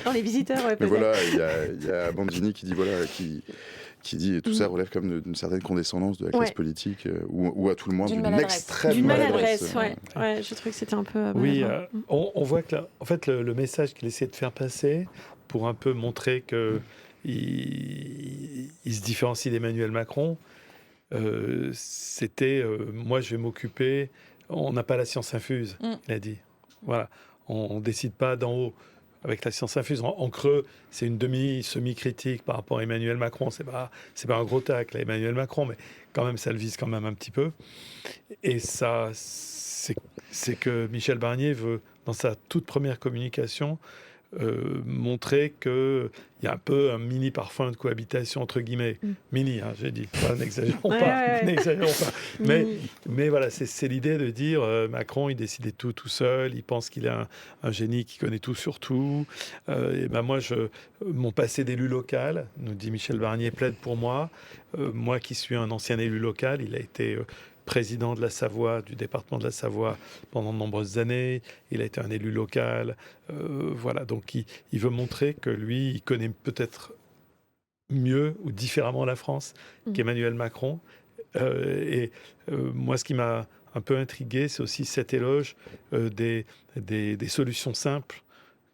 Dans les visiteurs, ouais. Mais voilà, il y a Bandini qui dit qui dit tout ça relève comme d'une certaine condescendance de la classe politique ou à tout le moins d'une extrême maladresse. Ouais, je trouve que c'était un peu... Oui, on voit que là, en fait, le message qu'il essaie de faire passer pour un peu montrer que il se différencie d'Emmanuel Macron, c'était moi je vais m'occuper, on n'a pas la science infuse, il a dit. Voilà, on décide pas d'en haut avec la science infuse. En creux, c'est une semi-critique par rapport à Emmanuel Macron. C'est pas un gros tacle à Emmanuel Macron, mais quand même ça le vise quand même un petit peu. Et ça, c'est que Michel Barnier veut, dans sa toute première communication, montrer qu'il y a un peu un mini parfum de cohabitation entre guillemets. Mini, j'ai dit, n'exagérons pas. Mais voilà, c'est l'idée de dire Macron, il décidait tout seul, il pense qu'il est un génie qui connaît tout sur tout. Et ben moi, mon passé d'élu local, nous dit Michel Barnier, plaide pour moi. Moi qui suis un ancien élu local, il a été... président de la Savoie, du département de la Savoie pendant de nombreuses années. Il a été un élu local. Voilà, donc il veut montrer que lui, il connaît peut-être mieux ou différemment la France qu'Emmanuel Macron. Moi, ce qui m'a un peu intrigué, c'est aussi cet éloge des solutions simples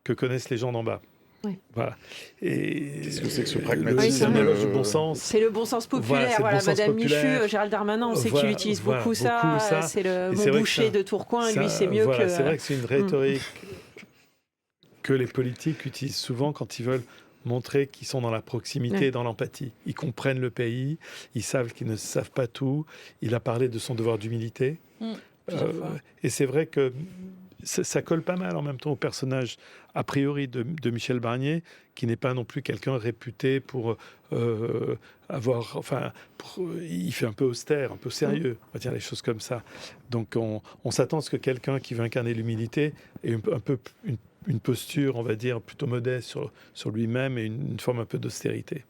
que connaissent les gens d'en bas. Oui. Voilà. Et qu'est-ce que c'est que ce pragmatisme? C'est un éloge du bon sens. C'est le bon sens populaire. Voilà, Madame Michu, Gérald Darmanin, on sait qu'il utilise beaucoup ça. C'est mon boucher de Tourcoing. Lui, c'est mieux que... C'est vrai que c'est une rhétorique que les politiques utilisent souvent quand ils veulent montrer qu'ils sont dans la proximité et dans l'empathie. Ils comprennent le pays, ils savent qu'ils ne savent pas tout. Il a parlé de son devoir d'humilité. Et c'est vrai que ça colle pas mal en même temps au personnage a priori de Michel Barnier, qui n'est pas non plus quelqu'un réputé pour avoir... Enfin, il fait un peu austère, un peu sérieux, on va dire les choses comme ça. Donc on s'attend à ce que quelqu'un qui veut incarner l'humilité ait un peu une posture, on va dire, plutôt modeste sur lui-même et une forme un peu d'austérité.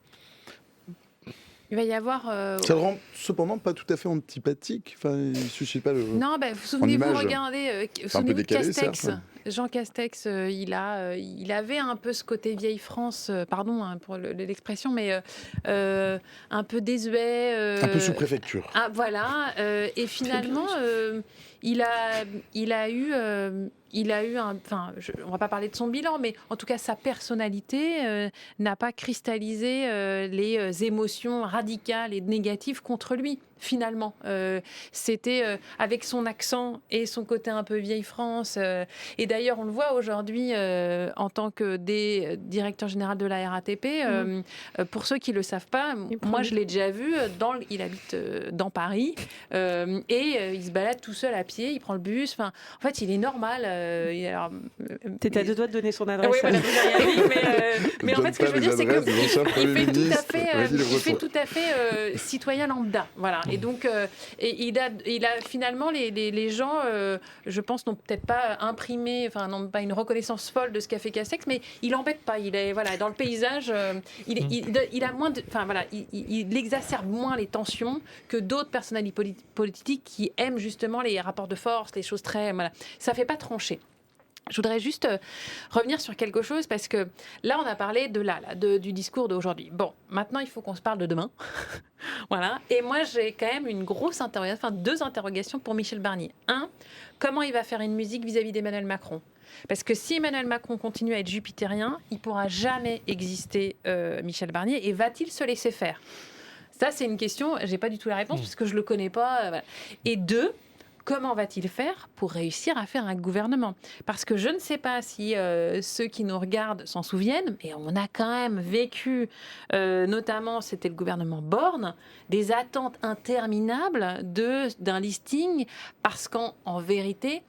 Il va y avoir... Ça le rend cependant pas tout à fait antipathique. Enfin, il ne suscite pas le... Non, souvenez-vous, regardez, souvenez-vous de Castex. Certes. Jean Castex, il avait un peu ce côté vieille France, pardon pour l'expression, mais un peu désuet. Un peu sous préfecture. Ah, voilà. Et finalement, il a eu un... Enfin, on ne va pas parler de son bilan, mais en tout cas, sa personnalité n'a pas cristallisé les émotions radicales et négatives contre lui. Finalement, c'était avec son accent et son côté un peu vieille France. Et d'ailleurs, d'ailleurs, on le voit aujourd'hui en tant que directeur général de la RATP. Pour ceux qui ne le savent pas, moi, je l'ai déjà vu. Il habite dans Paris et il se balade tout seul à pied. Il prend le bus. Enfin, en fait, il est normal. T'étais à deux doigts de donner son adresse. Oui, voilà, vous avez rien dit, mais en fait, ce que je veux dire, c'est qu'il fait tout à fait citoyen lambda. Voilà. Et donc, il a finalement les gens, je pense, n'ont peut-être pas imprimé, enfin, n'ont pas une reconnaissance folle de ce qu'a fait Castex, mais il n'embête pas. Il est dans le paysage. Il a moins, il exacerbe moins les tensions que d'autres personnalités politiques qui aiment justement les rapports de force, les choses très, voilà. Ça fait pas trancher. Je voudrais juste revenir sur quelque chose parce que là, on a parlé du discours d'aujourd'hui. Bon, maintenant, il faut qu'on se parle de demain. Voilà. Et moi, j'ai quand même deux interrogations pour Michel Barnier. Comment il va faire une musique vis-à-vis d'Emmanuel Macron ? Parce que si Emmanuel Macron continue à être jupitérien, il ne pourra jamais exister Michel Barnier. Et va-t-il se laisser faire ? Ça, c'est une question, je n'ai pas du tout la réponse parce que je ne le connais pas. Voilà. Et 2, comment va-t-il faire pour réussir à faire un gouvernement ? Parce que je ne sais pas si ceux qui nous regardent s'en souviennent, mais on a quand même vécu, notamment, c'était le gouvernement Borne, des attentes interminables d'un listing, parce qu'en vérité,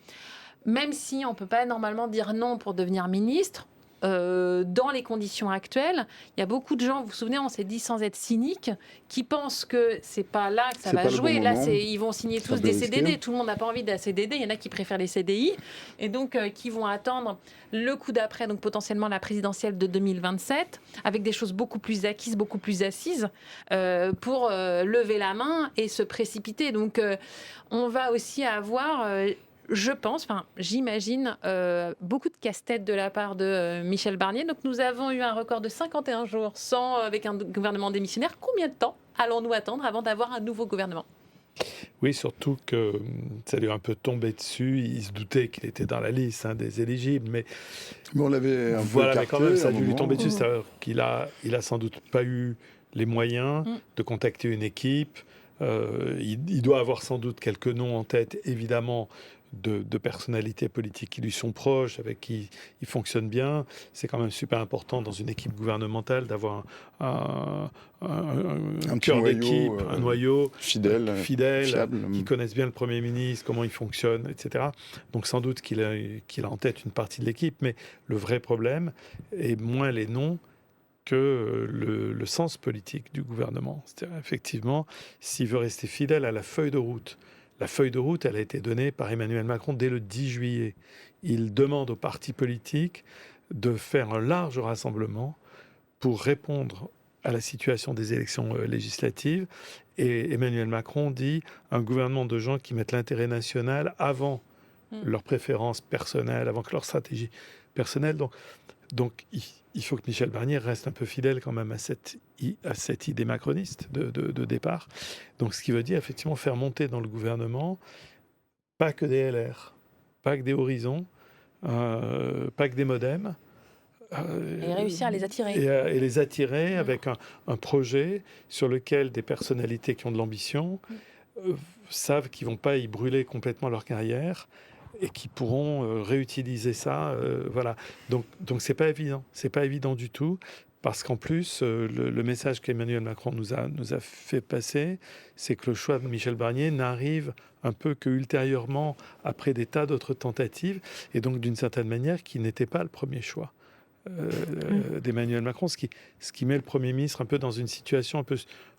même si on ne peut pas normalement dire non pour devenir ministre, dans les conditions actuelles, il y a beaucoup de gens, vous vous souvenez, on s'est dit sans être cynique, qui pensent que c'est pas là que ça va jouer. Là, ils vont signer tous des CDD. Tout le monde n'a pas envie d'un CDD. Il y en a qui préfèrent les CDI et donc qui vont attendre le coup d'après, donc potentiellement la présidentielle de 2027, avec des choses beaucoup plus acquises, beaucoup plus assises pour lever la main et se précipiter. Donc, on va aussi avoir je pense, j'imagine, beaucoup de casse-tête de la part de Michel Barnier. Donc nous avons eu un record de 51 jours avec un gouvernement démissionnaire. Combien de temps allons-nous attendre avant d'avoir un nouveau gouvernement ? Oui, surtout que ça lui a un peu tombé dessus. Il se doutait qu'il était dans la liste des éligibles, mais on l'avait un peu mais quand même, ça a dû lui tomber dessus. C'est-à-dire qu'il a sans doute pas eu les moyens de contacter une équipe. Il doit avoir sans doute quelques noms en tête, évidemment, de personnalités politiques qui lui sont proches, avec qui il fonctionne bien. C'est quand même super important dans une équipe gouvernementale d'avoir un cœur d'équipe, un noyau fidèle, fiable, qui connaissent bien le Premier ministre, comment il fonctionne, etc. Donc sans doute qu'il a en tête une partie de l'équipe, mais le vrai problème est moins les noms que le sens politique du gouvernement. C'est-à-dire, effectivement, s'il veut rester fidèle à la feuille de route, la feuille de route, elle a été donnée par Emmanuel Macron dès le 10 juillet. Il demande aux partis politiques de faire un large rassemblement pour répondre à la situation des élections législatives. Et Emmanuel Macron dit un gouvernement de gens qui mettent l'intérêt national avant leurs préférences personnelles, avant que leur stratégie personnelle. Donc il faut que Michel Barnier reste un peu fidèle quand même à cette idée macroniste de départ. Donc ce qui veut dire effectivement faire monter dans le gouvernement pas que des LR, pas que des Horizons, pas que des Modem. Et réussir à les attirer. Et les attirer avec un projet sur lequel des personnalités qui ont de l'ambition savent qu'ils ne vont pas y brûler complètement leur carrière et qui pourront réutiliser ça. Voilà. Donc c'est pas évident du tout, parce qu'en plus, le message qu'Emmanuel Macron nous a fait passer, c'est que le choix de Michel Barnier n'arrive un peu qu'ultérieurement, après des tas d'autres tentatives, et donc d'une certaine manière, qui n'était pas le premier choix d'Emmanuel Macron, ce qui met le Premier ministre un peu dans une situation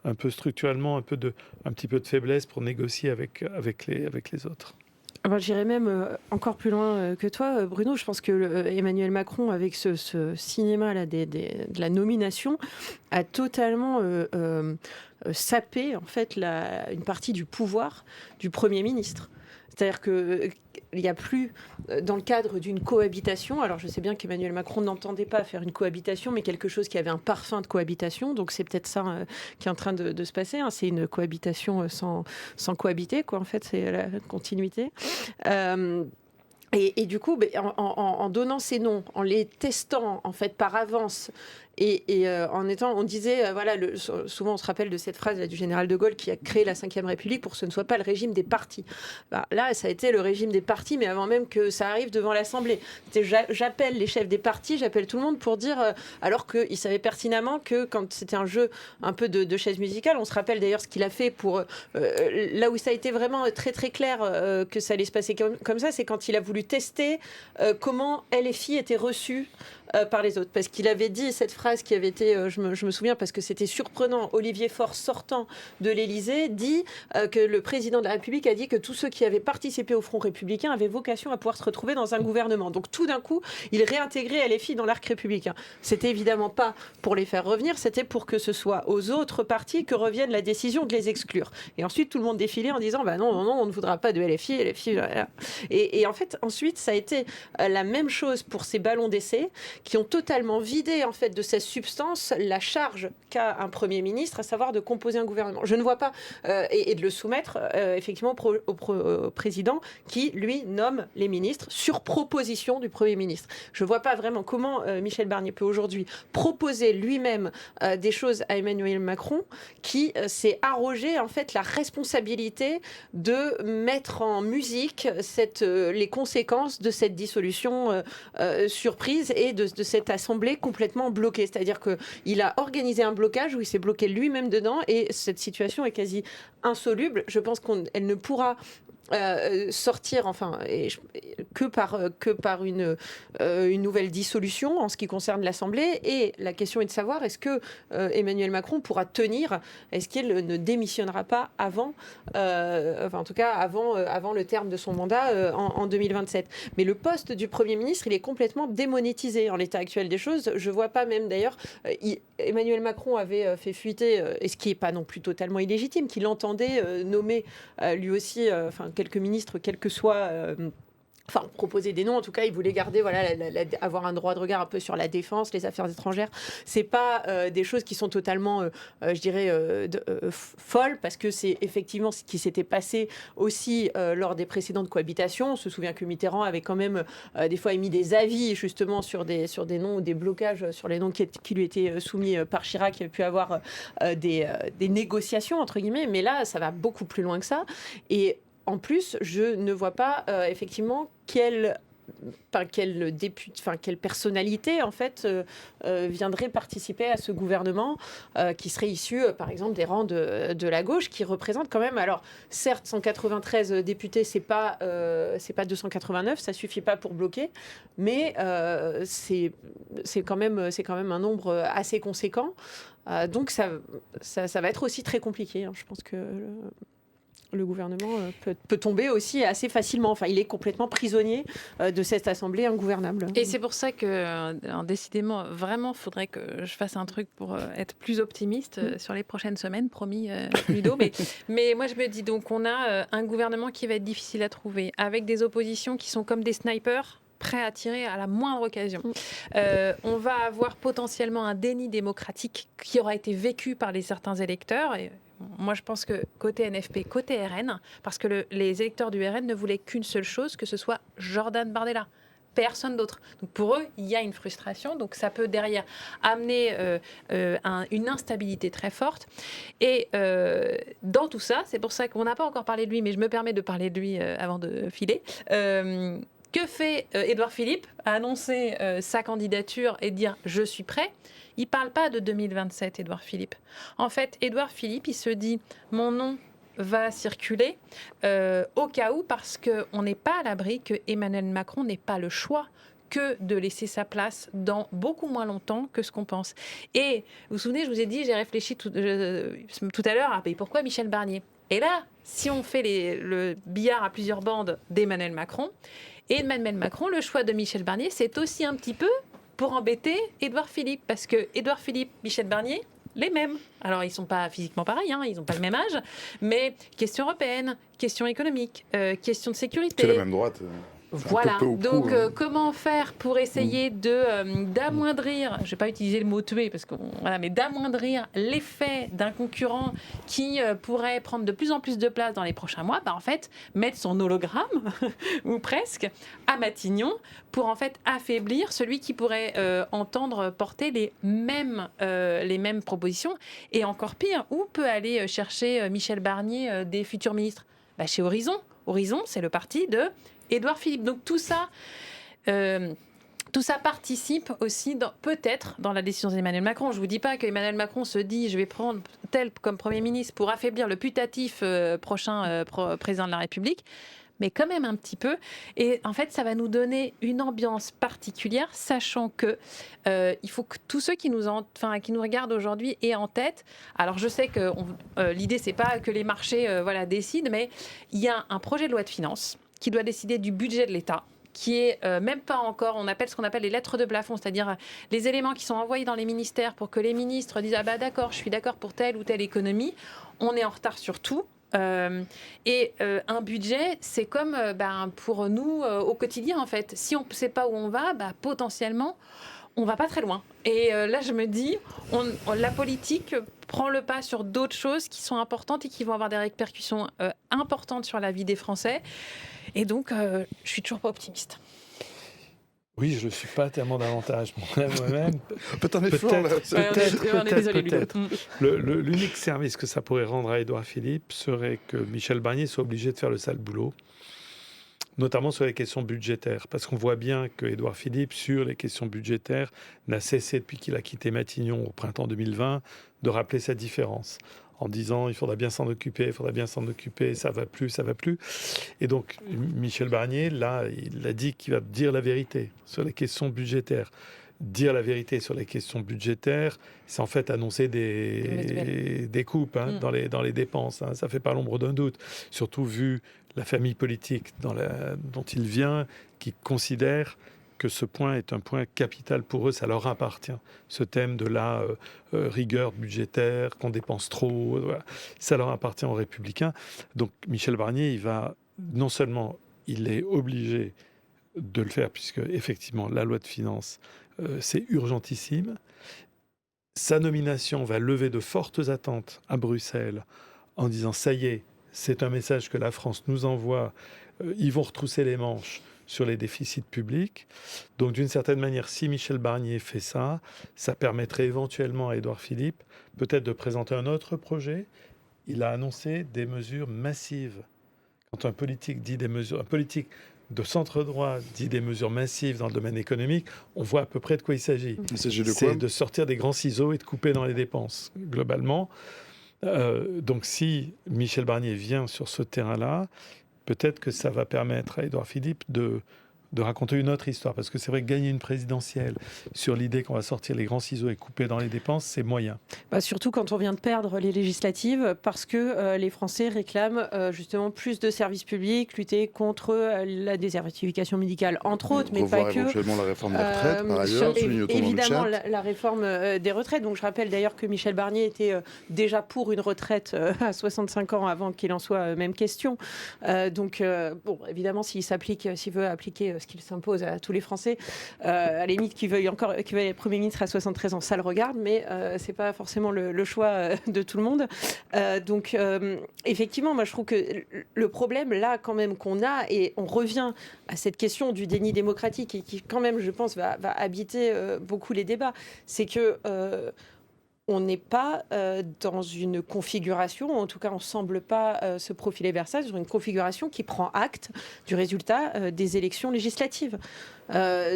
un peu structurellement, un petit peu de faiblesse pour négocier avec les autres. Alors, j'irais même encore plus loin que toi, Bruno. Je pense que Emmanuel Macron, avec ce cinéma-là de la nomination, a totalement sapé en fait une partie du pouvoir du Premier ministre. C'est-à-dire qu'il n'y a plus, dans le cadre d'une cohabitation, alors je sais bien qu'Emmanuel Macron n'entendait pas faire une cohabitation, mais quelque chose qui avait un parfum de cohabitation, donc c'est peut-être ça qui est en train de se passer, c'est une cohabitation sans cohabiter, quoi, en fait, c'est la continuité. Et du coup, en donnant ces noms, en les testant en fait par avance On disait, voilà, souvent on se rappelle de cette phrase là, du général de Gaulle qui a créé la Ve République pour que ce ne soit pas le régime des partis. Là, ça a été le régime des partis, mais avant même que ça arrive devant l'Assemblée. J'appelle les chefs des partis, j'appelle tout le monde pour dire, alors qu'ils savaient pertinemment que quand c'était un jeu un peu de chaises musicales, on se rappelle d'ailleurs ce qu'il a fait pour... là où ça a été vraiment très très clair que ça allait se passer comme ça, c'est quand il a voulu tester comment LFI était reçu par les autres. Parce qu'il avait dit cette phrase qui avait été, je me souviens parce que c'était surprenant, Olivier Faure sortant de l'Élysée dit que le président de la République a dit que tous ceux qui avaient participé au Front républicain avaient vocation à pouvoir se retrouver dans un gouvernement. Donc tout d'un coup, il réintégrait LFI dans l'arc républicain. C'était évidemment pas pour les faire revenir, c'était pour que ce soit aux autres partis que revienne la décision de les exclure. Et ensuite, tout le monde défilait en disant non, on ne voudra pas de LFI, voilà. Et en fait, ensuite, ça a été la même chose pour ces ballons d'essai qui ont totalement vidé en fait de sa substance la charge qu'a un Premier ministre, à savoir de composer un gouvernement. Je ne vois pas et de le soumettre effectivement au président qui lui nomme les ministres sur proposition du Premier ministre. Je ne vois pas vraiment comment Michel Barnier peut aujourd'hui proposer lui-même des choses à Emmanuel Macron qui s'est arrogé en fait la responsabilité de mettre en musique les conséquences de cette dissolution surprise et de cette assemblée complètement bloquée. C'est-à-dire qu'il a organisé un blocage où il s'est bloqué lui-même dedans et cette situation est quasi insoluble. Je pense qu'elle ne pourra sortir que par une nouvelle dissolution en ce qui concerne l'Assemblée. Et la question est de savoir est-ce que Emmanuel Macron pourra tenir, est-ce qu'il ne démissionnera pas avant, en tout cas avant le terme de son mandat en 2027. Mais le poste du Premier ministre, il est complètement démonétisé en l'état actuel des choses. Je ne vois pas même d'ailleurs, Emmanuel Macron avait fait fuiter, et ce qui n'est pas non plus totalement illégitime, qu'il entendait nommer lui aussi quelques ministres, quel que soit... proposer des noms, en tout cas, il voulait garder, avoir un droit de regard un peu sur la défense, les affaires étrangères. C'est pas des choses qui sont totalement, folles, parce que c'est effectivement ce qui s'était passé aussi lors des précédentes cohabitations. On se souvient que Mitterrand avait quand même des fois émis des avis justement sur des noms ou des blocages sur les noms qui lui étaient soumis par Chirac. Il y avait pu avoir des négociations entre guillemets, mais là, ça va beaucoup plus loin que ça. Et en plus, je ne vois pas effectivement quelle personnalité en fait viendrait participer à ce gouvernement qui serait issu par exemple des rangs de la gauche, qui représente quand même, alors certes 193 députés, c'est pas 289, ça suffit pas pour bloquer, mais c'est quand même un nombre assez conséquent, donc ça va être aussi très compliqué, hein. Je pense que le gouvernement peut tomber aussi assez facilement. Enfin, il est complètement prisonnier de cette assemblée ingouvernable. Et c'est pour ça que, décidément, vraiment, il faudrait que je fasse un truc pour être plus optimiste sur les prochaines semaines, promis, Ludo. Mais moi, je me dis, donc, on a un gouvernement qui va être difficile à trouver, avec des oppositions qui sont comme des snipers, prêts à tirer à la moindre occasion. On va avoir potentiellement un déni démocratique qui aura été vécu par certains électeurs. Et moi, je pense que côté NFP, côté RN, parce que les électeurs du RN ne voulaient qu'une seule chose, que ce soit Jordan Bardella. Personne d'autre. Donc pour eux, il y a une frustration. Donc ça peut derrière amener une instabilité très forte. Et dans tout ça, c'est pour ça qu'on n'a pas encore parlé de lui, mais je me permets de parler de lui avant de filer. Que fait Édouard Philippe? Annoncer sa candidature et dire « je suis prêt ». Il ne parle pas de 2027, Édouard Philippe. En fait, Édouard Philippe, il se dit « mon nom va circuler au cas où, parce qu'on n'est pas à l'abri que Emmanuel Macron n'ait pas le choix que de laisser sa place dans beaucoup moins longtemps que ce qu'on pense. » Et vous vous souvenez, je vous ai dit, j'ai réfléchi tout à l'heure, pourquoi Michel Barnier? Et là, si on fait le billard à plusieurs bandes d'Emmanuel Macron, le choix de Michel Barnier, c'est aussi un petit peu pour embêter Édouard Philippe, parce que Édouard Philippe, Michel Barnier, les mêmes. Alors, ils ne sont pas physiquement pareils, hein, ils n'ont pas le même âge, mais question européenne, question économique, question de sécurité. C'est la même droite. Voilà, peu au prou, donc hein. comment faire pour essayer d'amoindrir, je ne vais pas utiliser le mot tuer, parce que, voilà, mais d'amoindrir l'effet d'un concurrent qui pourrait prendre de plus en plus de place dans les prochains mois, en fait, mettre son hologramme, ou presque, à Matignon, pour en fait affaiblir celui qui pourrait entendre porter les mêmes propositions, et encore pire, où peut aller chercher Michel Barnier des futurs ministres ? Chez Horizon. Horizon, c'est le parti de Édouard Philippe. Donc tout ça participe aussi peut-être dans la décision d'Emmanuel Macron. Je ne vous dis pas qu'Emmanuel Macron se dit je vais prendre tel comme Premier ministre pour affaiblir le putatif prochain président de la République, mais quand même un petit peu. Et en fait, ça va nous donner une ambiance particulière, sachant que il faut que tous ceux qui nous regardent aujourd'hui aient en tête. Alors, je sais que l'idée, c'est pas que les marchés décident, mais il y a un projet de loi de finances qui doit décider du budget de l'État, qui est même pas encore, on appelle ce qu'on appelle les lettres de plafond, c'est-à-dire les éléments qui sont envoyés dans les ministères pour que les ministres disent d'accord, je suis d'accord pour telle ou telle économie. On est en retard sur tout. Et un budget, c'est comme pour nous au quotidien en fait. Si on ne sait pas où on va, potentiellement, on va pas très loin. Et là, je me dis, la politique prend le pas sur d'autres choses qui sont importantes et qui vont avoir des répercussions importantes sur la vie des Français. Et donc, je suis toujours pas optimiste. Oui, je ne suis pas tellement davantage moi-même. Peut-être. L'unique service que ça pourrait rendre à Édouard Philippe serait que Michel Barnier soit obligé de faire le sale boulot, notamment sur les questions budgétaires. Parce qu'on voit bien que Édouard Philippe, sur les questions budgétaires, n'a cessé, depuis qu'il a quitté Matignon au printemps 2020, de rappeler sa différence, en disant il faudra bien s'en occuper, ça va plus. Et donc Michel Barnier, là, il a dit qu'il va dire la vérité sur les questions budgétaires. Dire la vérité sur les questions budgétaires, c'est en fait annoncer des coupes dans les dépenses. Ça fait pas l'ombre d'un doute, surtout vu la famille politique dont il vient, qui considère que ce point est un point capital pour eux, ça leur appartient. Ce thème de la rigueur budgétaire, qu'on dépense trop, ça leur appartient aux Républicains. Donc Michel Barnier, non seulement il est obligé de le faire, puisque effectivement la loi de finances, c'est urgentissime. Sa nomination va lever de fortes attentes à Bruxelles en disant ça y est, c'est un message que la France nous envoie, ils vont retrousser les manches sur les déficits publics. Donc, d'une certaine manière, si Michel Barnier fait ça, ça permettrait éventuellement à Édouard Philippe peut-être de présenter un autre projet. Il a annoncé des mesures massives. Quand un politique de centre-droit dit des mesures massives dans le domaine économique, on voit à peu près de quoi il s'agit. C'est de sortir des grands ciseaux et de couper dans les dépenses, globalement. Donc, si Michel Barnier vient sur ce terrain-là, peut-être que ça va permettre à Édouard Philippe de raconter une autre histoire. Parce que c'est vrai que gagner une présidentielle sur l'idée qu'on va sortir les grands ciseaux et couper dans les dépenses, c'est moyen. Surtout quand on vient de perdre les législatives, parce que les Français réclament justement plus de services publics, lutter contre la désertification médicale, entre autres, mais pas que. Éventuellement la réforme des retraites, par ailleurs, évidemment la réforme des retraites. Donc je rappelle d'ailleurs que Michel Barnier était déjà pour une retraite à 65 ans avant qu'il en soit même question. Donc évidemment, s'il veut appliquer ce qu'il s'impose à tous les Français, à la limite qu'il veuille être Premier ministre à 73 ans, ça le regarde, mais c'est pas forcément le choix de tout le monde. Donc effectivement, moi je trouve que le problème là quand même qu'on a, et on revient à cette question du déni démocratique et qui quand même, je pense, va habiter beaucoup les débats, c'est que on n'est pas dans une configuration, en tout cas on ne semble pas se profiler vers ça, sur une configuration qui prend acte du résultat des élections législatives.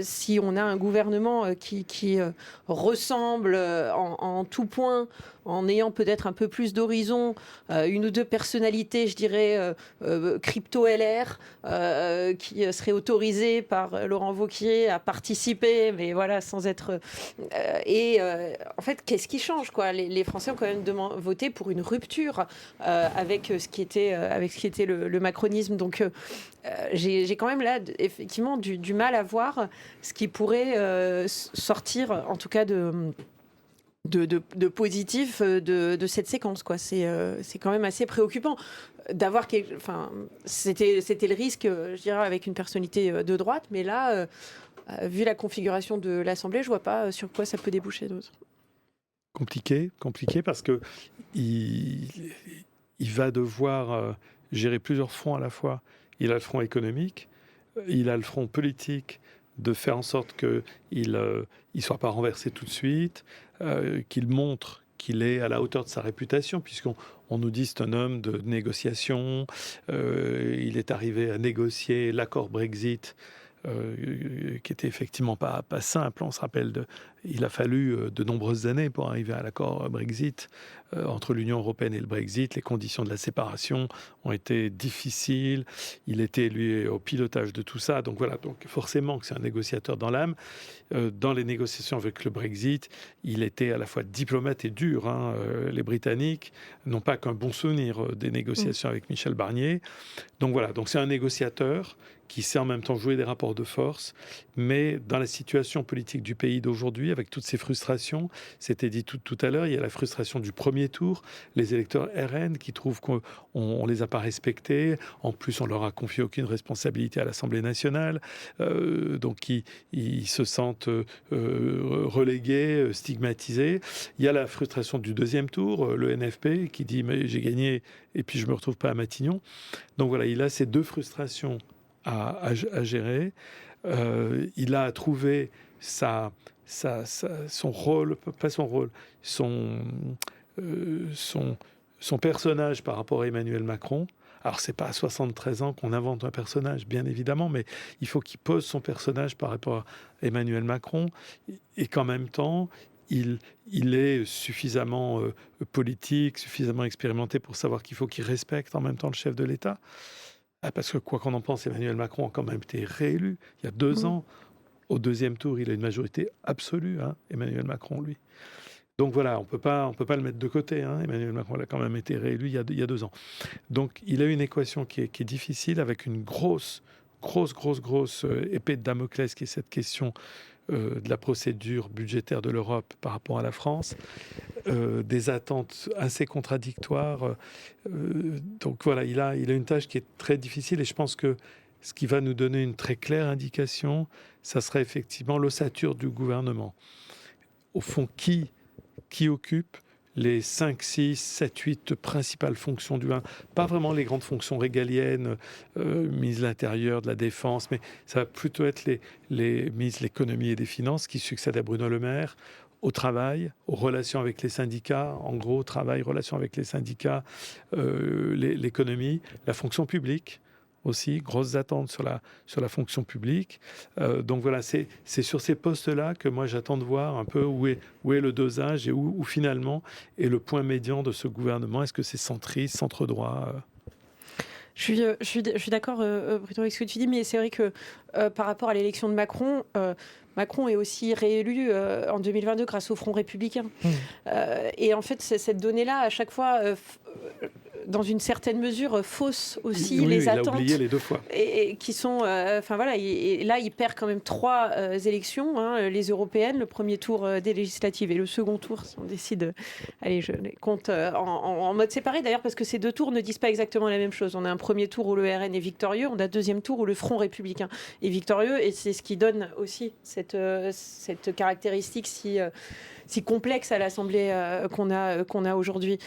Si on a un gouvernement qui ressemble en tout point, en ayant peut-être un peu plus d'horizon, une ou deux personnalités, je dirais, crypto-LR, qui seraient autorisées par Laurent Wauquiez à participer, mais voilà, sans être... en fait, qu'est-ce qui change, quoi ? Les Français ont quand même voté pour une rupture avec ce qui était le macronisme. Donc, j'ai quand même là, effectivement, du mal à voir ce qui pourrait sortir, en tout cas, de de positif de cette séquence, quoi. C'est quand même assez préoccupant d'avoir c'était le risque, je dirais, avec une personnalité de droite, mais là, vu la configuration de l'Assemblée, je vois pas sur quoi ça peut déboucher d'autre. Compliqué parce que il va devoir gérer plusieurs fronts à la fois. Il a le front économique, il a le front politique, de faire en sorte qu'il ne soit pas renversé tout de suite, qu'il montre qu'il est à la hauteur de sa réputation, puisqu'on nous dit c'est un homme de négociation, il est arrivé à négocier l'accord Brexit, qui était effectivement pas simple. On se rappelle, il a fallu de nombreuses années pour arriver à l'accord Brexit entre l'Union européenne et le Brexit. Les conditions de la séparation ont été difficiles. Il était, lui, au pilotage de tout ça. Donc voilà, donc forcément que c'est un négociateur dans l'âme. Dans les négociations avec le Brexit, il était à la fois diplomate et dur. Les Britanniques n'ont pas qu'un bon souvenir des négociations avec Michel Barnier. Donc voilà, donc c'est un négociateur qui sait en même temps jouer des rapports de force, mais dans la situation politique du pays d'aujourd'hui, avec toutes ces frustrations, c'était dit tout à l'heure, il y a la frustration du premier tour, les électeurs RN qui trouvent qu'on ne les a pas respectés, en plus on leur a confié aucune responsabilité à l'Assemblée nationale, donc ils se sentent relégués, stigmatisés. Il y a la frustration du deuxième tour, le NFP qui dit mais j'ai gagné et puis je ne me retrouve pas à Matignon. Donc voilà, il a ces deux frustrations à gérer. Il a à trouver son rôle, pas son rôle, son personnage par rapport à Emmanuel Macron. Alors, c'est pas à 73 ans qu'on invente un personnage, bien évidemment, mais il faut qu'il pose son personnage par rapport à Emmanuel Macron et qu'en même temps, il est suffisamment politique, suffisamment expérimenté pour savoir qu'il faut qu'il respecte en même temps le chef de l'État. Parce que quoi qu'on en pense, Emmanuel Macron a quand même été réélu il y a 2 ans. Au deuxième tour, il a une majorité absolue, Emmanuel Macron, lui. Donc voilà, on peut pas le mettre de côté. Emmanuel Macron a quand même été réélu il y a 2 ans. Donc il a une équation qui est difficile, avec une grosse épée de Damoclès, qui est cette question de la procédure budgétaire de l'Europe par rapport à la France, des attentes assez contradictoires. Donc voilà, il a une tâche qui est très difficile, et je pense que ce qui va nous donner une très claire indication, ça serait effectivement l'ossature du gouvernement. Au fond, qui occupe les 5, 6, 7, 8 principales fonctions du 1. Pas vraiment les grandes fonctions régaliennes, ministre de l'Intérieur, de la Défense, mais ça va plutôt être les ministres de l'Économie et des Finances qui succèdent à Bruno Le Maire, au travail, aux relations avec les syndicats, en gros, travail, relations avec les syndicats, l'économie, la fonction publique aussi, grosses attentes sur la fonction publique. Donc voilà, c'est sur ces postes-là que moi j'attends de voir un peu où est le dosage et où finalement est le point médian de ce gouvernement. Est-ce que c'est centriste, centre-droit Je suis d'accord, Bruno, avec ce que tu dis, mais c'est vrai que par rapport à l'élection de Macron, Macron est aussi réélu en 2022 grâce au Front républicain. Et en fait, cette donnée-là, à chaque fois, dans une certaine mesure, fausse aussi les attentes. Il a oublié les 2 fois. Et qui sont... voilà, et là, il perd quand même 3 élections, les européennes, le premier tour des législatives et le second tour, si on décide... allez, je les compte en mode séparé, d'ailleurs, parce que ces 2 tours ne disent pas exactement la même chose. On a un premier tour où le RN est victorieux, on a un deuxième tour où le Front républicain est victorieux, et c'est ce qui donne aussi cette caractéristique si complexe à l'Assemblée qu'on a aujourd'hui.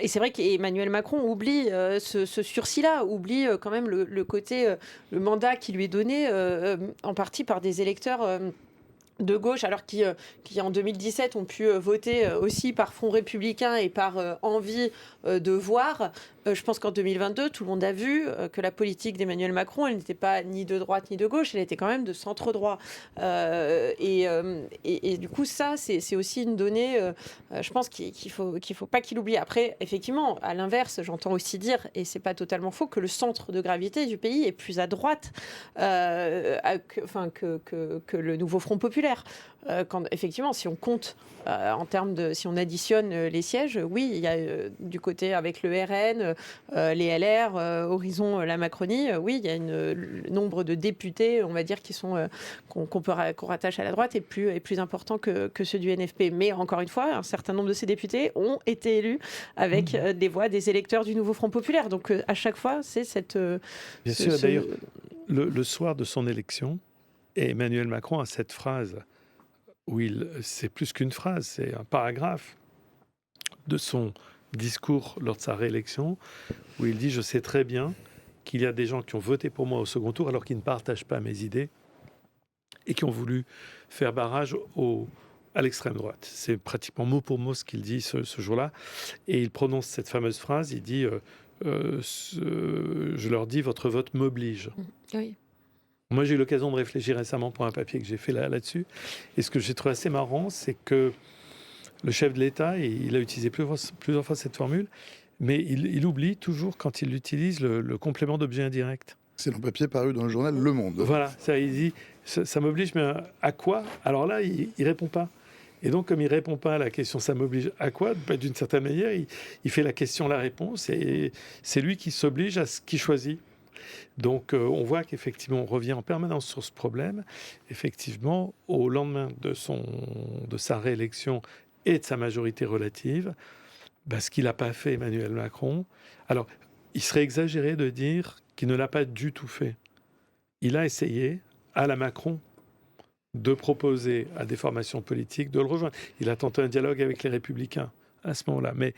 Et c'est vrai qu'Emmanuel Macron oublie ce sursis-là, oublie quand même le côté, le mandat qui lui est donné en partie par des électeurs de gauche, alors qui en 2017 ont pu voter aussi par Front républicain et par envie de voir. Je pense qu'en 2022, tout le monde a vu que la politique d'Emmanuel Macron, elle n'était pas ni de droite ni de gauche, elle était quand même de centre-droit. Et du coup, ça, c'est aussi une donnée, je pense qu'il faut pas qu'il oublie. Après, effectivement, à l'inverse, j'entends aussi dire, et c'est pas totalement faux, que le centre de gravité du pays est plus à droite que le nouveau Front populaire. Quand, effectivement, si on compte en termes de... Si on additionne les sièges, oui, il y a du côté avec le RN, les LR, Horizon, la Macronie, oui, il y a le nombre de députés, on va dire, qu'on rattache à la droite est plus important que ceux du NFP. Mais encore une fois, un certain nombre de ces députés ont été élus avec des voix des électeurs du nouveau Front populaire. Donc à chaque fois, c'est cette... Bien sûr, d'ailleurs, le soir de son élection, Emmanuel Macron a cette phrase où c'est plus qu'une phrase, c'est un paragraphe de son discours lors de sa réélection, où il dit « Je sais très bien qu'il y a des gens qui ont voté pour moi au second tour alors qu'ils ne partagent pas mes idées et qui ont voulu faire barrage à l'extrême droite. » C'est pratiquement mot pour mot ce qu'il dit ce jour-là. Et il prononce cette fameuse phrase, il dit je leur dis, votre vote m'oblige. Oui. Moi, j'ai eu l'occasion de réfléchir récemment pour un papier que j'ai fait là-dessus. Et ce que j'ai trouvé assez marrant, c'est que le chef de l'État, il a utilisé plusieurs fois cette formule, mais il oublie toujours, quand il utilise, le complément d'objet indirect. C'est le papier paru dans le journal Le Monde. Voilà, il dit, ça m'oblige, mais à quoi? Alors là, il répond pas. Et donc, comme il répond pas à la question « ça m'oblige à quoi ?», d'une certaine manière, il fait la question, la réponse, et c'est lui qui s'oblige à ce qu'il choisit. Donc, on voit qu'effectivement, on revient en permanence sur ce problème. Effectivement, au lendemain de sa réélection et de sa majorité relative, ce qu'il n'a pas fait Emmanuel Macron. Alors, il serait exagéré de dire qu'il ne l'a pas du tout fait. Il a essayé, à la Macron, de proposer à des formations politiques de le rejoindre. Il a tenté un dialogue avec les Républicains à ce moment-là. Mais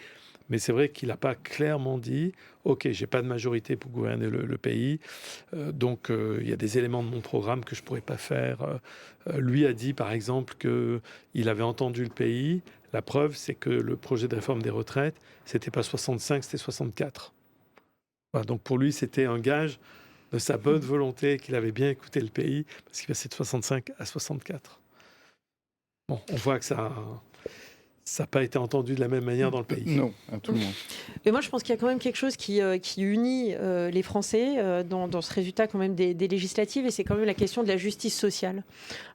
c'est vrai qu'il n'a pas clairement dit « Ok, j'ai pas de majorité pour gouverner le pays, donc il y a des éléments de mon programme que je pourrais pas faire. » Lui a dit, par exemple, qu'il avait entendu le pays. La preuve, c'est que le projet de réforme des retraites, c'était pas 65, c'était 64. Voilà, donc pour lui, c'était un gage de sa bonne volonté, qu'il avait bien écouté le pays, parce qu'il passait de 65 à 64. Bon, on voit que ça n'a pas été entendu de la même manière dans le pays. Non, à tout le monde. Mais moi, je pense qu'il y a quand même quelque chose qui unit les Français dans ce résultat quand même des législatives, et c'est quand même la question de la justice sociale.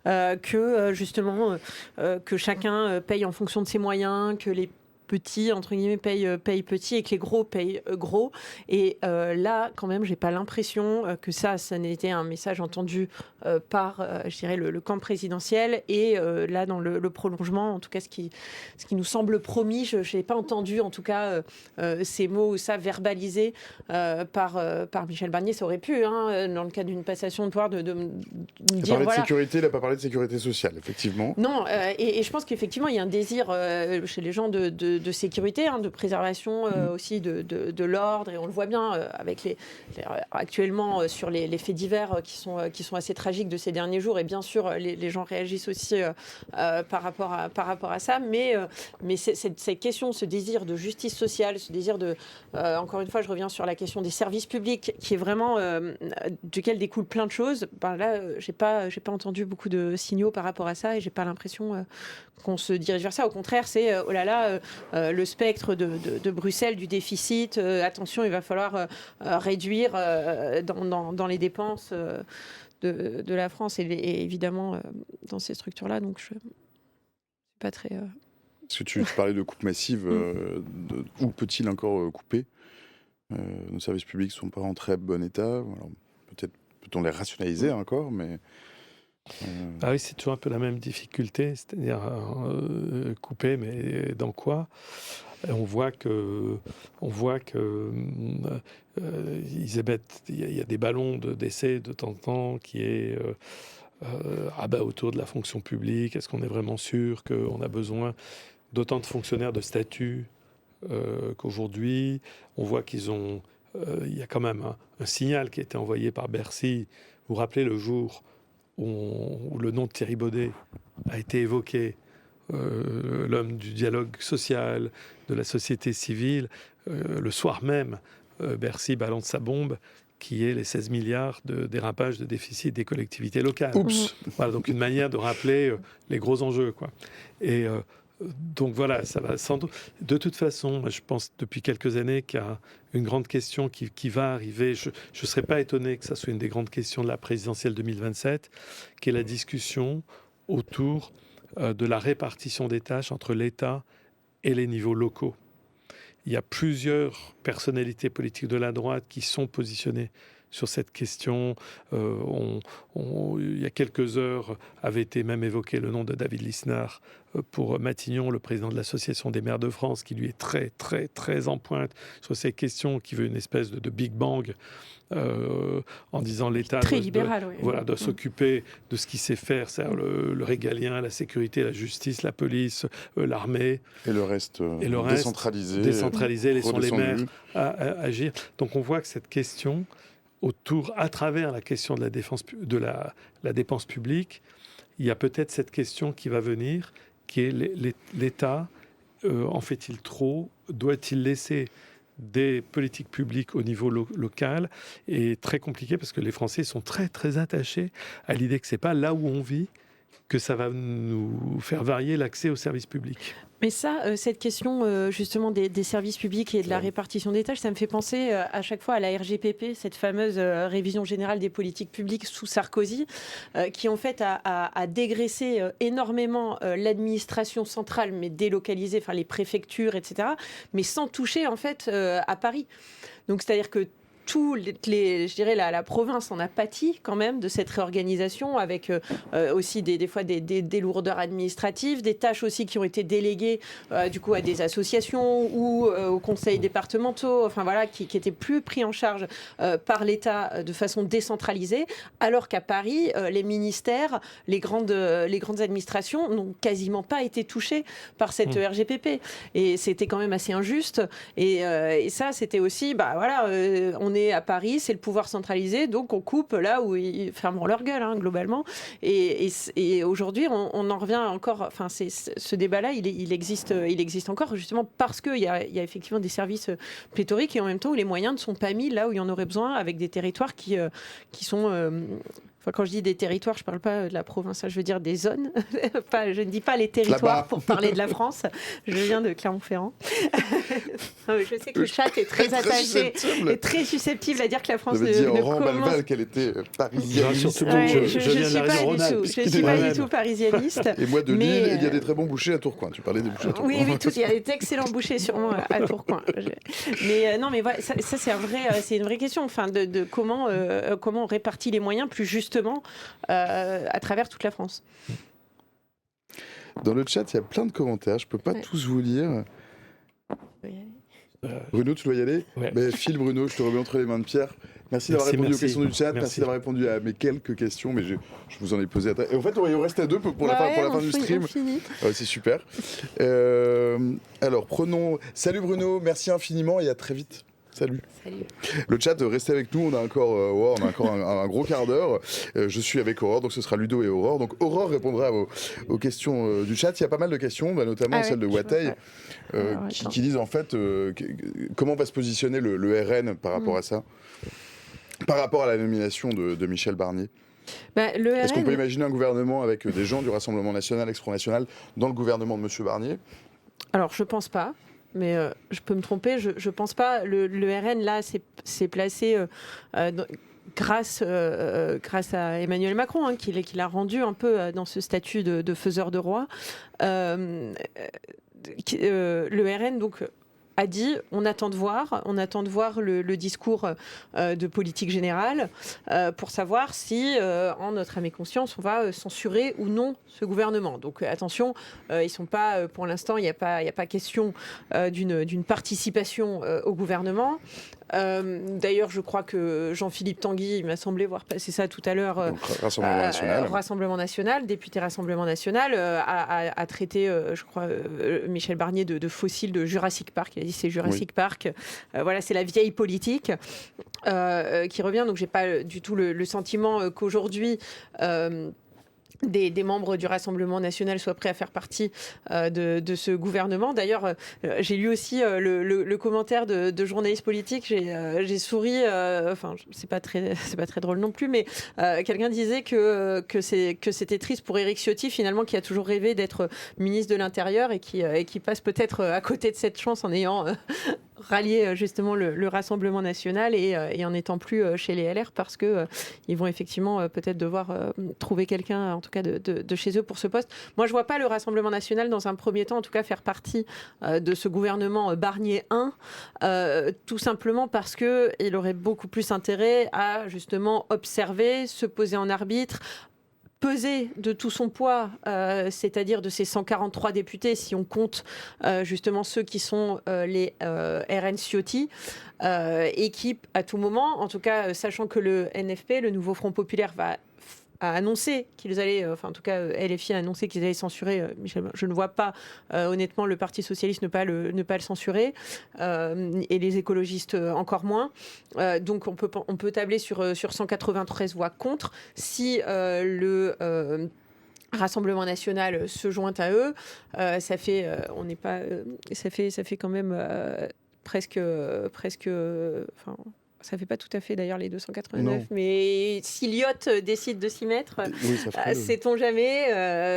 Justement, que chacun paye en fonction de ses moyens, que les petits, entre guillemets, payent petits et que les gros payent gros. Et là, quand même, j'ai pas l'impression que ça n'ait été un message entendu par, je dirais, le camp présidentiel. Et là, dans le prolongement, en tout cas, ce qui nous semble promis, je n'ai pas entendu, en tout cas, ces mots ou ça verbalisé par Michel Barnier. Ça aurait pu, dans le cadre d'une passation de pouvoir, de dire... Il a parlé de sécurité, il n'a pas parlé de sécurité sociale, effectivement. Non, et je pense qu'effectivement, il y a un désir chez les gens de sécurité, de préservation aussi de l'ordre, et on le voit bien avec actuellement sur les faits divers qui sont assez tragiques de ces derniers jours, et bien sûr les gens réagissent aussi par rapport à ça, mais cette question, ce désir de justice sociale, ce désir encore une fois, je reviens sur la question des services publics, qui est vraiment duquel découle plein de choses. Là, j'ai pas entendu beaucoup de signaux par rapport à ça, et j'ai pas l'impression qu'on se dirige vers ça. Au contraire, c'est oh là là, le spectre de Bruxelles, du déficit. Attention, il va falloir réduire dans les dépenses de la France, et évidemment dans ces structures-là. Donc, je ne suis pas très... Est-ce que tu parlais de coupe massive, où peut-il encore couper? Nos services publics ne sont pas en très bon état. Alors, peut-être peut-on les rationaliser encore, mais... Ah oui, c'est toujours un peu la même difficulté, c'est-à-dire couper, mais dans quoi? On voit que Elisabeth, il y a des ballons d'essai de temps en temps qui est autour de la fonction publique. Est-ce qu'on est vraiment sûr qu'on a besoin d'autant de fonctionnaires de statut qu'aujourd'hui? On voit il y a quand même un signal qui a été envoyé par Bercy. Vous vous rappelez le jour où le nom de Thierry Baudet a été évoqué, l'homme du dialogue social, de la société civile, le soir même, Bercy balance sa bombe, qui est les 16 milliards de dérapage de déficit des collectivités locales. Oups. Voilà, donc une manière de rappeler les gros enjeux, quoi. Et donc voilà, ça va sans doute. De toute façon, je pense depuis quelques années qu'il y a une grande question qui va arriver. Je ne serais pas étonné que ça soit une des grandes questions de la présidentielle 2027, qui est la discussion autour de la répartition des tâches entre l'État et les niveaux locaux. il y a plusieurs personnalités politiques de la droite qui sont positionnées sur cette question. Il y a quelques heures avait été même évoqué le nom de David Lisnard pour Matignon, le président de l'Association des maires de France, qui lui est très, très, très en pointe sur ces questions, qui veut une espèce de Big Bang en disant l'État très libéral, oui. voilà, doit s'occuper de ce qu'il sait faire, c'est-à-dire le régalien, la sécurité, la justice, la police, l'armée. Et le reste décentralisé. Décentralisé, laissons les maires redescendu. agir. Donc on voit que cette question à travers la question de la dépense publique, il y a peut-être cette question qui va venir, qui est l'État, en fait-il trop? Doit-il laisser des politiques publiques au niveau local? Et très compliqué parce que les Français sont très très attachés à l'idée que c'est pas là où on vit que ça va nous faire varier l'accès aux services publics. Mais ça, cette question justement des services publics et de la répartition des tâches, ça me fait penser à chaque fois à la RGPP, cette fameuse révision générale des politiques publiques sous Sarkozy, qui en fait a dégraissé énormément l'administration centrale, mais délocalisée, enfin les préfectures, etc., mais sans toucher en fait à Paris. Donc c'est-à-dire que je dirais la province en a pâti quand même de cette réorganisation, avec aussi des fois des lourdeurs administratives, des tâches aussi qui ont été déléguées du coup à des associations ou aux conseils départementaux, enfin voilà, qui étaient plus pris en charge par l'État de façon décentralisée, alors qu'à Paris, les ministères, les grandes administrations n'ont quasiment pas été touchées par cette RGPP. Et c'était quand même assez injuste. Et ça, c'était aussi, on est à Paris, c'est le pouvoir centralisé, donc on coupe là où ils fermeront leur gueule, globalement. Et aujourd'hui, on en revient encore. Enfin, ce débat-là, il existe encore justement parce qu'il y a effectivement des services pléthoriques et en même temps où les moyens ne sont pas mis là où il y en aurait besoin, avec des territoires qui sont quand je dis des territoires, je ne parle pas de la province, je veux dire des zones. Je ne dis pas les territoires Là-bas. pour parler de la France. Je viens de Clermont-Ferrand. Je sais que le chat est très attaché et très susceptible à dire que la France Je ne dire commence... Balbal qu'elle était parisienne. Surtout Je ne suis pas du tout. Je suis pas du tout parisianiste. Et moi de Lille, mais, il y a des très bons bouchers à Tourcoing. Tu parlais des bouchers à Tourcoing. Oui, il y a d'excellents bouchers sûrement à Tourcoing. Mais non, mais voilà, ça c'est une vraie question. Enfin, de comment on répartit les moyens plus justement à travers toute la France. Dans le chat, il y a plein de commentaires. Je peux pas tous vous lire. Bruno, tu dois y aller. Ouais. File Bruno, je te remets entre les mains de Pierre. Merci d'avoir répondu aux questions du chat. Merci d'avoir répondu à mes quelques questions, mais je vous en ai posé. Et en fait, il reste à deux pour la fin du stream. C'est super. Alors, Salut Bruno, merci infiniment et à très vite. Salut. Le chat, restez avec nous, on a encore un gros quart d'heure. Je suis avec Aurore, donc ce sera Ludo et Aurore. Donc Aurore répondra aux questions du chat. Il y a pas mal de questions, notamment celle de Wattay, qui disent en fait comment va se positionner le RN par rapport à ça, par rapport à la nomination de Michel Barnier. Est-ce qu'on peut imaginer un gouvernement avec des gens du Rassemblement national, ex-Front National, dans le gouvernement de M. Barnier ? Alors, je pense pas. Mais je peux me tromper, je pense pas. Le RN, là, s'est placé grâce à Emmanuel Macron, qui l'a rendu un peu dans ce statut de faiseur de roi. Le RN, donc, a dit on attend de voir le discours de politique générale pour savoir si, en notre âme et conscience, on va censurer ou non ce gouvernement. Donc attention, ils sont pas, pour l'instant, il n'y a pas question d'une participation au gouvernement. D'ailleurs, je crois que Jean-Philippe Tanguy, il m'a semblé voir passer ça tout à l'heure. Rassemblement national, député Rassemblement national, a traité, je crois, Michel Barnier de fossile de Jurassic Park. Il a dit c'est Jurassic Park. Voilà, c'est la vieille politique qui revient. Donc, j'ai pas du tout le sentiment qu'aujourd'hui. Des membres du Rassemblement national soient prêts à faire partie de ce gouvernement. D'ailleurs, j'ai lu aussi le commentaire de journalistes politiques. J'ai souri. Enfin, c'est pas très drôle non plus, mais quelqu'un disait que c'était triste pour Éric Ciotti, finalement, qui a toujours rêvé d'être ministre de l'Intérieur et qui passe peut-être à côté de cette chance en ayant rallier justement le Rassemblement national et en n'étant plus chez les LR parce que ils vont effectivement peut-être devoir trouver quelqu'un, en tout cas de chez eux pour ce poste. Moi, je vois pas le Rassemblement national dans un premier temps, en tout cas faire partie de ce gouvernement Barnier 1, tout simplement parce que il aurait beaucoup plus intérêt à justement observer, se poser en arbitre, peser de tout son poids, c'est-à-dire de ses 143 députés, si on compte justement ceux qui sont les RN Ciotti, et qui, à tout moment, en tout cas, sachant que le NFP, le Nouveau Front Populaire, a annoncé qu'ils allaient, enfin en tout cas LFI a annoncé qu'ils allaient censurer Michel. Je ne vois pas honnêtement le Parti socialiste ne pas le censurer et les écologistes encore moins. Donc on peut tabler sur 193 voix contre. Si le Rassemblement national se joint à eux, ça fait ça fait quand même presque enfin, ça fait pas tout à fait d'ailleurs les 289, non. Mais si Lyotte décide de s'y mettre, oui, sait-on jamais.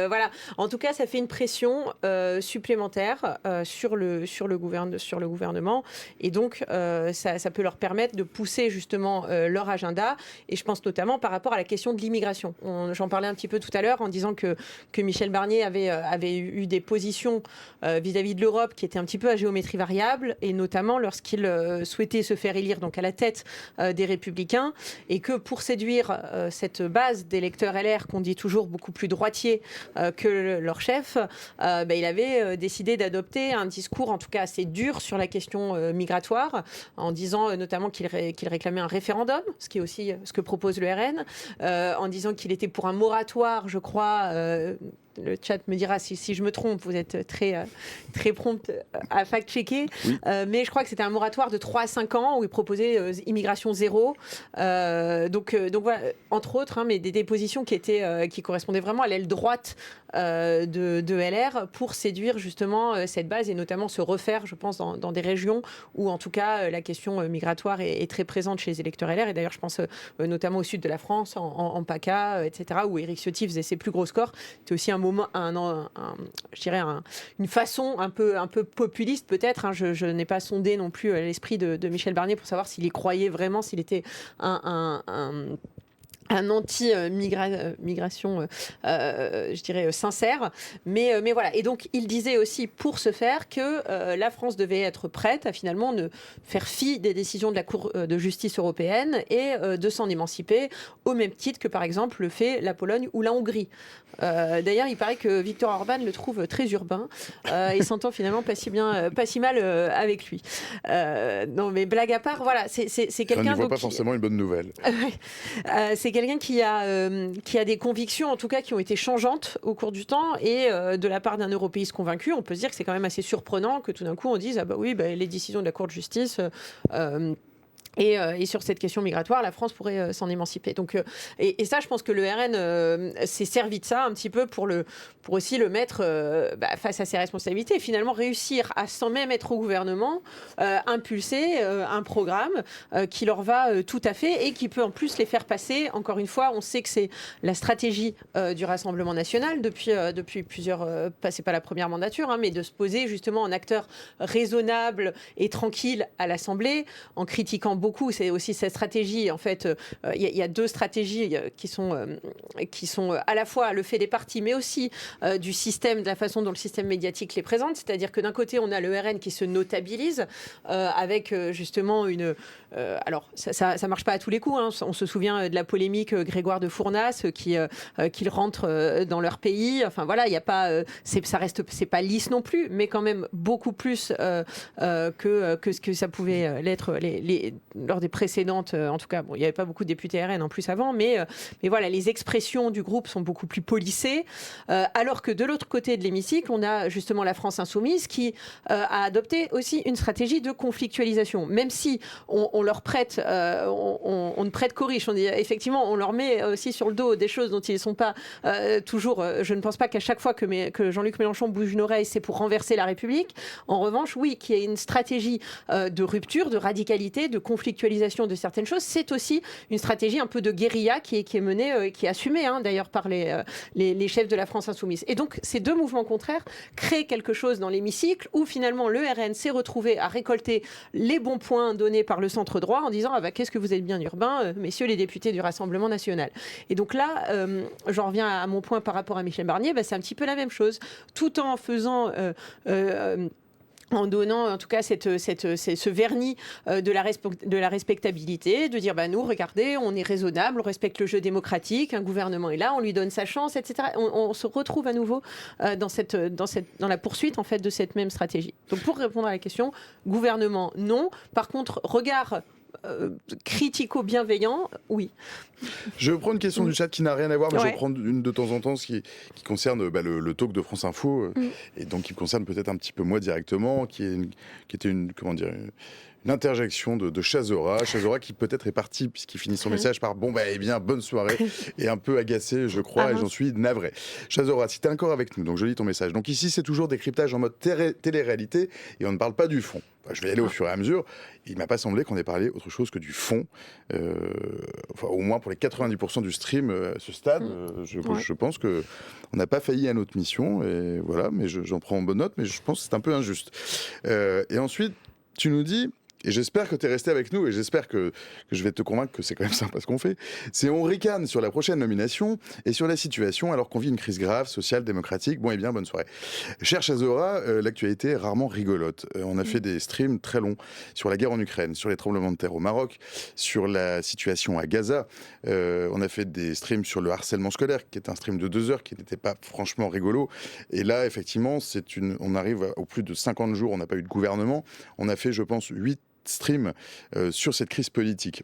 Voilà. En tout cas, ça fait une pression supplémentaire sur le gouvernement, et donc ça peut leur permettre de pousser justement leur agenda. Et je pense notamment par rapport à la question de l'immigration. J'en parlais un petit peu tout à l'heure en disant que Michel Barnier avait eu des positions vis-à-vis de l'Europe qui étaient un petit peu à géométrie variable, et notamment lorsqu'il souhaitait se faire élire donc à la tête des Républicains, et que pour séduire cette base d'électeurs LR qu'on dit toujours beaucoup plus droitiers que leur chef, il avait décidé d'adopter un discours en tout cas assez dur sur la question migratoire, en disant notamment qu'il réclamait un référendum, ce qui est aussi ce que propose le RN, en disant qu'il était pour un moratoire, je crois. Le chat me dira si je me trompe, vous êtes très prompt à fact-checker, oui. Mais je crois que c'était un moratoire de 3 à 5 ans où il proposait immigration zéro. Donc voilà, entre autres, mais des positions qui correspondaient vraiment à l'aile droite de LR pour séduire justement cette base, et notamment se refaire, je pense, dans des régions où en tout cas la question migratoire est très présente chez les électeurs LR. Et d'ailleurs, je pense notamment au sud de la France, en PACA, etc., où Éric Ciotti faisait ses plus gros scores. C'était aussi un moment, je dirais une façon un peu populiste peut-être. Je n'ai pas sondé non plus l'esprit de Michel Barnier pour savoir s'il y croyait vraiment, s'il était un anti-migration, je dirais, sincère. Mais voilà. Et donc, il disait aussi, pour ce faire, que la France devait être prête à finalement ne faire fi des décisions de la Cour de justice européenne et de s'en émanciper, au même titre que, par exemple, le fait la Pologne ou la Hongrie. D'ailleurs, il paraît que Viktor Orban le trouve très urbain et s'entend finalement pas si mal avec lui. Non, mais blague à part, voilà, c'est quelqu'un... Ça n'y voit pas forcément une bonne nouvelle. C'est quelqu'un qui a des convictions, en tout cas, qui ont été changeantes au cours du temps, et de la part d'un européiste convaincu, on peut se dire que c'est quand même assez surprenant que tout d'un coup on dise les décisions de la Cour de justice... Et sur cette question migratoire, la France pourrait s'en émanciper. Donc, et ça, je pense que le RN s'est servi de ça un petit peu pour aussi le mettre face à ses responsabilités, et finalement réussir à, sans même être au gouvernement, impulser un programme qui leur va tout à fait, et qui peut en plus les faire passer. Encore une fois, on sait que c'est la stratégie du Rassemblement national depuis plusieurs... c'est pas la première mandature, mais de se poser justement en acteur raisonnable et tranquille à l'Assemblée, en critiquant beaucoup. C'est aussi cette stratégie. En fait, il y a deux stratégies qui sont à la fois le fait des partis, mais aussi du système, de la façon dont le système médiatique les présente. C'est-à-dire que d'un côté, on a le RN qui se notabilise avec justement une... alors, ça marche pas à tous les coups. On se souvient de la polémique Grégoire de Fournas qu'ils rentrent dans leur pays. Enfin voilà, il y a pas... c'est pas lisse non plus, mais quand même beaucoup plus que ce que ça pouvait l'être lors des précédentes, en tout cas, il n'y avait pas beaucoup de députés RN en plus avant, mais voilà, les expressions du groupe sont beaucoup plus polissées, alors que de l'autre côté de l'hémicycle, on a justement la France Insoumise qui a adopté aussi une stratégie de conflictualisation, même si on leur prête, on ne prête qu'aux riches. Effectivement, on leur met aussi sur le dos des choses dont ils ne sont pas toujours... je ne pense pas qu'à chaque fois que Jean-Luc Mélenchon bouge une oreille, c'est pour renverser la République. En revanche, oui, qu'il y ait une stratégie de rupture, de radicalité, de conflictualisation, conflictualisation de certaines choses, c'est aussi une stratégie un peu de guérilla qui est menée, qui est assumée d'ailleurs par les chefs de la France insoumise. Et donc ces deux mouvements contraires créent quelque chose dans l'hémicycle où finalement le RN s'est retrouvé à récolter les bons points donnés par le centre droit en disant qu'est-ce que vous êtes bien urbain, messieurs les députés du Rassemblement national. Et donc là, j'en reviens à mon point par rapport à Michel Barnier, c'est un petit peu la même chose, tout en faisant... en donnant en tout cas ce vernis de la respectabilité, de dire nous, regardez, on est raisonnable, on respecte le jeu démocratique, un gouvernement est là, on lui donne sa chance, etc. On se retrouve à nouveau dans la poursuite en fait de cette même stratégie. Donc pour répondre à la question, gouvernement, non. Par contre, regard critico-bienveillant, oui. Je prends une question du chat qui n'a rien à voir, mais je vais prendre une de temps en temps, qui concerne le talk de France Info, et donc qui me concerne peut-être un petit peu moi directement, qui était une interjection de Chazora qui peut-être est parti, puisqu'il finit son message par bonne soirée, et un peu agacé, je crois, et j'en suis navré. Chazora, si tu es encore avec nous, donc je lis ton message. Donc ici, c'est toujours décryptage en mode télé-réalité, et on ne parle pas du fond. Je vais y aller au fur et à mesure. Il m'a pas semblé qu'on ait parlé autre chose que du fond. Au moins pour les 90% du stream à ce stade, je pense qu'on n'a pas failli à notre mission. Et voilà, mais j'en prends en bonne note, mais je pense que c'est un peu injuste. Et ensuite, tu nous dis... Et j'espère que tu es resté avec nous, et j'espère que je vais te convaincre que c'est quand même sympa ce qu'on fait. C'est on ricane sur la prochaine nomination et sur la situation alors qu'on vit une crise grave, sociale, démocratique. Bon, bonne soirée. Cher Chazora, l'actualité est rarement rigolote. On a fait des streams très longs sur la guerre en Ukraine, sur les tremblements de terre au Maroc, sur la situation à Gaza. On a fait des streams sur le harcèlement scolaire, qui est un stream de 2 heures, qui n'était pas franchement rigolo. Et là, effectivement, on arrive au plus de 50 jours, on n'a pas eu de gouvernement. On a fait, je pense, 8 streams sur cette crise politique.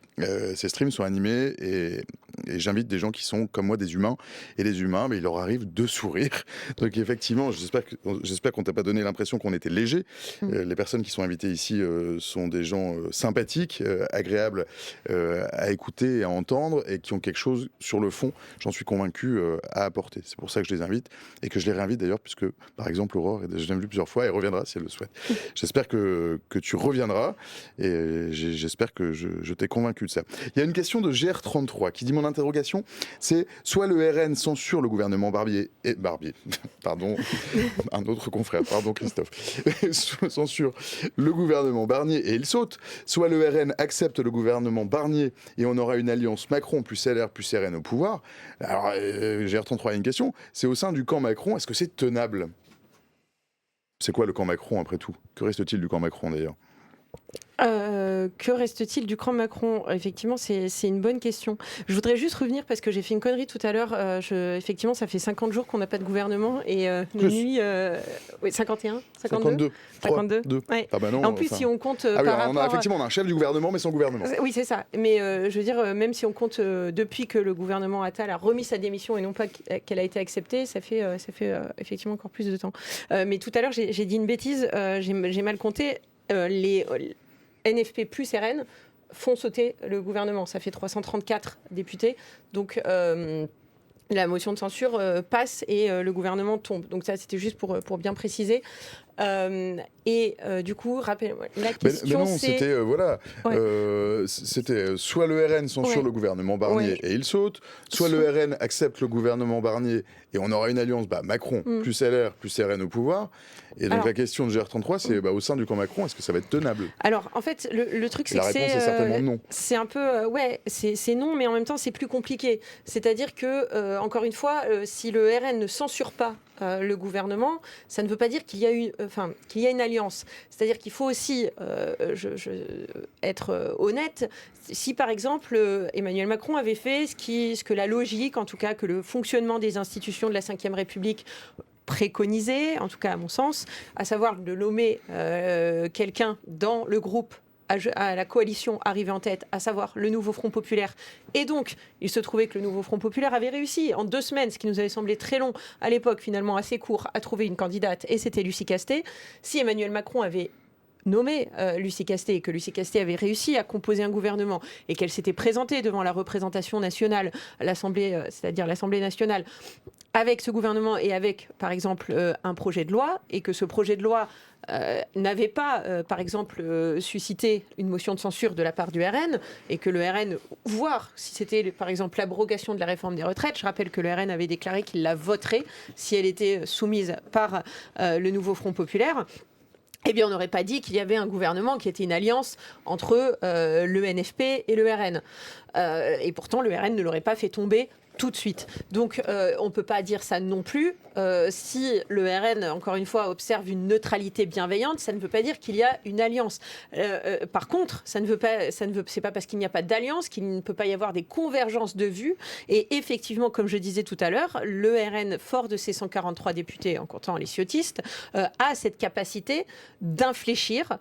Ces streams sont animés et j'invite des gens qui sont comme moi des humains, et les humains, il leur arrive de sourire. Donc effectivement, j'espère qu'on t'a pas donné l'impression qu'on était léger. Les personnes qui sont invitées ici sont des gens sympathiques, agréables à écouter et à entendre, et qui ont quelque chose sur le fond, j'en suis convaincu, à apporter. C'est pour ça que je les invite, et que je les réinvite d'ailleurs, puisque par exemple Aurore, je l'ai vu plusieurs fois, elle reviendra si elle le souhaite. J'espère que tu reviendras. Et j'espère que je t'ai convaincu de ça. Il y a une question de GR33 qui dit: mon interrogation, c'est soit le RN censure le gouvernement pardon, un autre confrère, pardon Christophe, censure le gouvernement Barnier et il saute, soit le RN accepte le gouvernement Barnier et on aura une alliance Macron plus LR plus RN au pouvoir. Alors GR33 a une question, c'est au sein du camp Macron, est-ce que c'est tenable? C'est quoi le camp Macron après tout? Que reste-t-il du camp Macron d'ailleurs? Que reste-t-il du camp Macron? Effectivement, c'est une bonne question. Je voudrais juste revenir parce que j'ai fait une connerie tout à l'heure. Effectivement, ça fait 50 jours qu'on n'a pas de gouvernement et nuit, 51, 52, 52. Ouais. Ah bah non, en plus, si on compte effectivement, on a un chef du gouvernement, mais sans gouvernement. Oui, c'est ça. Mais je veux dire, même si on compte depuis que le gouvernement Attal a remis sa démission et non pas qu'elle a été acceptée, ça fait effectivement encore plus de temps. Mais tout à l'heure, j'ai dit une bêtise. J'ai mal compté. Les NFP plus RN font sauter le gouvernement. Ça fait 334 députés. Donc, la motion de censure passe et le gouvernement tombe. Donc ça, c'était juste pour bien préciser. Du coup, rappelez-moi, la question mais non, c'était c'était soit le RN censure le gouvernement Barnier et il saute, soit le RN accepte le gouvernement Barnier et on aura une alliance Macron plus LR plus RN au pouvoir. Et donc la question de GR33, c'est au sein du camp Macron, est-ce que ça va être tenable? Alors en fait, le truc c'est que la réponse est certainement non. C'est un peu c'est non, mais en même temps c'est plus compliqué. C'est-à-dire que encore une fois, si le RN ne censure pas le gouvernement, ça ne veut pas dire qu'il y a une alliance. C'est-à-dire qu'il faut aussi être honnête. Si par exemple Emmanuel Macron avait fait ce que la logique, en tout cas que le fonctionnement des institutions de la Ve République préconisait, en tout cas à mon sens, à savoir de nommer quelqu'un dans le groupe à la coalition arrivée en tête, à savoir le nouveau Front Populaire. Et donc, il se trouvait que le nouveau Front Populaire avait réussi en 2 semaines, ce qui nous avait semblé très long à l'époque, finalement assez court, à trouver une candidate, et c'était Lucie Castet. Si Emmanuel Macron avait nommé Lucie Castet et que Lucie Castet avait réussi à composer un gouvernement et qu'elle s'était présentée devant la représentation nationale, l'Assemblée, c'est-à-dire l'Assemblée nationale, avec ce gouvernement et avec, par exemple, un projet de loi, et que ce projet de loi n'avait pas, par exemple, suscité une motion de censure de la part du RN, et que le RN, voire si c'était, par exemple, l'abrogation de la réforme des retraites, je rappelle que le RN avait déclaré qu'il la voterait si elle était soumise par le nouveau Front populaire, eh bien, on n'aurait pas dit qu'il y avait un gouvernement qui était une alliance entre le NFP et le RN. Et pourtant, le RN ne l'aurait pas fait tomber tout de suite. Donc, on ne peut pas dire ça non plus. Si le RN, encore une fois, observe une neutralité bienveillante, ça ne veut pas dire qu'il y a une alliance. Par contre, c'est pas parce qu'il n'y a pas d'alliance qu'il ne peut pas y avoir des convergences de vues. Et effectivement, comme je disais tout à l'heure, le RN, fort de ses 143 députés, en comptant les ciotistes, a cette capacité d'infléchir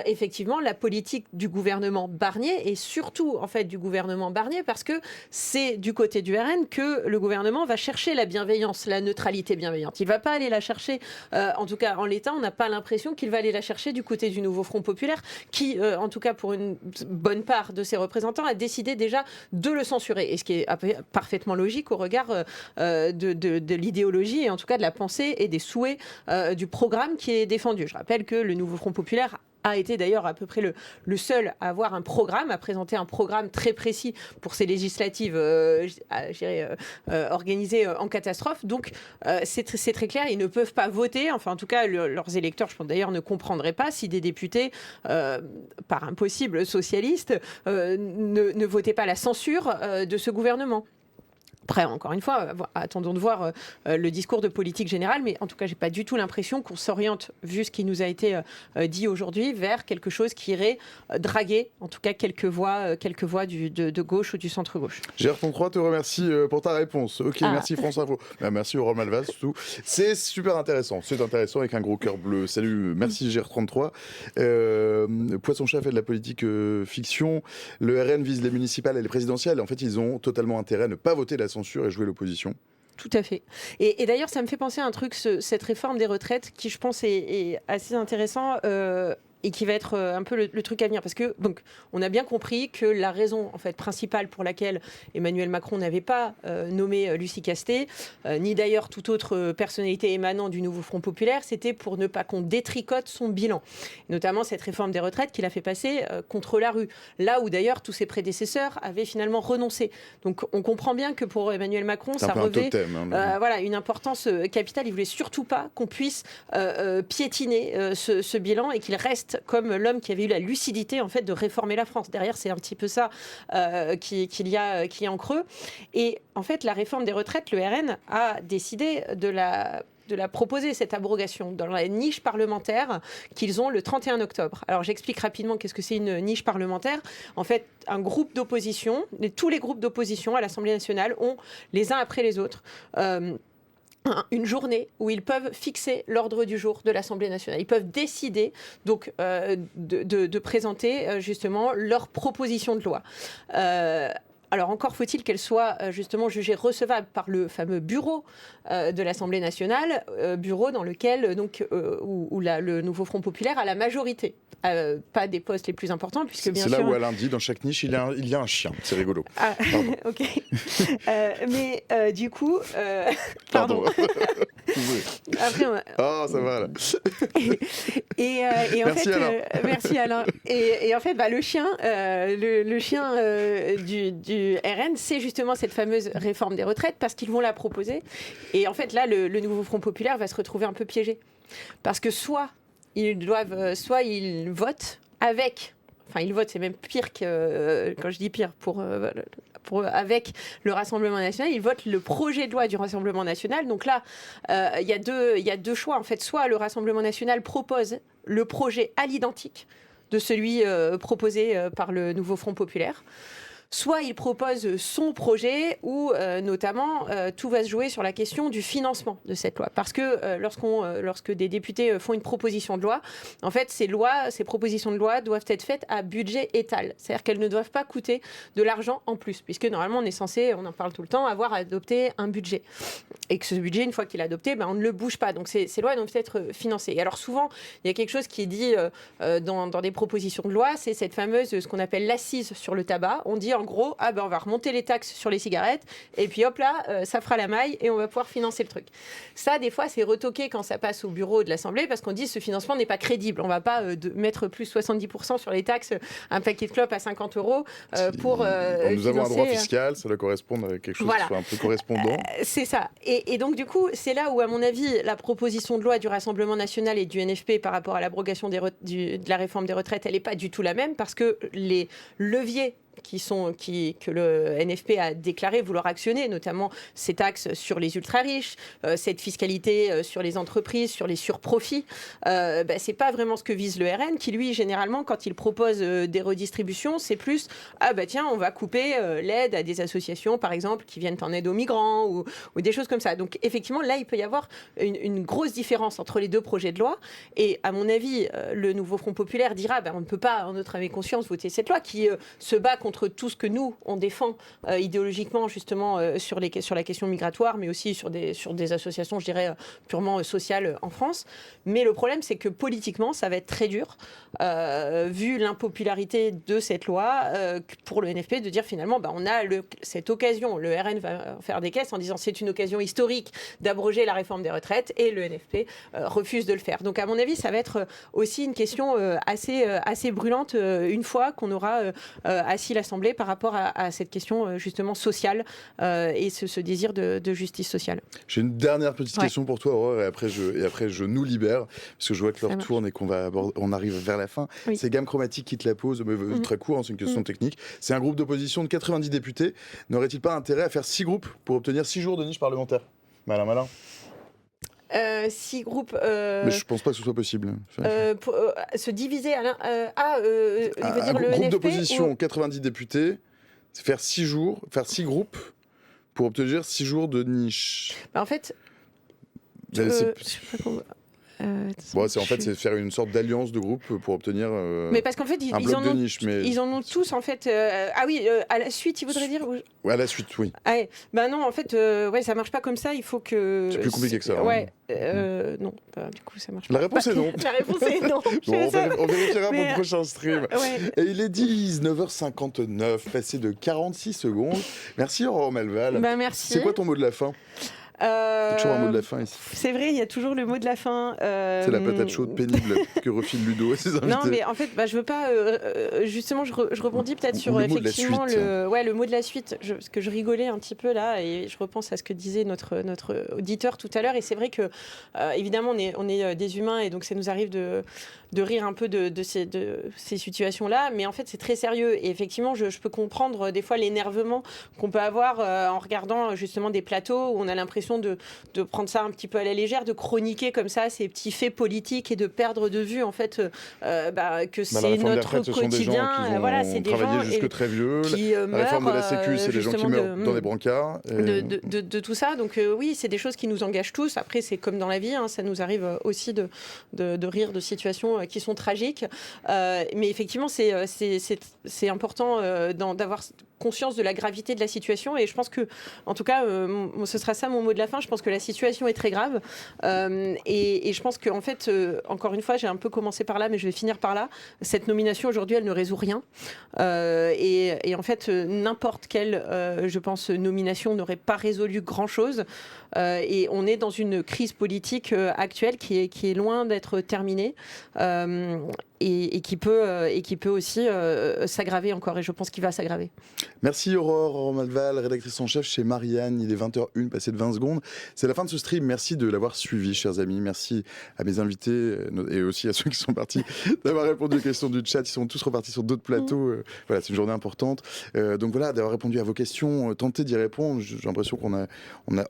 effectivement la politique du gouvernement Barnier, et surtout en fait du gouvernement Barnier, parce que c'est du côté du RN que le gouvernement va chercher la bienveillance, la neutralité bienveillante. Il ne va pas aller la chercher, en tout cas en l'état, on n'a pas l'impression qu'il va aller la chercher du côté du nouveau Front populaire, qui, en tout cas pour une bonne part de ses représentants, a décidé déjà de le censurer. Et ce qui est parfaitement logique au regard de l'idéologie, et en tout cas de la pensée et des souhaits du programme qui est défendu. Je rappelle que le nouveau Front populaire a été d'ailleurs à peu près le seul à avoir un programme, à présenter un programme très précis pour ces législatives organisées en catastrophe. Donc c'est très clair, ils ne peuvent pas voter, enfin en tout cas leurs électeurs, je pense d'ailleurs, ne comprendraient pas si des députés, par un possible socialiste, ne votaient pas la censure de ce gouvernement. Après, encore une fois, attendons de voir le discours de politique générale, mais en tout cas, je n'ai pas du tout l'impression qu'on s'oriente, vu ce qui nous a été dit aujourd'hui, vers quelque chose qui irait draguer, en tout cas, quelques voix de gauche ou du centre-gauche. GR33 te remercie pour ta réponse. Ok, merci France Info. Merci Aurore Malvaz, surtout. C'est super intéressant. C'est intéressant avec un gros cœur bleu. Salut, merci GR33. Poisson-Chat fait de la politique fiction. Le RN vise les municipales et les présidentielles. En fait, ils ont totalement intérêt à ne pas voter la censure et jouer l'opposition. Tout à fait. Et d'ailleurs, ça me fait penser à un truc, cette réforme des retraites, qui je pense est assez intéressant et qui va être un peu le truc à venir. Parce que, donc, on a bien compris que la raison en fait, principale pour laquelle Emmanuel Macron n'avait pas nommé Lucie Castet, ni d'ailleurs toute autre personnalité émanant du nouveau Front populaire, c'était pour ne pas qu'on détricote son bilan. Notamment cette réforme des retraites qu'il a fait passer contre la rue. Là où d'ailleurs tous ses prédécesseurs avaient finalement renoncé. Donc on comprend bien que pour Emmanuel Macron, ça revêt voilà, une importance capitale. Il ne voulait surtout pas qu'on puisse piétiner ce bilan et qu'il reste comme l'homme qui avait eu la lucidité en fait de réformer la France. Derrière, c'est un petit peu ça qu'il y a en creux. Et en fait, la réforme des retraites, le RN a décidé de la proposer, cette abrogation, dans la niche parlementaire qu'ils ont le 31 octobre. Alors, j'explique rapidement qu'est-ce que c'est une niche parlementaire. En fait, un groupe d'opposition, tous les groupes d'opposition à l'Assemblée nationale ont, les uns après les autres, une journée où ils peuvent fixer l'ordre du jour de l'Assemblée nationale. Ils peuvent décider donc de présenter justement leur proposition de loi. Alors encore faut-il qu'elle soit justement jugée recevable par le fameux bureau de l'Assemblée nationale, bureau dans lequel où le nouveau Front populaire a la majorité. Pas des postes les plus importants, puisque bien sûr... C'est là où Alain dit, dans chaque niche, il y a un chien. C'est rigolo. Ah, ok. Mais du coup... pardon. Après, ça va, là. Et en merci, fait... Alain. Merci, Alain. Et en fait, le chien, le chien du RN, c'est justement cette fameuse réforme des retraites, parce qu'ils vont la proposer. Et en fait, là, le nouveau Front populaire va se retrouver un peu piégé. Parce que soit ils votent avec... Enfin, ils votent, c'est même pire que... quand je dis pire, avec le Rassemblement national, ils votent le projet de loi du Rassemblement national. Donc là, il y a deux choix. En fait, soit le Rassemblement national propose le projet à l'identique de celui proposé par le nouveau Front populaire, soit il propose son projet, ou notamment tout va se jouer sur la question du financement de cette loi. Parce que lorsque des députés font une proposition de loi, en fait, ces propositions de loi doivent être faites à budget étal. C'est-à-dire qu'elles ne doivent pas coûter de l'argent en plus, puisque normalement on est censé, on en parle tout le temps, avoir adopté un budget. Et que ce budget, une fois qu'il est adopté, on ne le bouge pas. Donc ces lois doivent être financées. Et alors souvent, il y a quelque chose qui est dit dans des propositions de loi, c'est cette fameuse, ce qu'on appelle l'assise sur le tabac. On dit en gros, on va remonter les taxes sur les cigarettes, et puis hop là, ça fera la maille, et on va pouvoir financer le truc. Ça, des fois, c'est retoqué quand ça passe au bureau de l'Assemblée, parce qu'on dit ce financement n'est pas crédible. On ne va pas mettre plus 70% sur les taxes, un paquet de clopes à 50 € pour nous avons un droit financer, fiscal, ça doit correspondre à quelque chose qui soit un peu correspondant. C'est ça. Et donc, du coup, c'est là où, à mon avis, la proposition de loi du Rassemblement national et du NFP par rapport à l'abrogation de la réforme des retraites, elle n'est pas du tout la même, parce que les leviers que le NFP a déclaré vouloir actionner, notamment ces taxes sur les ultra-riches, cette fiscalité sur les entreprises, sur les surprofits, c'est pas vraiment ce que vise le RN, qui lui, généralement, quand il propose des redistributions, c'est plus on va couper l'aide à des associations, par exemple, qui viennent en aide aux migrants, ou des choses comme ça. Donc, effectivement, là, il peut y avoir une grosse différence entre les deux projets de loi, et à mon avis, le nouveau Front populaire dira on ne peut pas, en notre âme et conscience, voter cette loi qui se bat contre tout ce que nous, on défend idéologiquement, justement, sur la question migratoire, mais aussi sur des associations, je dirais, purement sociales en France. Mais le problème, c'est que politiquement, ça va être très dur, vu l'impopularité de cette loi, pour le NFP, de dire finalement, on a cette occasion. Le RN va faire des caisses en disant c'est une occasion historique d'abroger la réforme des retraites, et le NFP refuse de le faire. Donc, à mon avis, ça va être aussi une question assez brûlante une fois qu'on aura assis l'Assemblée par rapport à cette question justement sociale et ce désir de justice sociale. J'ai une dernière petite question pour toi, Aurore, et après je nous libère, parce que je vois que l'heure tourne et qu'on arrive vers la fin. Oui. C'est Gamme Chromatique qui te la pose, très court, c'est une question technique. C'est un groupe d'opposition de 90 députés. N'aurait-il pas intérêt à faire 6 groupes pour obtenir 6 jours de niche parlementaire ? Malin. 6 groupes. Mais je pense pas que ce soit possible. Pour se diviser il veut dire un le groupe NFP, d'opposition, 90 députés, c'est faire 6 groupes pour obtenir 6 jours de niche. En fait, c'est faire une sorte d'alliance de groupe pour obtenir mais parce qu'en fait, ils de niche. Ils en ont tous, en fait... à la suite, il voudrait dire à la suite, oui. Non, en fait, ça marche pas comme ça, il faut que... C'est plus compliqué que ça. Non, du coup, ça marche pas. La réponse est non. La réponse est non. On vérifiera pour le prochain stream. Et il est 19h59, passé de 46 secondes. Merci, Aurore Malval. Merci. C'est quoi ton mot de la fin ? Il y a toujours un mot de la fin ici. C'est vrai, il y a toujours le mot de la fin. C'est la patate chaude pénible que refile Ludo et ses invités. Non, mais en fait, je veux pas... justement, je rebondis peut-être sur effectivement le mot de la suite. Parce que je rigolais un petit peu là, et je repense à ce que disait notre auditeur tout à l'heure. Et c'est vrai que, évidemment, on est des humains, et donc ça nous arrive de rire un peu de ces situations-là. Mais en fait, c'est très sérieux. Et effectivement, je peux comprendre des fois l'énervement qu'on peut avoir en regardant justement des plateaux où on a l'impression de prendre ça un petit peu à la légère, de chroniquer comme ça ces petits faits politiques et de perdre de vue en fait que c'est notre quotidien. C'est des gens jusque très vieux. Qui la réforme de la Sécu, c'est des gens qui meurent dans des brancards. De tout ça. Donc oui, c'est des choses qui nous engagent tous. Après, c'est comme dans la vie, ça nous arrive aussi de rire de situations qui sont tragiques. Mais effectivement, c'est important d'avoir conscience de la gravité de la situation, et je pense que, en tout cas, ce sera ça mon mot de la fin. Je pense que la situation est très grave, et je pense que, en fait, encore une fois, j'ai un peu commencé par là, mais je vais finir par là. Cette nomination aujourd'hui, elle ne résout rien, et en fait, n'importe quelle, je pense, nomination n'aurait pas résolu grand-chose, et on est dans une crise politique actuelle qui est loin d'être terminée. Et qui peut aussi s'aggraver encore, et je pense qu'il va s'aggraver. Merci Aurore Malval, rédactrice en chef chez Marianne. Il est 20h01, passé de 20 secondes. C'est la fin de ce stream. Merci de l'avoir suivi, chers amis. Merci à mes invités et aussi à ceux qui sont partis d'avoir répondu aux questions du chat. Ils sont tous repartis sur d'autres plateaux. Voilà, c'est une journée importante. Donc voilà, d'avoir répondu à vos questions, tentez d'y répondre. J'ai l'impression qu'on a,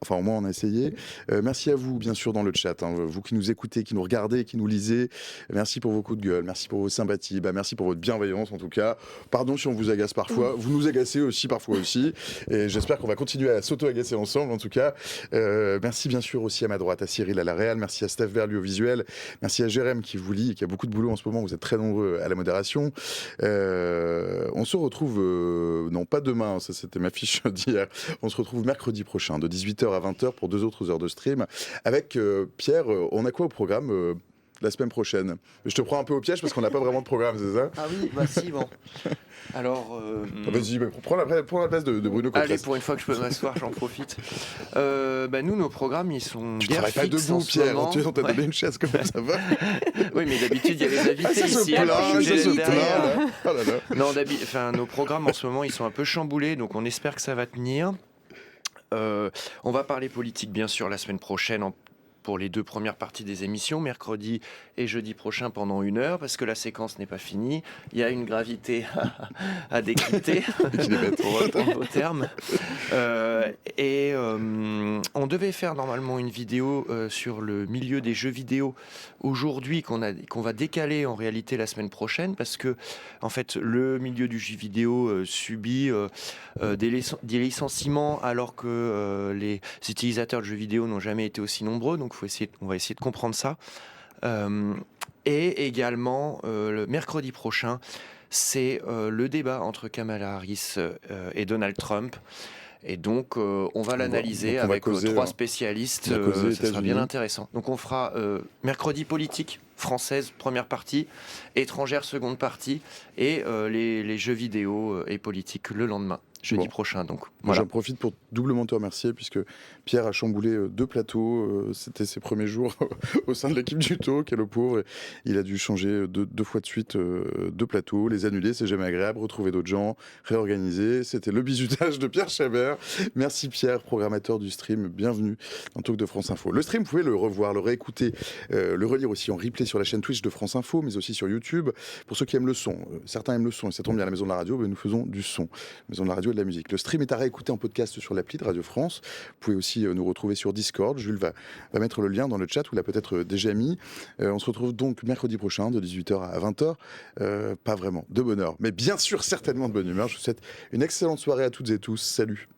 enfin au moins on a essayé. Merci à vous, bien sûr, dans le chat. Vous qui nous écoutez, qui nous regardez, qui nous lisez. Merci pour vos coups de gueule. Merci merci pour vos sympathies, merci pour votre bienveillance en tout cas. Pardon si on vous agace parfois, vous nous agacez aussi parfois aussi, et j'espère qu'on va continuer à s'auto-agacer ensemble en tout cas. Merci bien sûr aussi à ma droite, à Cyril à la réal, merci à Steph Verlu au visuel, merci à Jérém qui vous lit et qui a beaucoup de boulot en ce moment, vous êtes très nombreux à la modération. On se retrouve, non pas demain, ça c'était ma fiche d'hier, on se retrouve mercredi prochain de 18h à 20h pour 2 autres heures de stream avec Pierre. On a quoi au programme la semaine prochaine? Je te prends un peu au piège parce qu'on n'a pas vraiment de programme, c'est ça? Ah oui, si, bon. Alors... Vas-y, prends la place de Bruno Cotres. Allez, pour une fois que je peux m'asseoir, j'en profite. Nous, nos programmes, ils sont tu bien travailles fixes pas debout, Pierre, en ce moment. on t'a donné une chaise, comment ça va? Oui, mais d'habitude, il y a les invités ici. Nos programmes, en ce moment, ils sont un peu chamboulés, donc on espère que ça va tenir. On va parler politique, bien sûr, la semaine prochaine, pour les 2 premières parties des émissions, mercredi et jeudi prochain pendant 1 heure, parce que la séquence n'est pas finie. Il y a une gravité à décrypter, au terme. On devait faire normalement une vidéo sur le milieu des jeux vidéo aujourd'hui, qu'on va décaler en réalité la semaine prochaine, parce que en fait, le milieu du jeu vidéo subit des licenciements, alors que les utilisateurs de jeux vidéo n'ont jamais été aussi nombreux. Donc on va essayer de comprendre ça. Et également, le mercredi prochain, c'est le débat entre Kamala Harris et Donald Trump. Et donc, on va l'analyser avec 3 spécialistes. Ça sera bien intéressant. Donc, on fera mercredi politique, française, première partie, étrangère, seconde partie, et les jeux vidéo et politique le lendemain. Jeudi prochain, donc. Voilà. J'en profite pour doublement te remercier, puisque Pierre a chamboulé 2 plateaux. C'était ses premiers jours au sein de l'équipe du Talk, et le pauvre, il a dû changer 2 fois de suite 2 plateaux, les annuler, c'est jamais agréable, retrouver d'autres gens, réorganiser. C'était le bizutage de Pierre Chabert. Merci Pierre, programmateur du stream, bienvenue dans Talk de France Info. Le stream, vous pouvez le revoir, le réécouter, le relire aussi en replay sur la chaîne Twitch de France Info, mais aussi sur YouTube. Pour ceux qui aiment le son, certains aiment le son, et ça tombe bien à la Maison de la Radio, mais nous faisons du son. Maison de la Radio et de la musique. Le stream est à réécouter en podcast sur l'appli de Radio France. Vous pouvez aussi nous retrouver sur Discord. Jules va mettre le lien dans le chat, ou l'a peut-être déjà mis. On se retrouve donc mercredi prochain de 18h à 20h. Pas vraiment de bonne heure, mais bien sûr certainement de bonne humeur. Je vous souhaite une excellente soirée à toutes et tous. Salut.